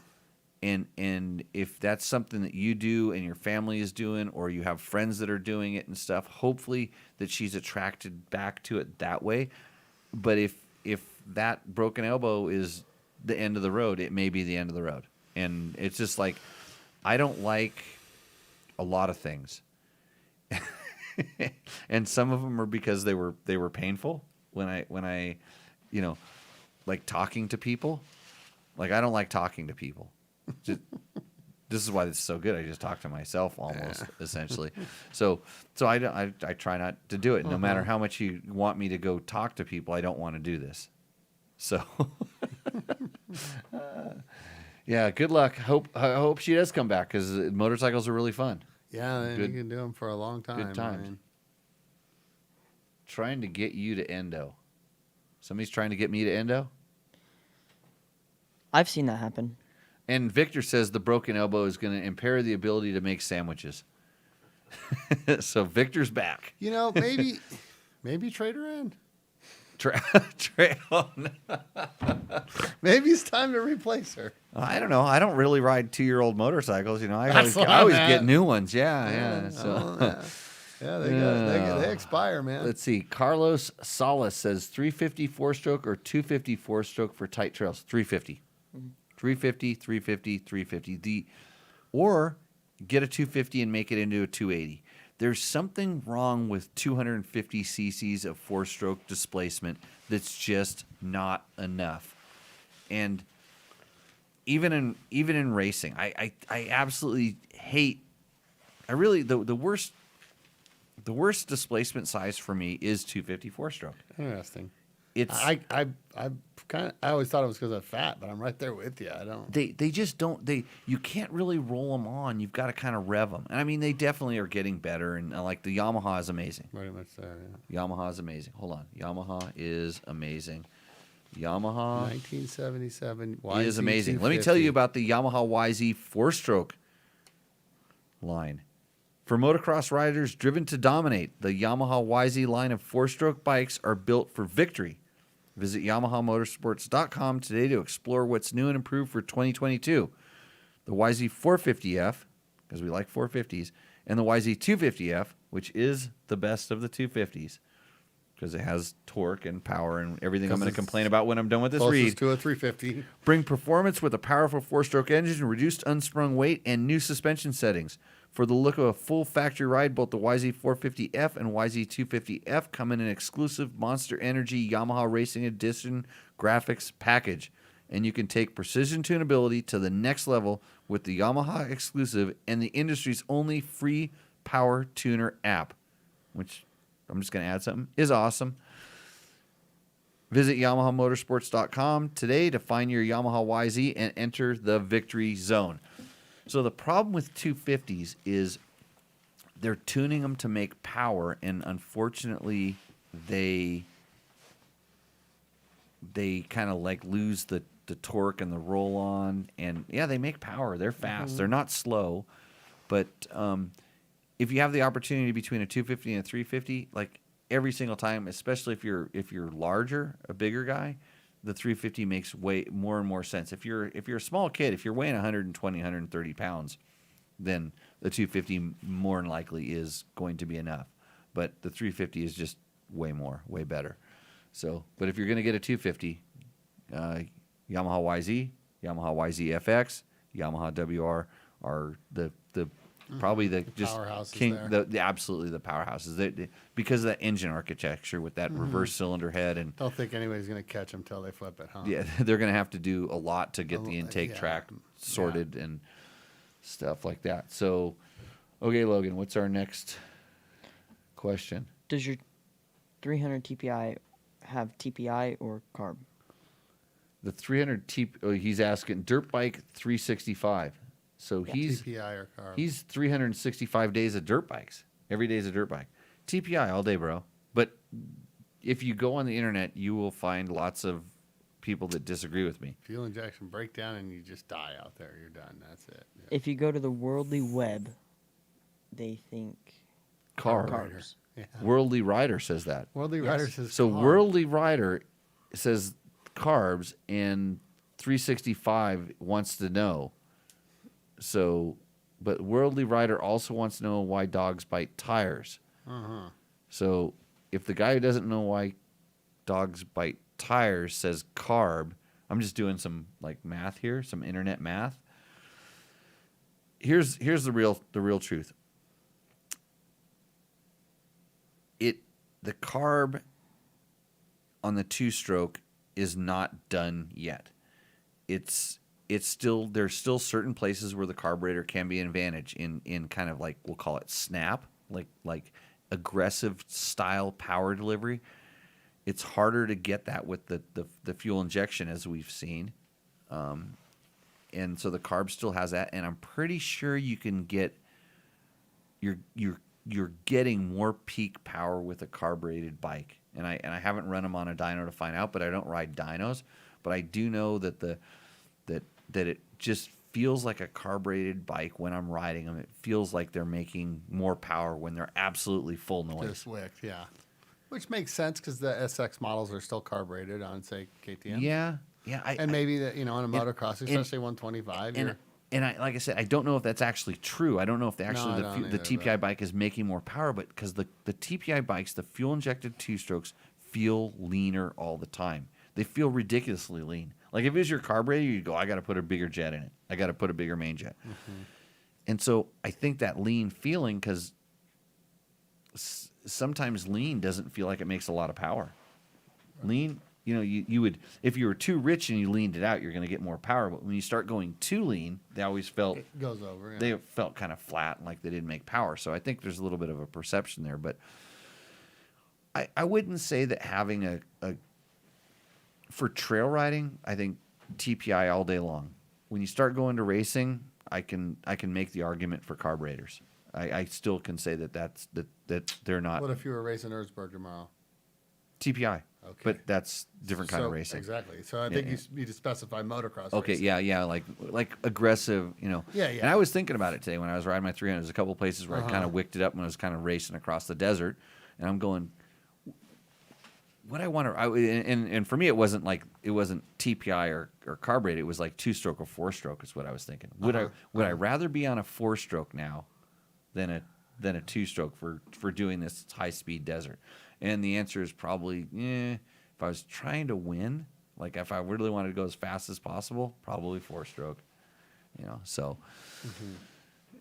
and if that's something that you do and your family is doing, or you have friends that are doing it and stuff, hopefully that she's attracted back to it that way. But if that broken elbow is the end of the road, it may be the end of the road. And it's just like, I don't like a lot of things. And some of them are because they were painful when I you know, like talking to people. Like I don't like talking to people. This is why this is so good. I just talk to myself almost, essentially. So I try not to do it. No matter how much you want me to go talk to people, I don't want to do this. So, yeah, good luck. I hope she does come back because motorcycles are really fun. Yeah, you can do them for a long time. Good times. Man. Trying to get you to endo. Somebody's trying to get me to endo? I've seen that happen. And Victor says the broken elbow is going to impair the ability to make sandwiches. So Victor's back. You know, maybe trade her in. Maybe it's time to replace her. I don't know. I don't really ride 2-year-old motorcycles. You know, I That's always what I'm get at. new ones. Yeah. So. Yeah, they expire, man. Let's see. Carlos Salas says 350 4-stroke or 250 4-stroke for tight trails. 350. 350, 350, 350. Or get a 250 and make it into a 280. There's something wrong with 250 cc's of 4-stroke displacement that's just not enough. And even in racing, I absolutely hate. I really the worst displacement size for me is 250 4-stroke. Interesting. It's I always thought it was because of fat, but I'm right there with you. I don't. They just don't. You can't really roll them on. You've got to kind of rev them. And I mean, they definitely are getting better. And like the Yamaha is amazing. Very much so. Yeah. Yamaha is amazing. Hold on. Yamaha is amazing. Yamaha 1977 is amazing. Let me tell you about the Yamaha YZ 4-stroke line. For motocross riders driven to dominate, the Yamaha YZ line of 4-stroke bikes are built for victory. Visit YamahaMotorsports.com today to explore what's new and improved for 2022. The YZ 450F, because we like 450s, and the YZ 250F, which is the best of the 250s, because it has torque and power and everything I'm going to complain about when I'm done with this read. Closest to a 350. Bring performance with a powerful 4-stroke engine, reduced unsprung weight, and new suspension settings. For the look of a full factory ride, both the YZ 450F and YZ 250F come in an exclusive Monster Energy Yamaha Racing Edition graphics package. And you can take precision tunability to the next level with the Yamaha exclusive and the industry's only free power tuner app, which I'm just going to add something, is awesome. Visit YamahaMotorsports.com today to find your Yamaha YZ and enter the victory zone. So the problem with 250s is they're tuning them to make power, and unfortunately they kind of like lose the torque and the roll on, and yeah, they make power. They're fast. They're not slow, but if you have the opportunity between a 250 and a 350, like every single time, especially if you're larger, a bigger guy, the 350 makes way more and more sense. If you're a small kid, if you're weighing 120, 130 pounds, then the 250 more than likely is going to be enough. But the 350 is just way better. So, but if you're going to get a 250, Yamaha YZ, Yamaha YZ FX, Yamaha WR are the probably the just powerhouses king, there. the absolutely the powerhouses. Because of that engine architecture with that reverse cylinder head, and Don't think anybody's going to catch them till they flip it, huh? yeah, they're going to have to do a lot to get the intake yeah. track sorted and stuff like that. So, okay, Logan, what's our next question? Does your 300 TPI have TPI or carb? The 300 he's asking dirt bike 365. So he's TPI or carb. he's 365 days of dirt bikes. Every day is a dirt bike. TPI all day, bro. But if you go on the internet, you will find lots of people that disagree with me. Fuel injection breakdown and you just die out there. You're done. That's it. Yeah. If you go to the Worldly Web, they think carbs. Yeah. Worldly Rider says that. Worldly Rider says So carb. Worldly Rider says carbs, and 365 wants to know. So, but Worldly Rider also wants to know why dogs bite tires. Uh-huh. So, if the guy who doesn't know why dogs bite tires says carb, I'm just doing some like math here, some internet math. Here's the real truth. The carb on the 2-stroke is not done yet. It's still, there's still certain places where the carburetor can be an advantage in kind of like, we'll call it snap, like aggressive style power delivery. It's harder to get that with the fuel injection, as we've seen. And so the carb still has that, and I'm pretty sure you can get you're getting more peak power with a carbureted bike. And I haven't run them on a dyno to find out, but I don't ride dynos. But I do know that that it just feels like a carbureted bike when I'm riding them. It feels like they're making more power when they're absolutely full noise. Just wicked, yeah. Which makes sense because the SX models are still carbureted on, say, KTM. Yeah. And maybe that, on a motocross, especially 125. And I, like I said, I don't know if that's actually true. I don't know if the either, TPI bike is making more power, but because the TPI bikes, the fuel injected 2-strokes, feel leaner all the time. They feel ridiculously lean. Like if it was your carburetor, you'd go, I got to put a bigger jet in it. I got to put a bigger main jet. Mm-hmm. And so I think that lean feeling, because sometimes lean doesn't feel like it makes a lot of power. Right. Lean, you would, if you were too rich and you leaned it out, you're going to get more power. But when you start going too lean, they always felt it goes over. Yeah. They felt kind of flat and like they didn't make power. So I think there's a little bit of a perception there. But I wouldn't say that having a for trail riding, I think TPI all day long. When you start going to racing, I can make the argument for carburetors. I still can say that they're not. What if you were racing Erzberg tomorrow? TPI. Okay. But that's different kind of racing. Exactly. So I think you need to specify motocross. Okay, racing. yeah, like aggressive, Yeah. And I was thinking about it today when I was riding my 300. There's a couple places where I kind of wicked it up when I was kind of racing across the desert, and I'm going, what I want to, and for me it wasn't TPI or carbureted. It was like 2-stroke or 4-stroke is what I was thinking. Would I rather be on a 4-stroke now than a 2-stroke for doing this high speed desert? And the answer is probably, if I was trying to win, like if I really wanted to go as fast as possible, probably 4-stroke, so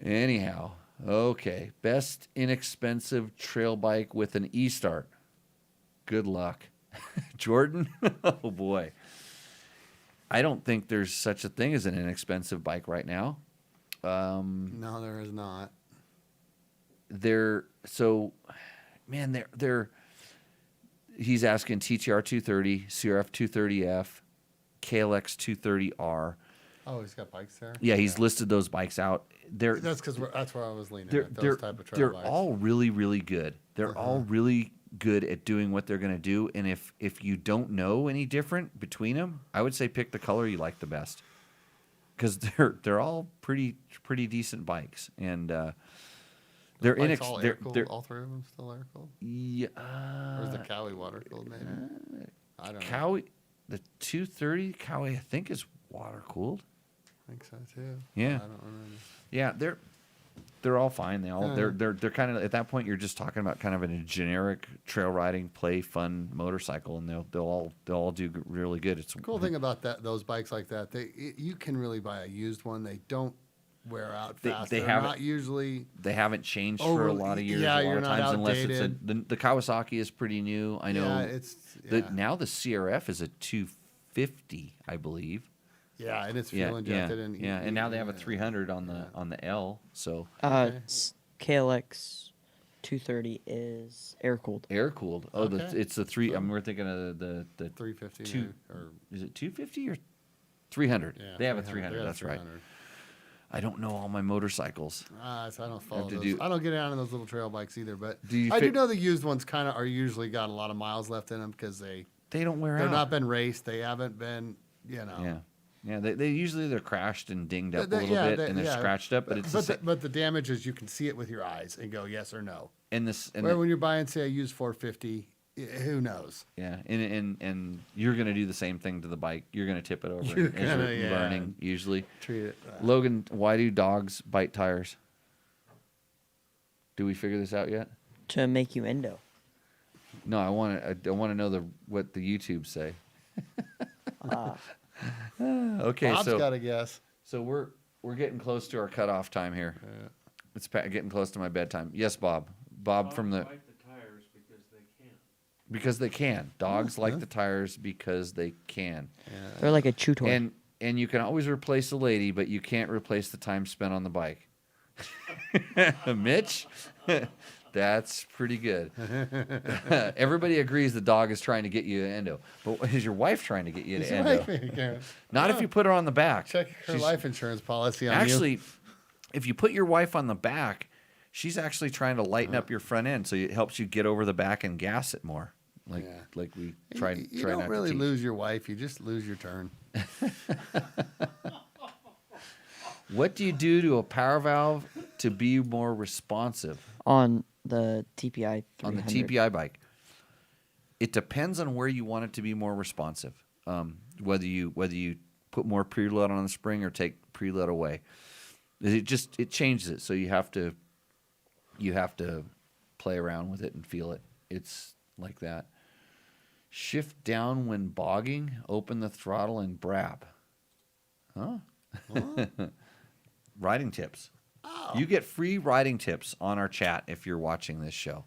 anyhow, okay. Best inexpensive trail bike with an E-start. Good luck. Jordan? Oh boy. I don't think there's such a thing as an inexpensive bike right now. No, there is not. They're he's asking TTR 230, CRF 230F, KLX 230R. Oh, he's got bikes there. Yeah, he's listed those bikes out. That's where I was leaning. At those type of trail they're bikes. all really, really good. They're all really good at doing what they're going to do. And if you don't know any different between them, I would say pick the color you like the best, because they're all pretty decent bikes, and they're all three of them still air cooled. Yeah. Or is the Cowie water cooled? Maybe. I don't know. Cowie, the 230 Cowie, I think is water cooled. I think so too. Yeah. I don't remember. Yeah, they're all fine. They're kind of, at that point you're just talking about kind of a generic trail riding, play, fun motorcycle, and they'll all do really good. It's The cool thing about those bikes like that, you can really buy a used one. They don't wear out fast. They haven't changed for a lot of years. Yeah, a lot you're of not times, unless outdated. it's the Kawasaki is pretty new. I know. Now the CRF is a 250, I believe. Yeah, and it's fuel injected. And now they have a 300 on the L. So KLX 230 is air cooled. Air cooled. Oh, Okay. it's the three. We're thinking of the 350 or is it 250 or 300? yeah, they have a 300. That's right. I don't know all my motorcycles. So I don't follow those. I don't get on those little trail bikes either. But do know the used ones kind of are usually got a lot of miles left in them because they don't wear out. They're not been raced. They haven't been, Yeah, they usually they're crashed and dinged up a little bit, and they're scratched up. But but the damage is you can see it with your eyes and go yes or no. And when you're buying, say, a used 450, who knows? Yeah, and you're gonna do the same thing to the bike. You're gonna tip it over as you're learning usually. Treat it. Logan, why do dogs bite tires? Do we figure this out yet? To make you endo. No, I want to know what the YouTube say. Okay, Bob's got a guess. So we're getting close to our cutoff time here. Yeah. It's getting close to my bedtime. Yes, Bob. Bob from the. Like the tires because they can. Because they can. Dogs like the tires because they can. They're like a chew toy. And you can always replace a lady, but you can't replace the time spent on the bike. Mitch, that's pretty good. Everybody agrees the dog is trying to get you an endo, but is your wife trying to get you an endo? Not if you put her on the back. Check her life insurance policy on Actually, if you put your wife on the back, she's actually trying to lighten up your front end, so it helps you get over the back and gas it more. Like we try. You try don't not really to teach. lose your wife; you just lose your turn. What do you do to a power valve to be more responsive On the TPI 300. on the TPI bike? It depends on where you want it to be more responsive. Whether you put more preload on the spring or take preload away. It changes it. So you have to play around with it and feel it. It's like that. Shift down when bogging. Open the throttle and brab. Huh? Riding tips. Oh. You get free riding tips on our chat if you're watching this show.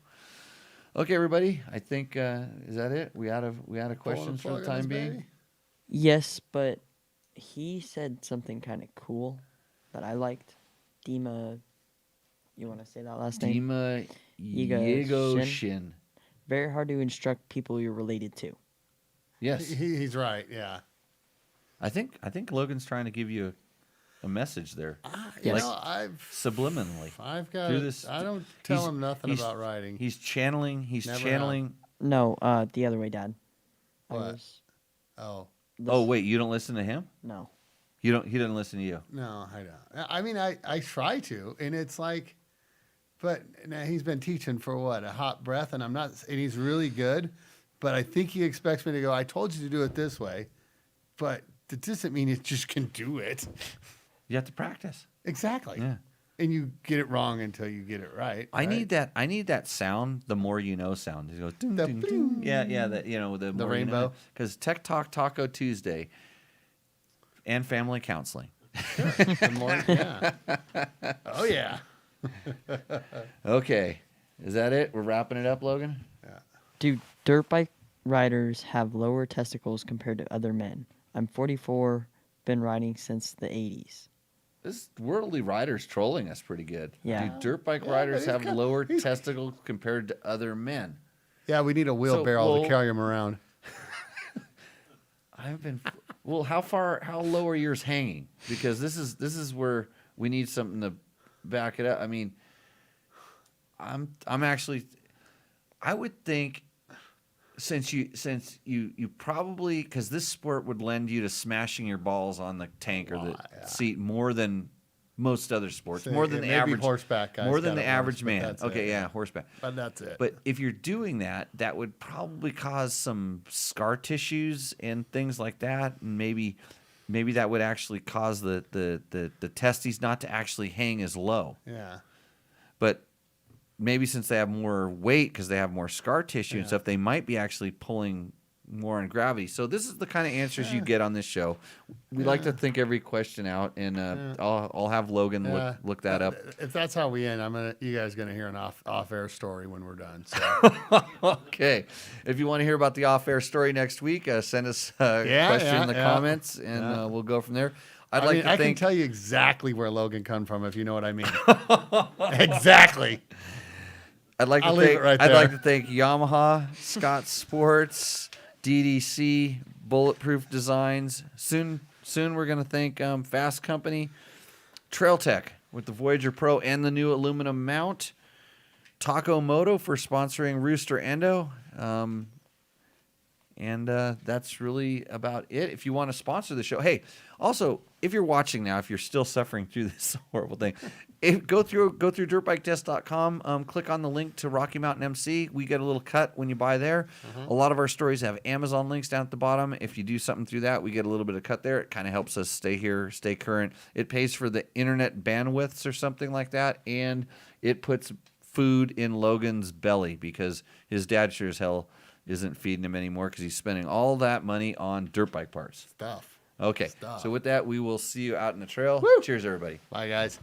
Okay, everybody. I think is that it? We out of questions for the time being. Yes, but he said something kind of cool that I liked. Dima, you want to say that last name? Dima Yegoshin. Very hard to instruct people you're related to. Yes, he's right. Yeah, I think Logan's trying to give you a message there. Yes. Subliminally. I've got through this. I don't tell him nothing about writing. He's channeling. Never channeling. No, the other way, Dad. I What? was Oh, Oh wait, you don't listen to him? no. You don't. He doesn't listen to you. no, I don't. I mean, I try to, and it's like, but now he's been teaching for what, a hot breath, and I'm not, and he's really good, but I think he expects me to go, I told you to do it this way, but that doesn't mean you just can do it. You have to practice. Exactly. Yeah. And you get it wrong until you get it right. I need that. I need that sound. The more you know sound. It goes. Ding, The ding, ding. Yeah, yeah. That the more rainbow. Because Tech Talk Taco Tuesday, and family counseling. The more, yeah. Oh yeah. Okay, is that it? We're wrapping it up, Logan. Do dirt bike riders have lower testicles compared to other men? I'm 44, been riding since the 80s. This worldly rider's trolling us pretty good. Yeah. Do dirt bike Yeah, riders but have he's got- lower testicles compared to other men? Yeah, we need a wheelbarrow well- to carry him around. I've been well. How low are yours hanging? Because this is where we need something to back it up. I mean, I'm actually, I would think, since you probably, because this sport would lend you to smashing your balls on the tank or the yeah. seat more than most other sports, So more than the maybe average horseback guys more than got the it worse, average but man. that's Okay, it. yeah, horseback. But that's it. But if you're doing that, that would probably cause some scar tissues and things like that, and maybe that would actually cause the testes not to actually hang as low. yeah. But maybe since they have more weight because they have more scar tissue and stuff, they might be actually pulling more on gravity. So this is the kind of answers you get on this show. We like to think every question out, and I'll have Logan Yeah. look that up. If that's how we end, you guys gonna hear an off air story when we're done. So. Okay. If you want to hear about the off-air story next week, send us a question in the comments, and we'll go from there. I can tell you exactly where Logan come from, if you know what I mean. Exactly. I'd like I'll leave it right there. like to thank Yamaha, Scott Sports, DDC, Bulletproof Designs. Soon we're going to thank Fast Company, Trail Tech with the Voyager Pro and the new aluminum mount, Taco Moto for sponsoring Rooster Endo. And that's really about it. If you want to sponsor the show, hey, also, if you're watching now, if you're still suffering through this horrible thing, go through dirtbiketest.com, click on the link to Rocky Mountain MC. We get a little cut when you buy there. A lot of our stories have Amazon links down at the bottom. If you do something through that, we get a little bit of cut there. It kind of helps us stay here, stay current. It pays for the internet bandwidths or something like that, and it puts food in Logan's belly because his dad sure as hell isn't feeding him anymore because he's spending all that money on dirt bike parts. Stuff. Okay, Stuff. so with that, we will see you out in the trail. Cheers, everybody. Bye, guys.